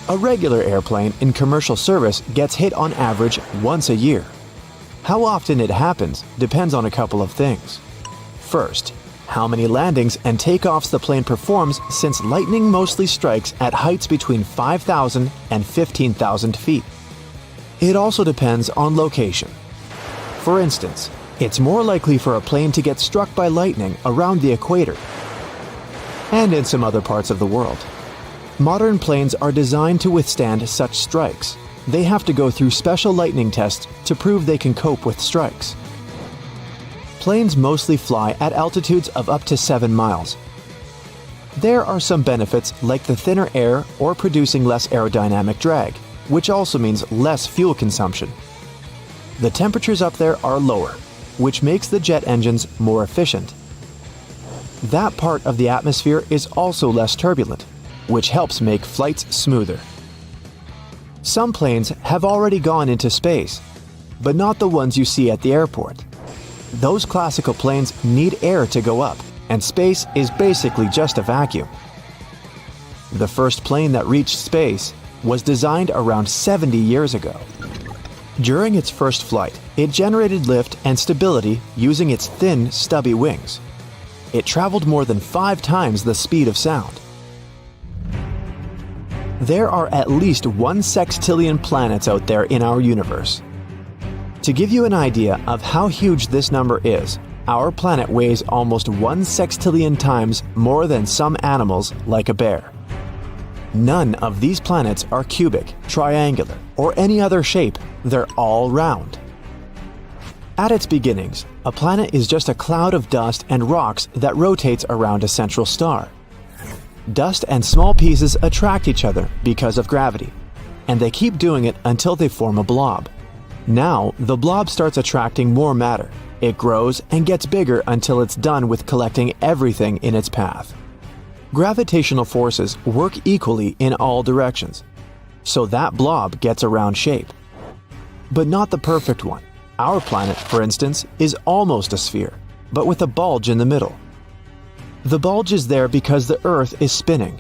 A regular airplane in commercial service gets hit on average once a year. How often it happens depends on a couple of things. First, how many landings and takeoffs the plane performs, since lightning mostly strikes at heights between 5,000 and 15,000 feet. It also depends on location. For instance, it's more likely for a plane to get struck by lightning around the equator and in some other parts of the world. Modern planes are designed to withstand such strikes. They have to go through special lightning tests to prove they can cope with strikes. Planes mostly fly at altitudes of up to 7 miles. There are some benefits like the thinner air or producing less aerodynamic drag, which also means less fuel consumption. The temperatures up there are lower, which makes the jet engines more efficient. That part of the atmosphere is also less turbulent, which helps make flights smoother. Some planes have already gone into space, but not the ones you see at the airport. Those classical planes need air to go up, and space is basically just a vacuum. The first plane that reached space was designed around 70 years ago. During its first flight, it generated lift and stability using its thin, stubby wings. It traveled more than 5 times the speed of sound. There are at least 1 sextillion planets out there in our universe. To give you an idea of how huge this number is, our planet weighs almost 1 sextillion times more than some animals like a bear. None of these planets are cubic, triangular, or any other shape. They're all round. At its beginnings, a planet is just a cloud of dust and rocks that rotates around a central star. Dust and small pieces attract each other because of gravity, and they keep doing it until they form a blob. Now, the blob starts attracting more matter. It grows and gets bigger until it's done with collecting everything in its path. Gravitational forces work equally in all directions, so that blob gets a round shape. But not the perfect one. Our planet, for instance, is almost a sphere, but with a bulge in the middle. The bulge is there because the Earth is spinning.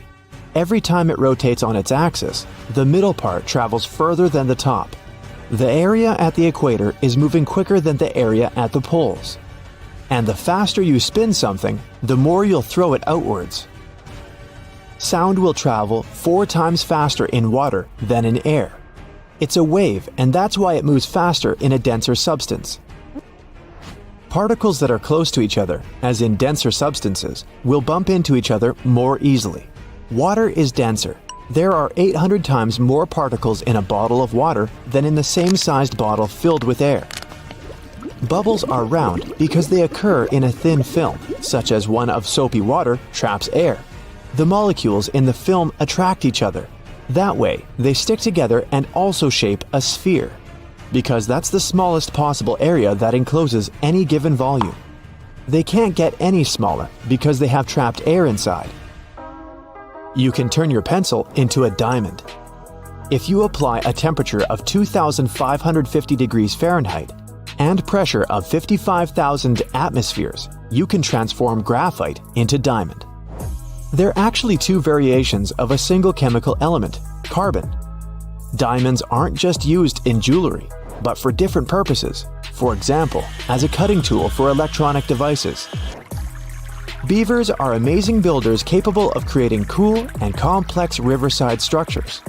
Every time it rotates on its axis, the middle part travels further than the top. The area at the equator is moving quicker than the area at the poles. And the faster you spin something, the more you'll throw it outwards. Sound will travel 4 times faster in water than in air. It's a wave, and that's why it moves faster in a denser substance. Particles that are close to each other, as in denser substances, will bump into each other more easily. Water is denser. There are 800 times more particles in a bottle of water than in the same sized bottle filled with air. Bubbles are round because they occur in a thin film, such as one of soapy water traps air. The molecules in the film attract each other. That way, they stick together and also shape a sphere, because that's the smallest possible area that encloses any given volume. They can't get any smaller because they have trapped air inside. You can turn your pencil into a diamond. If you apply a temperature of 2,550 degrees Fahrenheit and pressure of 55,000 atmospheres, you can transform graphite into diamond. There are actually 2 variations of a single chemical element, carbon. Diamonds aren't just used in jewelry, but for different purposes. For example, as a cutting tool for electronic devices. Beavers are amazing builders capable of creating cool and complex riverside structures.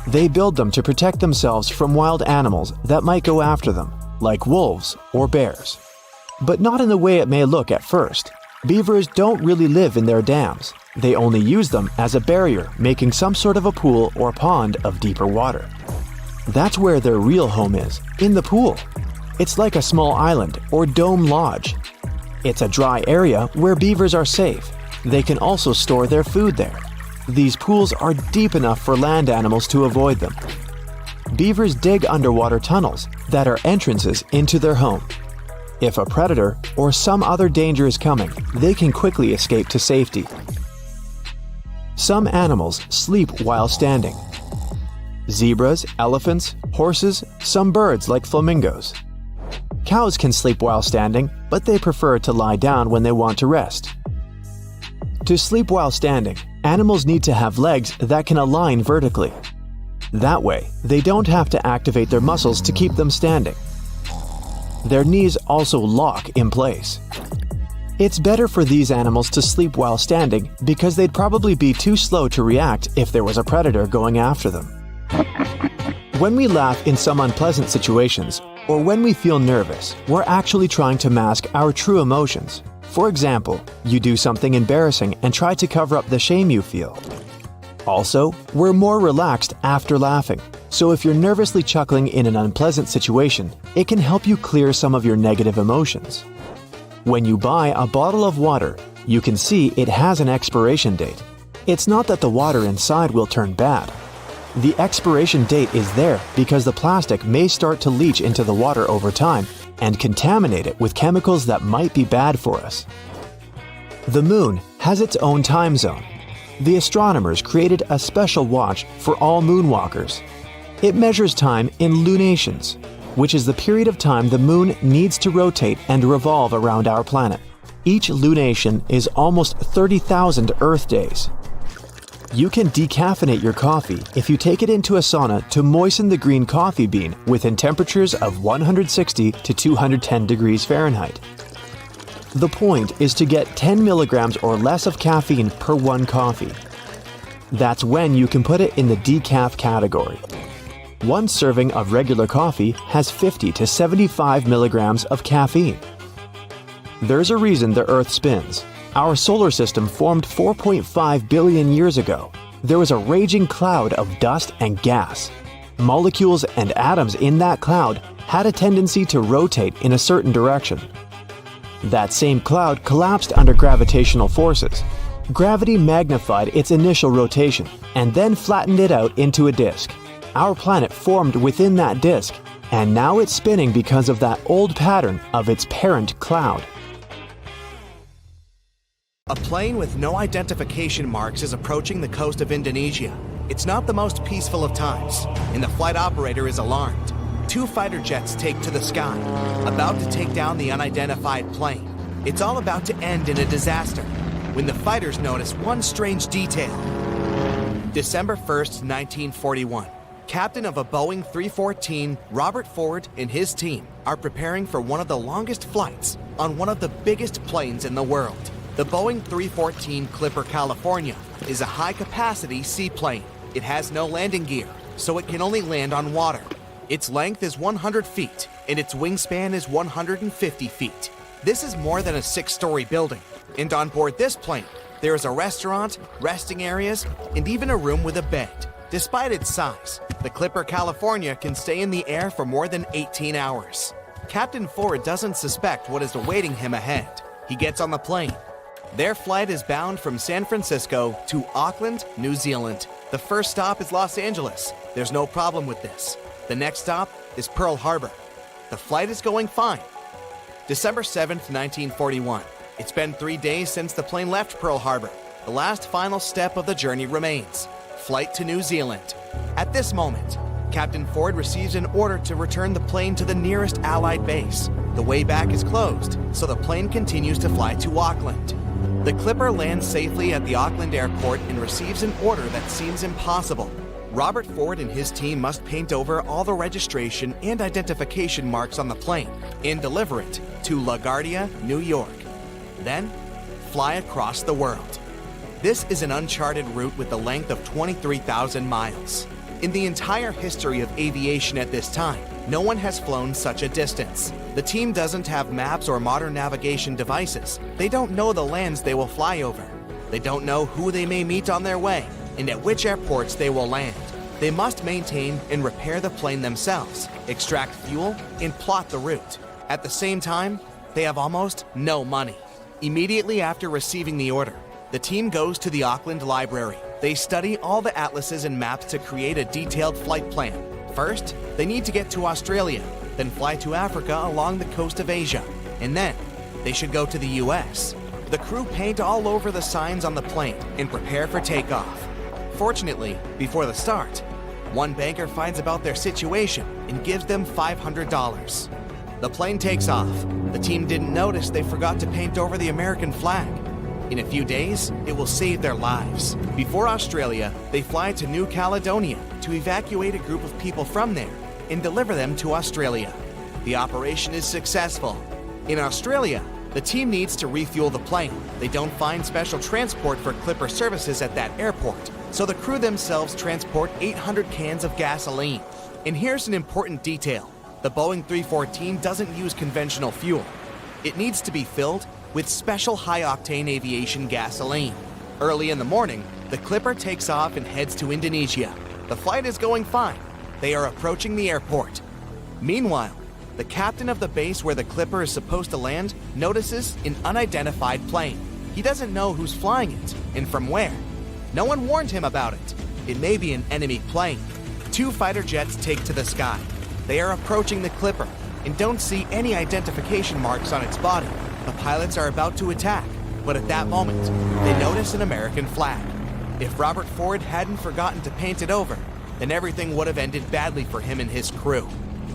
They build them to protect themselves from wild animals that might go after them, like wolves or bears. But not in the way it may look at first. Beavers don't really live in their dams. They only use them as a barrier, making some sort of a pool or pond of deeper water. That's where their real home is, in the pool. It's like a small island or dome lodge. It's a dry area where beavers are safe. They can also store their food there. These pools are deep enough for land animals to avoid them. Beavers dig underwater tunnels that are entrances into their home. If a predator or some other danger is coming, they can quickly escape to safety. Some animals sleep while standing. Zebras, elephants, horses, some birds like flamingos. Cows can sleep while standing, but they prefer to lie down when they want to rest. To sleep while standing, animals need to have legs that can align vertically. That way, they don't have to activate their muscles to keep them standing. Their knees also lock in place. It's better for these animals to sleep while standing because they'd probably be too slow to react if there was a predator going after them. When we laugh in some unpleasant situations, or when we feel nervous, we're actually trying to mask our true emotions. For example, you do something embarrassing and try to cover up the shame you feel. Also, we're more relaxed after laughing, so if you're nervously chuckling in an unpleasant situation, it can help you clear some of your negative emotions. When you buy a bottle of water, you can see it has an expiration date. It's not that the water inside will turn bad. The expiration date is there because the plastic may start to leach into the water over time and contaminate it with chemicals that might be bad for us. The moon has its own time zone. The astronomers created a special watch for all moonwalkers. It measures time in lunations, which is the period of time the moon needs to rotate and revolve around our planet. Each lunation is almost 30,000 Earth days. You can decaffeinate your coffee if you take it into a sauna to moisten the green coffee bean within temperatures of 160 to 210 degrees Fahrenheit. The point is to get 10 milligrams or less of caffeine per one coffee. That's when you can put it in the decaf category. One serving of regular coffee has 50 to 75 milligrams of caffeine. There's a reason the Earth spins. Our solar system formed 4.5 billion years ago. There was a raging cloud of dust and gas. Molecules and atoms in that cloud had a tendency to rotate in a certain direction. That same cloud collapsed under gravitational forces. Gravity magnified its initial rotation and then flattened it out into a disk. Our planet formed within that disk, and now it's spinning because of that old pattern of its parent cloud. A plane with no identification marks is approaching the coast of Indonesia. It's not the most peaceful of times, and the flight operator is alarmed. 2 fighter jets take to the sky, about to take down the unidentified plane. It's all about to end in a disaster, when the fighters notice one strange detail. December 1st, 1941. Captain of a Boeing 314, Robert Ford and his team are preparing for one of the longest flights on one of the biggest planes in the world. The Boeing 314 Clipper California is a high-capacity seaplane. It has no landing gear, so it can only land on water. Its length is 100 feet, and its wingspan is 150 feet. This is more than a 6-story building, and on board this plane, there is a restaurant, resting areas, and even a room with a bed. Despite its size, the Clipper California can stay in the air for more than 18 hours. Captain Ford doesn't suspect what is awaiting him ahead. He gets on the plane. Their flight is bound from San Francisco to Auckland, New Zealand. The first stop is Los Angeles. There's no problem with this. The next stop is Pearl Harbor. The flight is going fine. December 7th, 1941. It's been 3 days since the plane left Pearl Harbor. The last final step of the journey remains. Flight to New Zealand. At this moment, Captain Ford receives an order to return the plane to the nearest Allied base. The way back is closed, so the plane continues to fly to Auckland. The Clipper lands safely at the Auckland airport and receives an order that seems impossible. Robert Ford and his team must paint over all the registration and identification marks on the plane and deliver it to LaGuardia, New York. Then, fly across the world. This is an uncharted route with a length of 23,000 miles. In the entire history of aviation at this time, no one has flown such a distance. The team doesn't have maps or modern navigation devices. They don't know the lands they will fly over. They don't know who they may meet on their way and at which airports they will land. They must maintain and repair the plane themselves, extract fuel, and plot the route. At the same time, they have almost no money. Immediately after receiving the order, the team goes to the Auckland Library. They study all the atlases and maps to create a detailed flight plan. First, they need to get to Australia, then fly to Africa along the coast of Asia, and then they should go to the US. The crew paint all over the signs on the plane and prepare for takeoff. Fortunately, before the start, one banker finds about their situation and gives them $500. The plane takes off. The team didn't notice they forgot to paint over the American flag. In a few days, it will save their lives. Before Australia, they fly to New Caledonia to evacuate a group of people from there and deliver them to Australia. The operation is successful. In Australia, the team needs to refuel the plane. They don't find special transport for Clipper services at that airport, so the crew themselves transport 800 cans of gasoline. And here's an important detail. The Boeing 314 doesn't use conventional fuel. It needs to be filled with special high-octane aviation gasoline. Early in the morning, the Clipper takes off and heads to Indonesia. The flight is going fine. They are approaching the airport. Meanwhile, the captain of the base where the Clipper is supposed to land notices an unidentified plane. He doesn't know who's flying it and from where. No one warned him about it. It may be an enemy plane. 2 fighter jets take to the sky. They are approaching the Clipper and don't see any identification marks on its body. The pilots are about to attack, but at that moment, they notice an American flag. If Robert Ford hadn't forgotten to paint it over, then everything would have ended badly for him and his crew.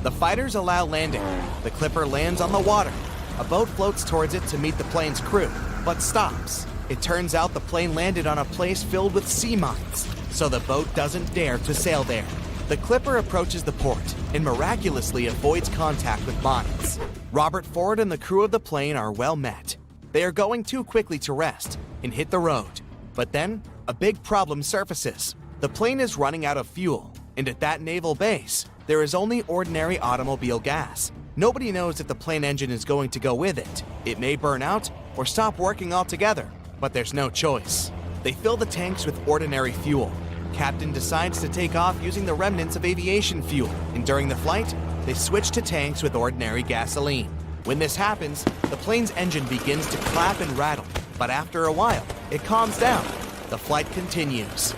The fighters allow landing. The Clipper lands on the water. A boat floats towards it to meet the plane's crew, but stops. It turns out the plane landed on a place filled with sea mines, so the boat doesn't dare to sail there. The Clipper approaches the port and miraculously avoids contact with mines. Robert Ford and the crew of the plane are well met. They are going too quickly to rest and hit the road. But then, a big problem surfaces. The plane is running out of fuel, and at that naval base, there is only ordinary automobile gas. Nobody knows if the plane engine is going to go with it. It may burn out or stop working altogether, but there's no choice. They fill the tanks with ordinary fuel. Captain decides to take off using the remnants of aviation fuel, and during the flight, they switch to tanks with ordinary gasoline. When this happens, the plane's engine begins to clap and rattle, but after a while, it calms down. The flight continues.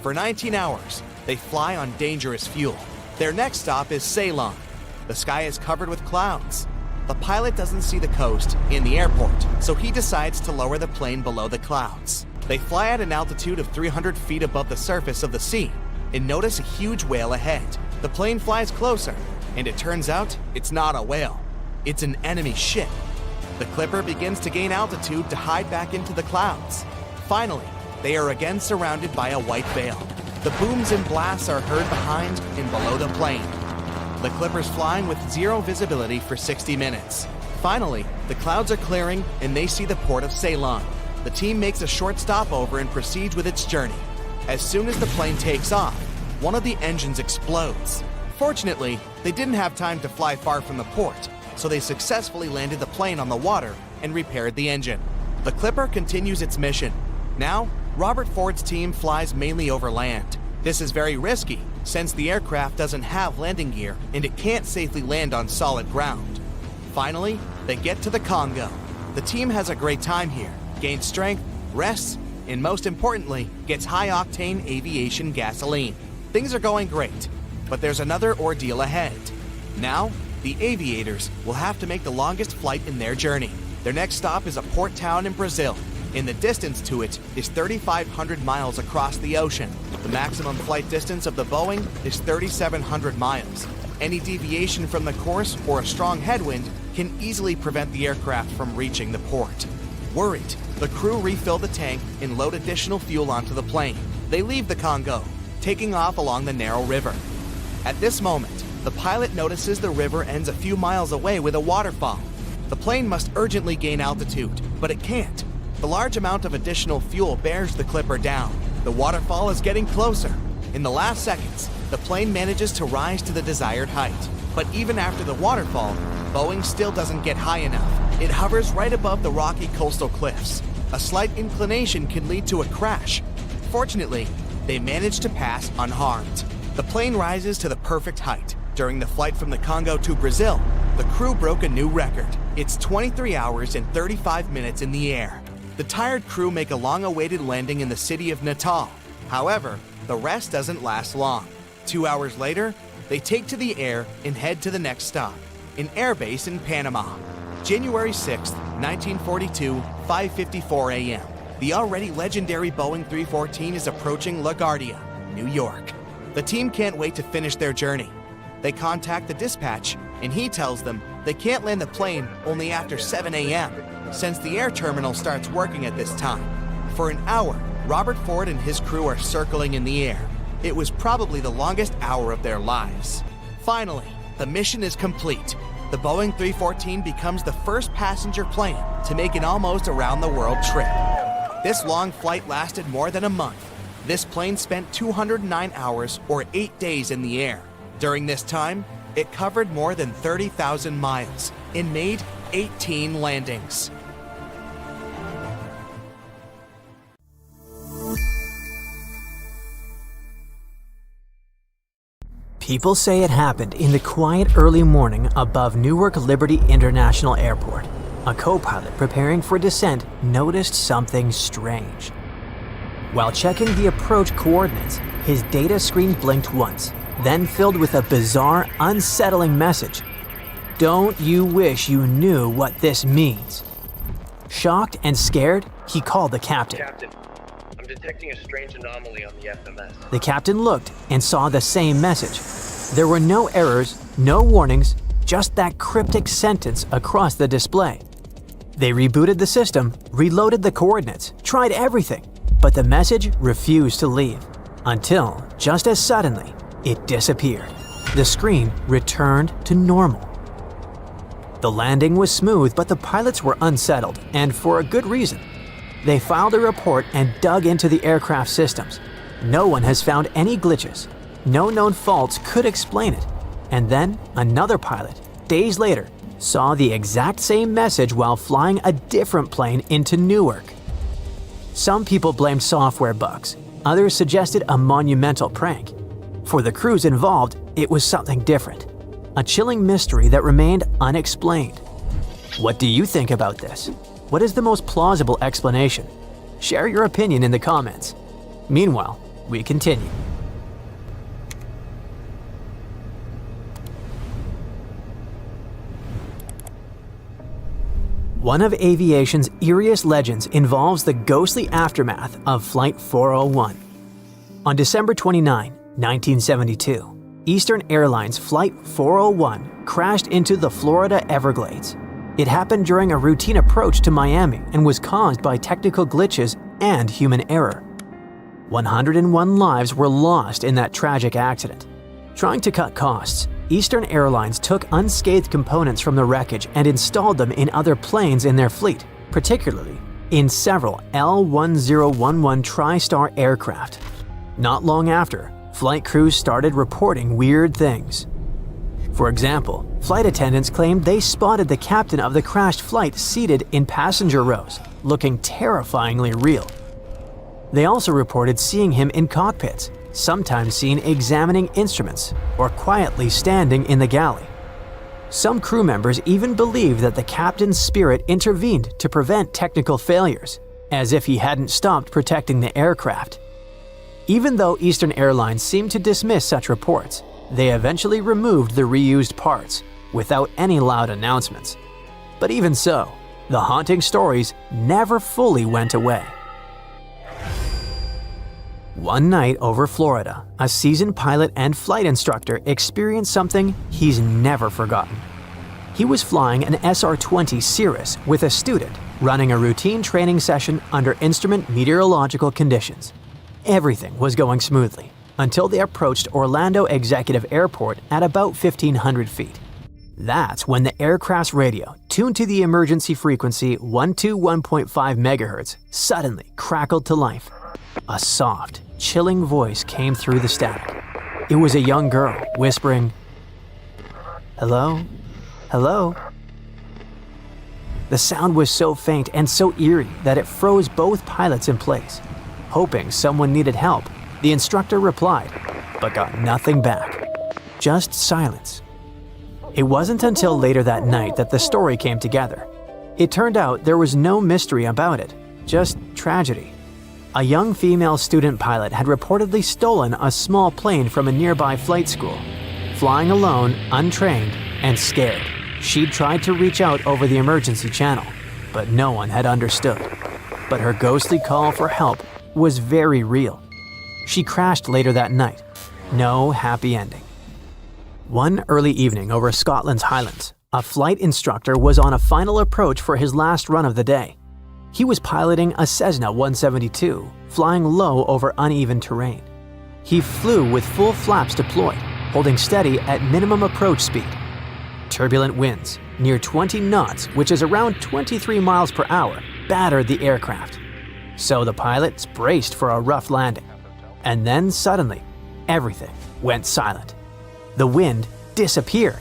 For 19 hours, they fly on dangerous fuel. Their next stop is Ceylon. The sky is covered with clouds. The pilot doesn't see the coast in the airport, so he decides to lower the plane below the clouds. They fly at an altitude of 300 feet above the surface of the sea and notice a huge whale ahead. The plane flies closer, and it turns out it's not a whale. It's an enemy ship. The Clipper begins to gain altitude to hide back into the clouds. Finally, they are again surrounded by a white veil. The booms and blasts are heard behind and below the plane. The Clipper's flying with zero visibility for 60 minutes. Finally, the clouds are clearing and they see the port of Ceylon. The team makes a short stopover and proceeds with its journey. As soon as the plane takes off, one of the engines explodes. Fortunately, they didn't have time to fly far from the port, so they successfully landed the plane on the water and repaired the engine. The Clipper continues its mission. Now, Robert Ford's team flies mainly over land. This is very risky, since the aircraft doesn't have landing gear and it can't safely land on solid ground. Finally, they get to the Congo. The team has a great time here, gains strength, rests, and most importantly, gets high-octane aviation gasoline. Things are going great, but there's another ordeal ahead. Now, the aviators will have to make the longest flight in their journey. Their next stop is a port town in Brazil, and the distance to it is 3,500 miles across the ocean. The maximum flight distance of the Boeing is 3,700 miles. Any deviation from the course or a strong headwind can easily prevent the aircraft from reaching the port. Worried, the crew refill the tank and load additional fuel onto the plane. They leave the Congo, taking off along the narrow river. At this moment, the pilot notices the river ends a few miles away with a waterfall. The plane must urgently gain altitude, but it can't. The large amount of additional fuel bears the Clipper down. The waterfall is getting closer. In the last seconds, the plane manages to rise to the desired height. But even after the waterfall, Boeing still doesn't get high enough. It hovers right above the rocky coastal cliffs. A slight inclination can lead to a crash. Fortunately, they manage to pass unharmed. The plane rises to the perfect height. During the flight from the Congo to Brazil, the crew broke a new record. It's 23 hours and 35 minutes in the air. The tired crew make a long-awaited landing in the city of Natal. However, the rest doesn't last long. 2 hours later, they take to the air and head to the next stop, an airbase in Panama. January 6, 1942, 5:54 a.m. The already legendary Boeing 314 is approaching LaGuardia, New York. The team can't wait to finish their journey. They contact the dispatch, and he tells them they can't land the plane only after 7 a.m. since the air terminal starts working at this time. For an hour, Robert Ford and his crew are circling in the air. It was probably the longest hour of their lives. Finally, the mission is complete. The Boeing 314 becomes the first passenger plane to make an almost around-the-world trip. This long flight lasted more than a month. This plane spent 209 hours or 8 days in the air. During this time, it covered more than 30,000 miles and made 18 landings. People say it happened in the quiet early morning above Newark Liberty International Airport. A co-pilot preparing for descent noticed something strange. While checking the approach coordinates, his data screen blinked once, then filled with a bizarre, unsettling message. Don't you wish you knew what this means? Shocked and scared, he called the captain. Captain, I'm detecting a strange anomaly on the FMS. The captain looked and saw the same message. There were no errors, no warnings, just that cryptic sentence across the display. They rebooted the system, reloaded the coordinates, tried everything, but the message refused to leave. Until, just as suddenly, it disappeared. The screen returned to normal. The landing was smooth, but the pilots were unsettled, and for a good reason. They filed a report and dug into the aircraft systems. No one has found any glitches. No known faults could explain it. And then another pilot, days later, saw the exact same message while flying a different plane into Newark. Some people blamed software bugs. Others suggested a monumental prank. For the crews involved, it was something different. A chilling mystery that remained unexplained. What do you think about this? What is the most plausible explanation? Share your opinion in the comments. Meanwhile, we continue. One of aviation's eeriest legends involves the ghostly aftermath of Flight 401. On December 29, 1972, Eastern Airlines Flight 401 crashed into the Florida Everglades. It happened during a routine approach to Miami and was caused by technical glitches and human error. 101 lives were lost in that tragic accident. Trying to cut costs, Eastern Airlines took unscathed components from the wreckage and installed them in other planes in their fleet, particularly in several L-1011 TriStar aircraft. Not long after, flight crews started reporting weird things. For example, flight attendants claimed they spotted the captain of the crashed flight seated in passenger rows, looking terrifyingly real. They also reported seeing him in cockpits, sometimes seen examining instruments or quietly standing in the galley. Some crew members even believed that the captain's spirit intervened to prevent technical failures, as if he hadn't stopped protecting the aircraft. Even though Eastern Airlines seemed to dismiss such reports, they eventually removed the reused parts without any loud announcements. But even so, the haunting stories never fully went away. One night over Florida, a seasoned pilot and flight instructor experienced something he's never forgotten. He was flying an SR-20 Cirrus with a student, running a routine training session under instrument meteorological conditions. Everything was going smoothly until they approached Orlando Executive Airport at about 1,500 feet. That's when the aircraft's radio, tuned to the emergency frequency 121.5 MHz, suddenly crackled to life. A soft, chilling voice came through the static. It was a young girl whispering, "Hello? Hello?" The sound was so faint and so eerie that it froze both pilots in place. Hoping someone needed help, the instructor replied, but got nothing back. Just silence. It wasn't until later that night that the story came together. It turned out there was no mystery about it, just tragedy. A young female student pilot had reportedly stolen a small plane from a nearby flight school. Flying alone, untrained, and scared, she'd tried to reach out over the emergency channel, but no one had understood. But her ghostly call for help was very real. She crashed later that night. No happy ending. One early evening over Scotland's Highlands, A flight instructor was on a final approach for his last run of the day. He was piloting a Cessna 172, flying low over uneven terrain. He flew with full flaps deployed, holding steady at minimum approach speed. Turbulent winds, near 20 knots, which is around 23 miles per hour, battered the aircraft. So the pilots braced for a rough landing. And then suddenly, everything went silent. The wind disappeared.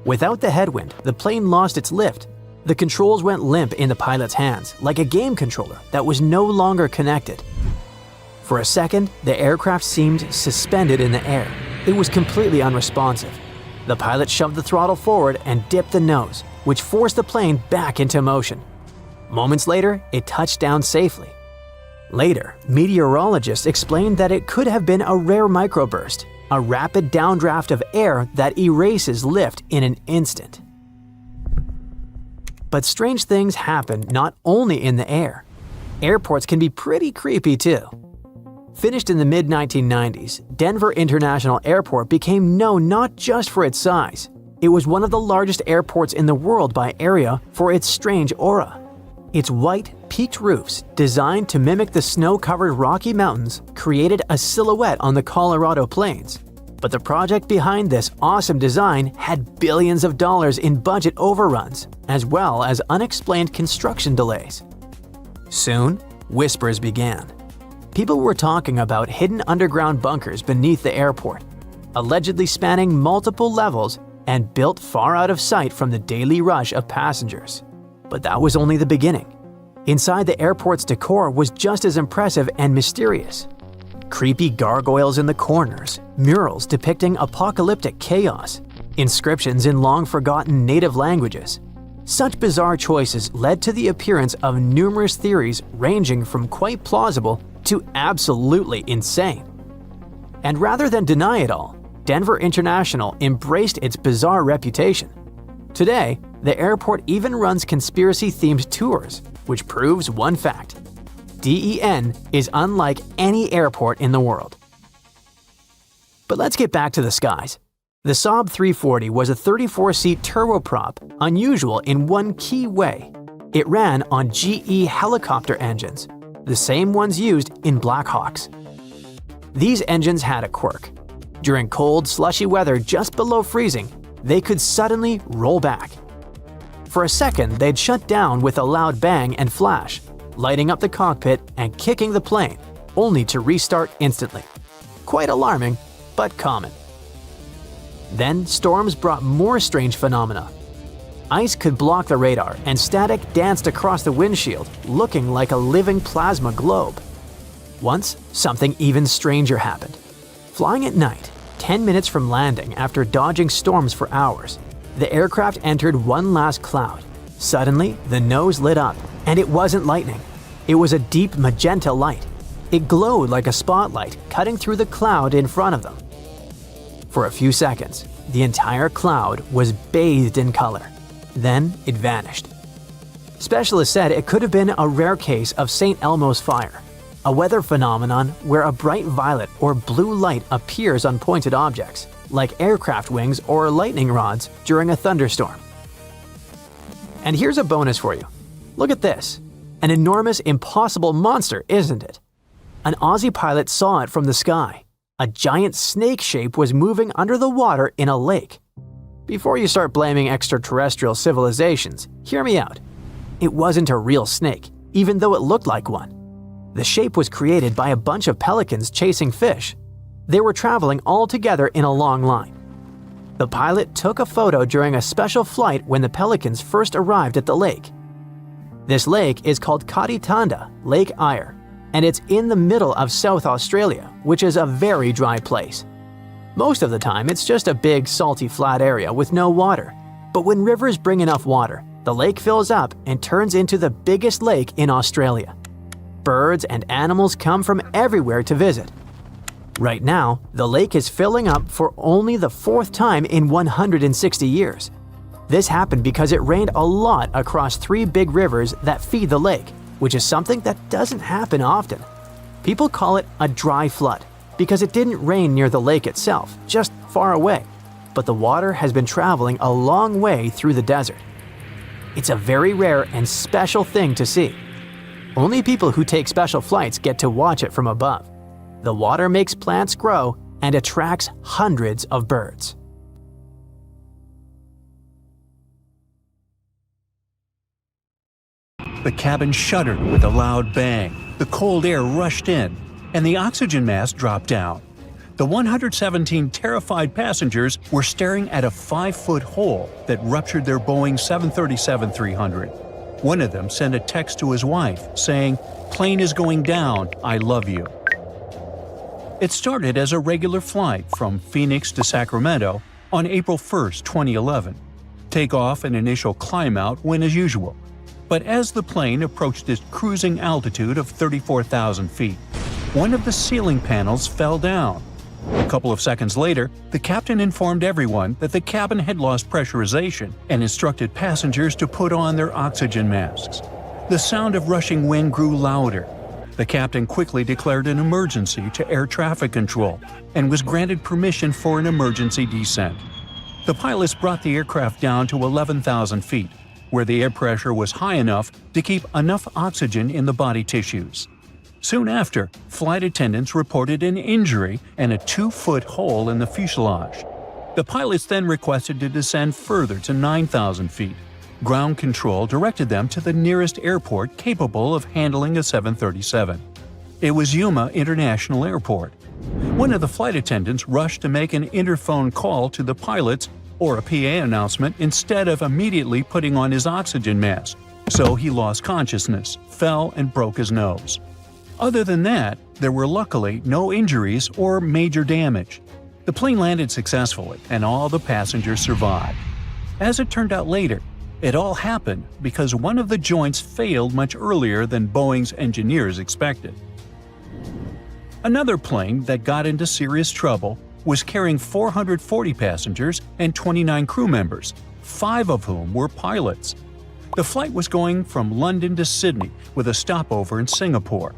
Without the headwind, the plane lost its lift. The controls went limp in the pilot's hands, like a game controller that was no longer connected. For a second, the aircraft seemed suspended in the air. It was completely unresponsive. The pilot shoved the throttle forward and dipped the nose, which forced the plane back into motion. Moments later, it touched down safely. Later, meteorologists explained that it could have been a rare microburst, a rapid downdraft of air that erases lift in an instant. But strange things happen not only in the air. Airports can be pretty creepy too. Finished in the mid-1990s, Denver International Airport became known not just for its size. It was one of the largest airports in the world by area for its strange aura. Its white, peaked roofs, designed to mimic the snow-covered Rocky Mountains, created a silhouette on the Colorado plains. But the project behind this awesome design had billions of dollars in budget overruns, as well as unexplained construction delays. Soon, whispers began. People were talking about hidden underground bunkers beneath the airport, allegedly spanning multiple levels and built far out of sight from the daily rush of passengers. But that was only the beginning. Inside the airport's decor was just as impressive and mysterious. Creepy gargoyles in the corners, murals depicting apocalyptic chaos, inscriptions in long-forgotten native languages. Such bizarre choices led to the appearance of numerous theories ranging from quite plausible to absolutely insane. And rather than deny it all, Denver International embraced its bizarre reputation. Today, the airport even runs conspiracy-themed tours, which proves one fact: DEN is unlike any airport in the world. But let's get back to the skies. The Saab 340 was a 34-seat turboprop, unusual in one key way. It ran on GE helicopter engines, the same ones used in Black Hawks. These engines had a quirk. During cold, slushy weather just below freezing, they could suddenly roll back. For a second, they'd shut down with a loud bang and flash, lighting up the cockpit and kicking the plane, only to restart instantly. Quite alarming, but common. Then storms brought more strange phenomena. Ice could block the radar, and static danced across the windshield, looking like a living plasma globe. Once, something even stranger happened. Flying at night, 10 minutes from landing after dodging storms for hours, the aircraft entered one last cloud. Suddenly, the nose lit up, and it wasn't lightning. It was a deep magenta light. It glowed like a spotlight, cutting through the cloud in front of them. For a few seconds, the entire cloud was bathed in color. Then it vanished. Specialists said it could have been a rare case of St. Elmo's fire, a weather phenomenon where a bright violet or blue light appears on pointed objects, like aircraft wings or lightning rods during a thunderstorm. And here's a bonus for you. Look at this. An enormous, impossible monster, isn't it? An Aussie pilot saw it from the sky. A giant snake shape was moving under the water in a lake. Before you start blaming extraterrestrial civilizations, hear me out. It wasn't a real snake, even though it looked like one. The shape was created by a bunch of pelicans chasing fish. They were traveling all together in a long line. The pilot took a photo during a special flight when the pelicans first arrived at the lake. This lake is called Kaditanda Lake Eyre, and it's in the middle of South Australia, which is a very dry place. Most of the time, it's just a big, salty, flat area with no water. But when rivers bring enough water, the lake fills up and turns into the biggest lake in Australia. Birds and animals come from everywhere to visit. Right now, the lake is filling up for only the 4th time in 160 years. This happened because it rained a lot across 3 big rivers that feed the lake, which is something that doesn't happen often. People call it a dry flood because it didn't rain near the lake itself, just far away. but the water has been traveling a long way through the desert. It's a very rare and special thing to see. Only people who take special flights get to watch it from above. The water makes plants grow and attracts hundreds of birds. The cabin shuddered with a loud bang, the cold air rushed in, and the oxygen mask dropped down. The 117 terrified passengers were staring at a 5-foot hole that ruptured their Boeing 737-300. One of them sent a text to his wife saying, "Plane is going down, I love you." It started as a regular flight from Phoenix to Sacramento on April 1, 2011. Takeoff and initial climb-out went as usual. But as the plane approached its cruising altitude of 34,000 feet, one of the ceiling panels fell down. A couple of seconds later, the captain informed everyone that the cabin had lost pressurization and instructed passengers to put on their oxygen masks. The sound of rushing wind grew louder. The captain quickly declared an emergency to air traffic control and was granted permission for an emergency descent. The pilots brought the aircraft down to 11,000 feet, where the air pressure was high enough to keep enough oxygen in the body tissues. Soon after, flight attendants reported an injury and a 2-foot hole in the fuselage. The pilots then requested to descend further to 9,000 feet. Ground control directed them to the nearest airport capable of handling a 737. It was Yuma International Airport. One of the flight attendants rushed to make an interphone call to the pilots or a PA announcement instead of immediately putting on his oxygen mask, so he lost consciousness, fell, and broke his nose. Other than that, there were luckily no injuries or major damage. The plane landed successfully, and all the passengers survived. As it turned out later, it all happened because one of the joints failed much earlier than Boeing's engineers expected. Another plane that got into serious trouble was carrying 440 passengers and 29 crew members, 5 of whom were pilots. The flight was going from London to Sydney with a stopover in Singapore.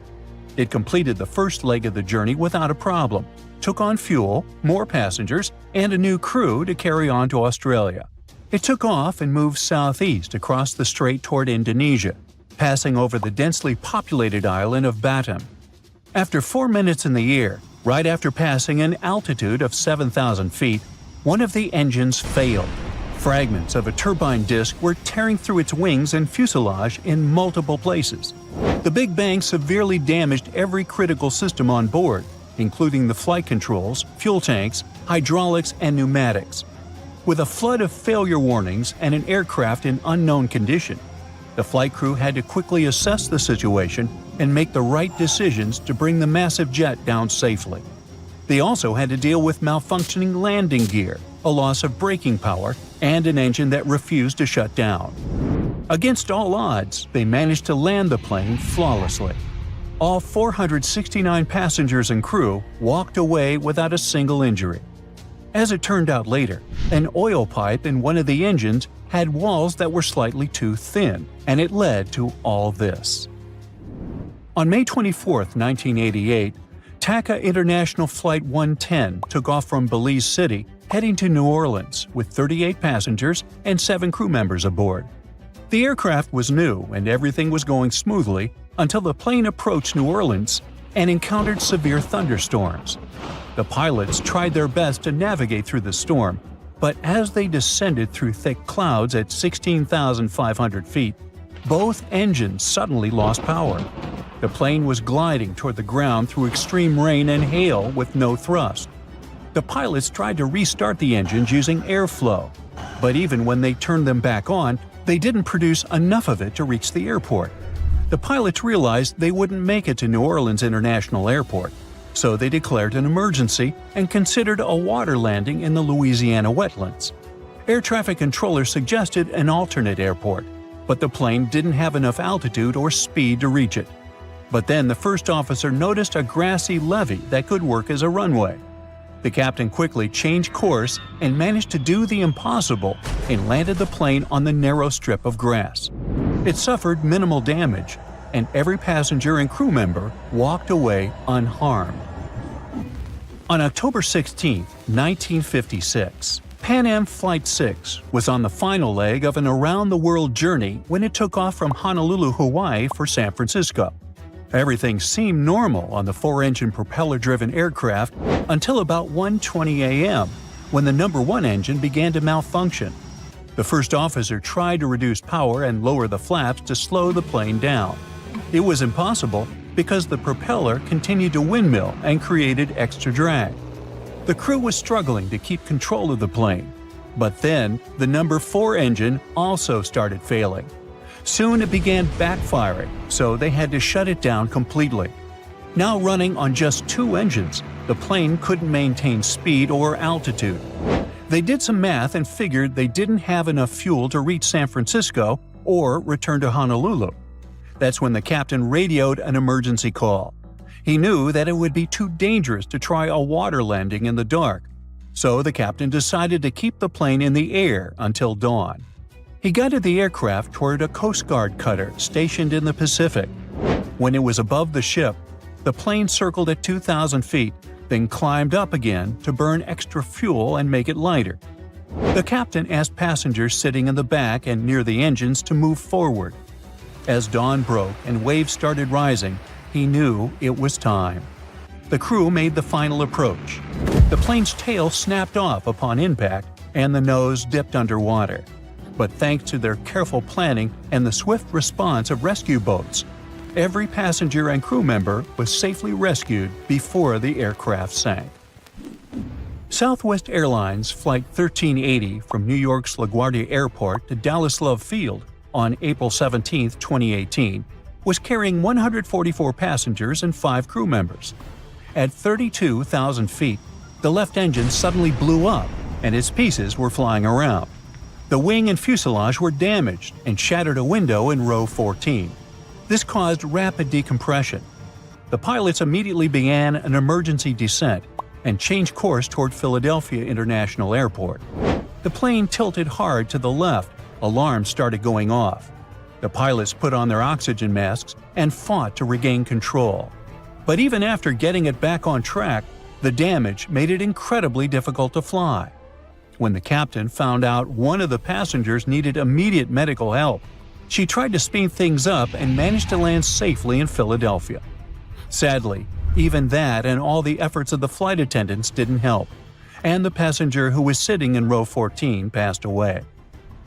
It completed the first leg of the journey without a problem, took on fuel, more passengers, and a new crew to carry on to Australia. It took off and moved southeast across the strait toward Indonesia, passing over the densely populated island of Batam. After 4 minutes in the air, right after passing an altitude of 7,000 feet, one of the engines failed. Fragments of a turbine disc were tearing through its wings and fuselage in multiple places. The Big Bang severely damaged every critical system on board, including the flight controls, fuel tanks, hydraulics, and pneumatics. With a flood of failure warnings and an aircraft in unknown condition, the flight crew had to quickly assess the situation and make the right decisions to bring the massive jet down safely. They also had to deal with malfunctioning landing gear, a loss of braking power, and an engine that refused to shut down. Against all odds, they managed to land the plane flawlessly. All 469 passengers and crew walked away without a single injury. As it turned out later, an oil pipe in one of the engines had walls that were slightly too thin, and it led to all this. On May 24, 1988, TACA International Flight 110 took off from Belize City, heading to New Orleans with 38 passengers and 7 crew members aboard. The aircraft was new and everything was going smoothly until the plane approached New Orleans and encountered severe thunderstorms. The pilots tried their best to navigate through the storm, but as they descended through thick clouds at 16,500 feet, both engines suddenly lost power. The plane was gliding toward the ground through extreme rain and hail with no thrust. The pilots tried to restart the engines using airflow, but even when they turned them back on, they didn't produce enough of it to reach the airport. The pilots realized they wouldn't make it to New Orleans International Airport, so they declared an emergency and considered a water landing in the Louisiana wetlands. Air traffic controllers suggested an alternate airport, but the plane didn't have enough altitude or speed to reach it. But then the first officer noticed a grassy levee that could work as a runway. The captain quickly changed course and managed to do the impossible and landed the plane on the narrow strip of grass. It suffered minimal damage, and every passenger and crew member walked away unharmed. On October 16, 1956, Pan Am Flight 6 was on the final leg of an around-the-world journey when it took off from Honolulu, Hawaii for San Francisco. Everything seemed normal on the 4-engine propeller-driven aircraft until about 1:20 a.m., when the number 1 engine began to malfunction. The first officer tried to reduce power and lower the flaps to slow the plane down. It was impossible because the propeller continued to windmill and created extra drag. The crew was struggling to keep control of the plane. But then, the number 4 engine also started failing. Soon it began backfiring, so they had to shut it down completely. Now running on just 2 engines, the plane couldn't maintain speed or altitude. They did some math and figured they didn't have enough fuel to reach San Francisco or return to Honolulu. That's when the captain radioed an emergency call. He knew that it would be too dangerous to try a water landing in the dark, so the captain decided to keep the plane in the air until dawn. He guided the aircraft toward a Coast Guard cutter stationed in the Pacific. When it was above the ship, the plane circled at 2,000 feet, then climbed up again to burn extra fuel and make it lighter. The captain asked passengers sitting in the back and near the engines to move forward. As dawn broke and waves started rising, he knew it was time. The crew made the final approach. The plane's tail snapped off upon impact and the nose dipped underwater. But thanks to their careful planning and the swift response of rescue boats, every passenger and crew member was safely rescued before the aircraft sank. Southwest Airlines Flight 1380 from New York's LaGuardia Airport to Dallas Love Field on April 17, 2018, was carrying 144 passengers and 5 crew members. At 32,000 feet, the left engine suddenly blew up and its pieces were flying around. The wing and fuselage were damaged and shattered a window in row 14. This caused rapid decompression. The pilots immediately began an emergency descent and changed course toward Philadelphia International Airport. The plane tilted hard to the left. Alarms started going off. The pilots put on their oxygen masks and fought to regain control. But even after getting it back on track, the damage made it incredibly difficult to fly. When the captain found out one of the passengers needed immediate medical help, she tried to speed things up and managed to land safely in Philadelphia. Sadly, even that and all the efforts of the flight attendants didn't help, and the passenger who was sitting in row 14 passed away.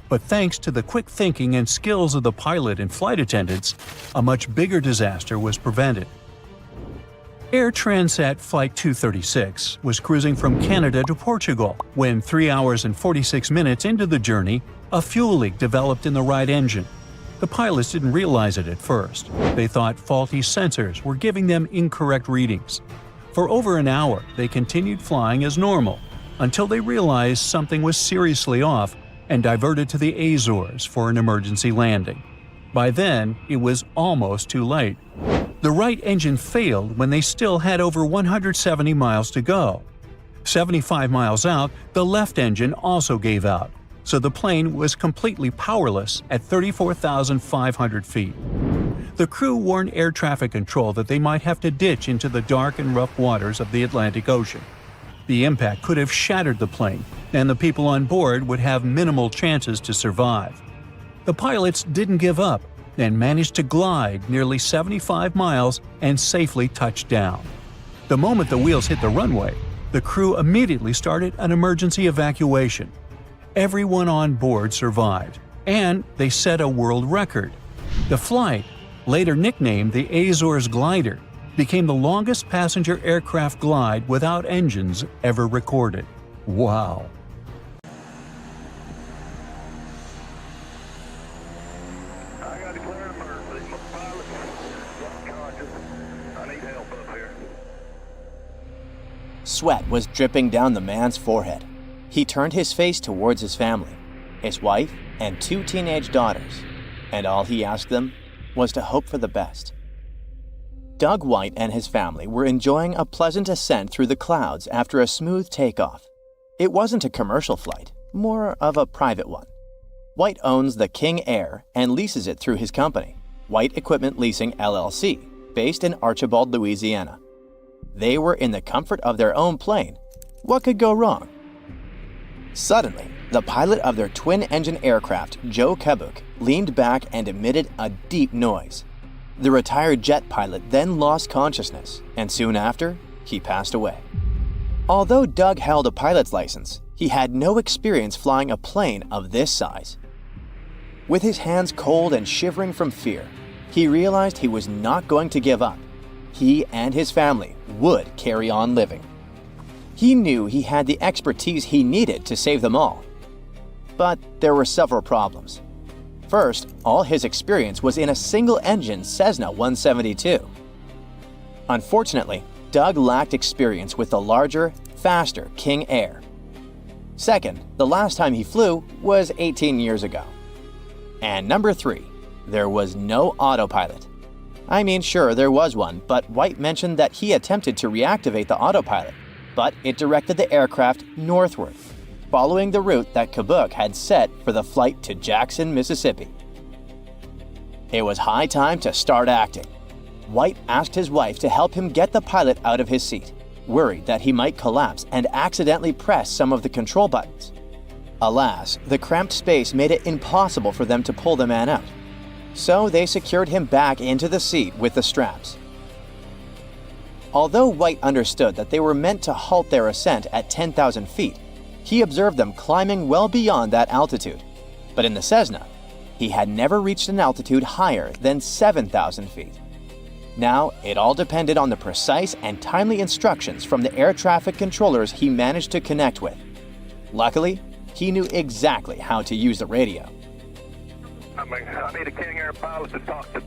But thanks to the quick thinking and skills of the pilot and flight attendants, a much bigger disaster was prevented. Air Transat Flight 236 was cruising from Canada to Portugal when 3 hours and 46 minutes into the journey, a fuel leak developed in the right engine. The pilots didn't realize it at first. They thought faulty sensors were giving them incorrect readings. For over an hour, they continued flying as normal until they realized something was seriously off and diverted to the Azores for an emergency landing. By then, it was almost too late. The right engine failed when they still had over 170 miles to go. 75 miles out, the left engine also gave out, so the plane was completely powerless at 34,500 feet. The crew warned air traffic control that they might have to ditch into the dark and rough waters of the Atlantic Ocean. The impact could have shattered the plane, and the people on board would have minimal chances to survive. The pilots didn't give up and managed to glide nearly 75 miles and safely touch down. The moment the wheels hit the runway, the crew immediately started an emergency evacuation. Everyone on board survived, and they set a world record. The flight, later nicknamed the Azores Glider, became the longest passenger aircraft glide without engines ever recorded. Wow! I got declared emergency. My pilot lost conscious. I need help up here. Sweat was dripping down the man's forehead. He turned his face towards his family, his wife and 2 teenage daughters, and all he asked them was to hope for the best. Doug White and his family were enjoying a pleasant ascent through the clouds after a smooth takeoff. It wasn't a commercial flight, more of a private one. White owns the King Air and leases it through his company, White Equipment Leasing LLC, based in Archibald, Louisiana. They were in the comfort of their own plane. What could go wrong? Suddenly, the pilot of their twin-engine aircraft, Joe Kabuk, leaned back and emitted a deep noise. The retired jet pilot then lost consciousness, and soon after, he passed away. Although Doug held a pilot's license, he had no experience flying a plane of this size. With his hands cold and shivering from fear, he realized he was not going to give up. He and his family would carry on living. He knew he had the expertise he needed to save them all. But there were several problems. First, all his experience was in a single-engine Cessna 172. Unfortunately, Doug lacked experience with the larger, faster King Air. Second, the last time he flew was 18 years ago. And number 3, there was no autopilot. I mean, sure, there was one, but White mentioned that he attempted to reactivate the autopilot, but it directed the aircraft northward, following the route that Kabuk had set for the flight to Jackson, Mississippi. It was high time to start acting. White asked his wife to help him get the pilot out of his seat, worried that he might collapse and accidentally press some of the control buttons. Alas, the cramped space made it impossible for them to pull the man out, so they secured him back into the seat with the straps. Although White understood that they were meant to halt their ascent at 10,000 feet, he observed them climbing well beyond that altitude. But in the Cessna, he had never reached an altitude higher than 7,000 feet. Now, it all depended on the precise and timely instructions from the air traffic controllers he managed to connect with. Luckily, he knew exactly how to use the radio. I need a King Air pilot to talk to.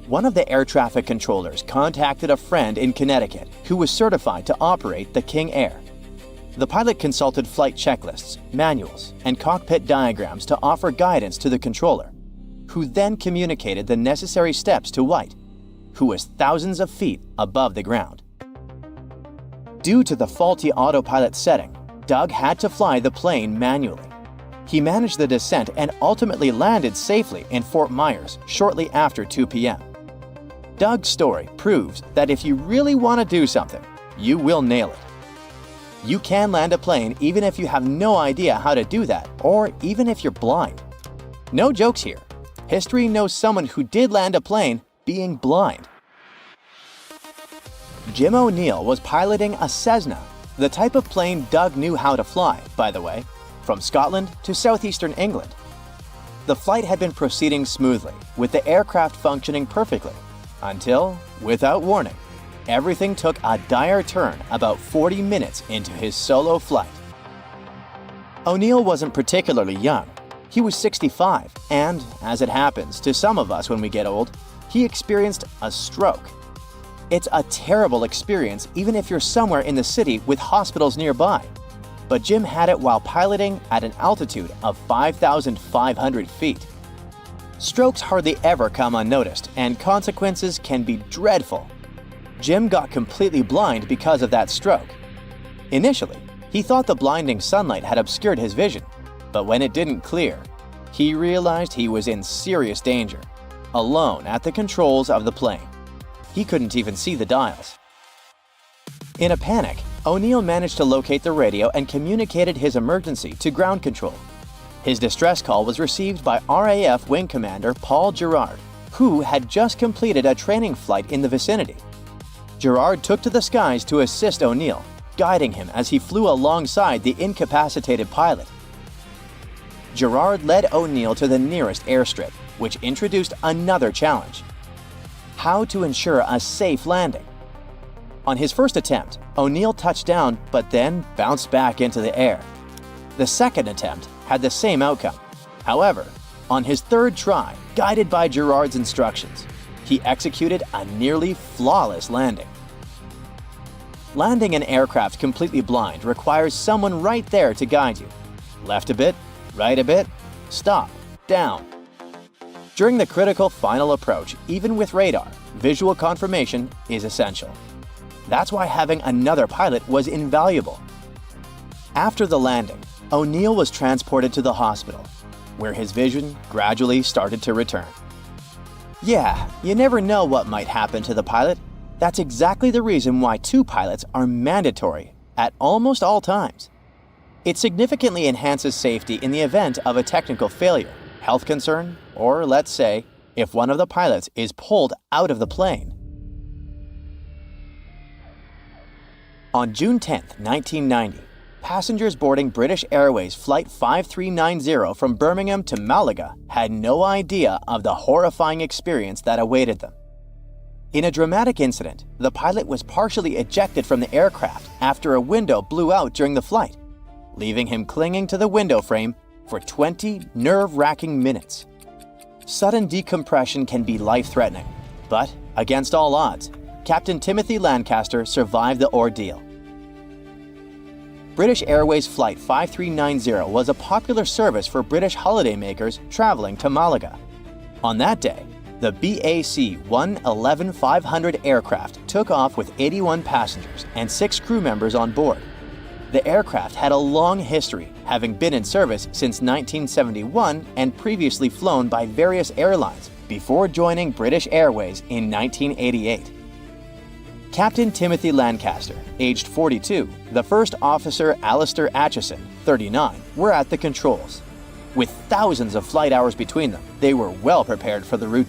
One of the air traffic controllers contacted a friend in Connecticut who was certified to operate the King Air. The pilot consulted flight checklists, manuals, and cockpit diagrams to offer guidance to the controller, who then communicated the necessary steps to White, who was thousands of feet above the ground. Due to the faulty autopilot setting, Doug had to fly the plane manually. He managed the descent and ultimately landed safely in Fort Myers shortly after 2 p.m. Doug's story proves that if you really want to do something, you will nail it. You can land a plane even if you have no idea how to do that, or even if you're blind. No jokes here. History knows someone who did land a plane being blind. Jim O'Neill was piloting a Cessna, the type of plane Doug knew how to fly, by the way, from Scotland to southeastern England. The flight had been proceeding smoothly, with the aircraft functioning perfectly, until, without warning, everything took a dire turn about 40 minutes into his solo flight. O'Neill wasn't particularly young. He was 65, and, as it happens to some of us when we get old, he experienced a stroke. It's a terrible experience even if you're somewhere in the city with hospitals nearby. But Jim had it while piloting at an altitude of 5,500 feet. Strokes hardly ever come unnoticed, and consequences can be dreadful. Jim got completely blind because of that stroke. Initially, he thought the blinding sunlight had obscured his vision, but when it didn't clear, he realized he was in serious danger, alone at the controls of the plane. He couldn't even see the dials. In a panic, O'Neill managed to locate the radio and communicated his emergency to ground control. His distress call was received by RAF Wing Commander Paul Gerard, who had just completed a training flight in the vicinity. Gerard took to the skies to assist O'Neill, guiding him as he flew alongside the incapacitated pilot. Gerard led O'Neill to the nearest airstrip, which introduced another challenge: how to ensure a safe landing. On his first attempt, O'Neill touched down but then bounced back into the air. The second attempt had the same outcome. However, on his third try, guided by Gerard's instructions, he executed a nearly flawless landing. Landing an aircraft completely blind requires someone right there to guide you. Left a bit, right a bit, stop, down. During the critical final approach, even with radar, visual confirmation is essential. That's why having another pilot was invaluable. After the landing, O'Neill was transported to the hospital, where his vision gradually started to return. Yeah, you never know what might happen to the pilot. That's exactly the reason why two pilots are mandatory at almost all times. It significantly enhances safety in the event of a technical failure, health concern, or let's say, if one of the pilots is pulled out of the plane. On June 10, 1990, passengers boarding British Airways Flight 5390 from Birmingham to Malaga had no idea of the horrifying experience that awaited them. In a dramatic incident, the pilot was partially ejected from the aircraft after a window blew out during the flight, leaving him clinging to the window frame for 20 nerve-wracking minutes. Sudden decompression can be life-threatening, but against all odds, Captain Timothy Lancaster survived the ordeal. British Airways Flight 5390 was a popular service for British holidaymakers traveling to Malaga. On that day, the BAC 111-500 aircraft took off with 81 passengers and 6 crew members on board. The aircraft had a long history, having been in service since 1971 and previously flown by various airlines before joining British Airways in 1988. Captain Timothy Lancaster, aged 42, the first officer Alistair Atchison, 39, were at the controls. With thousands of flight hours between them, they were well prepared for the routine.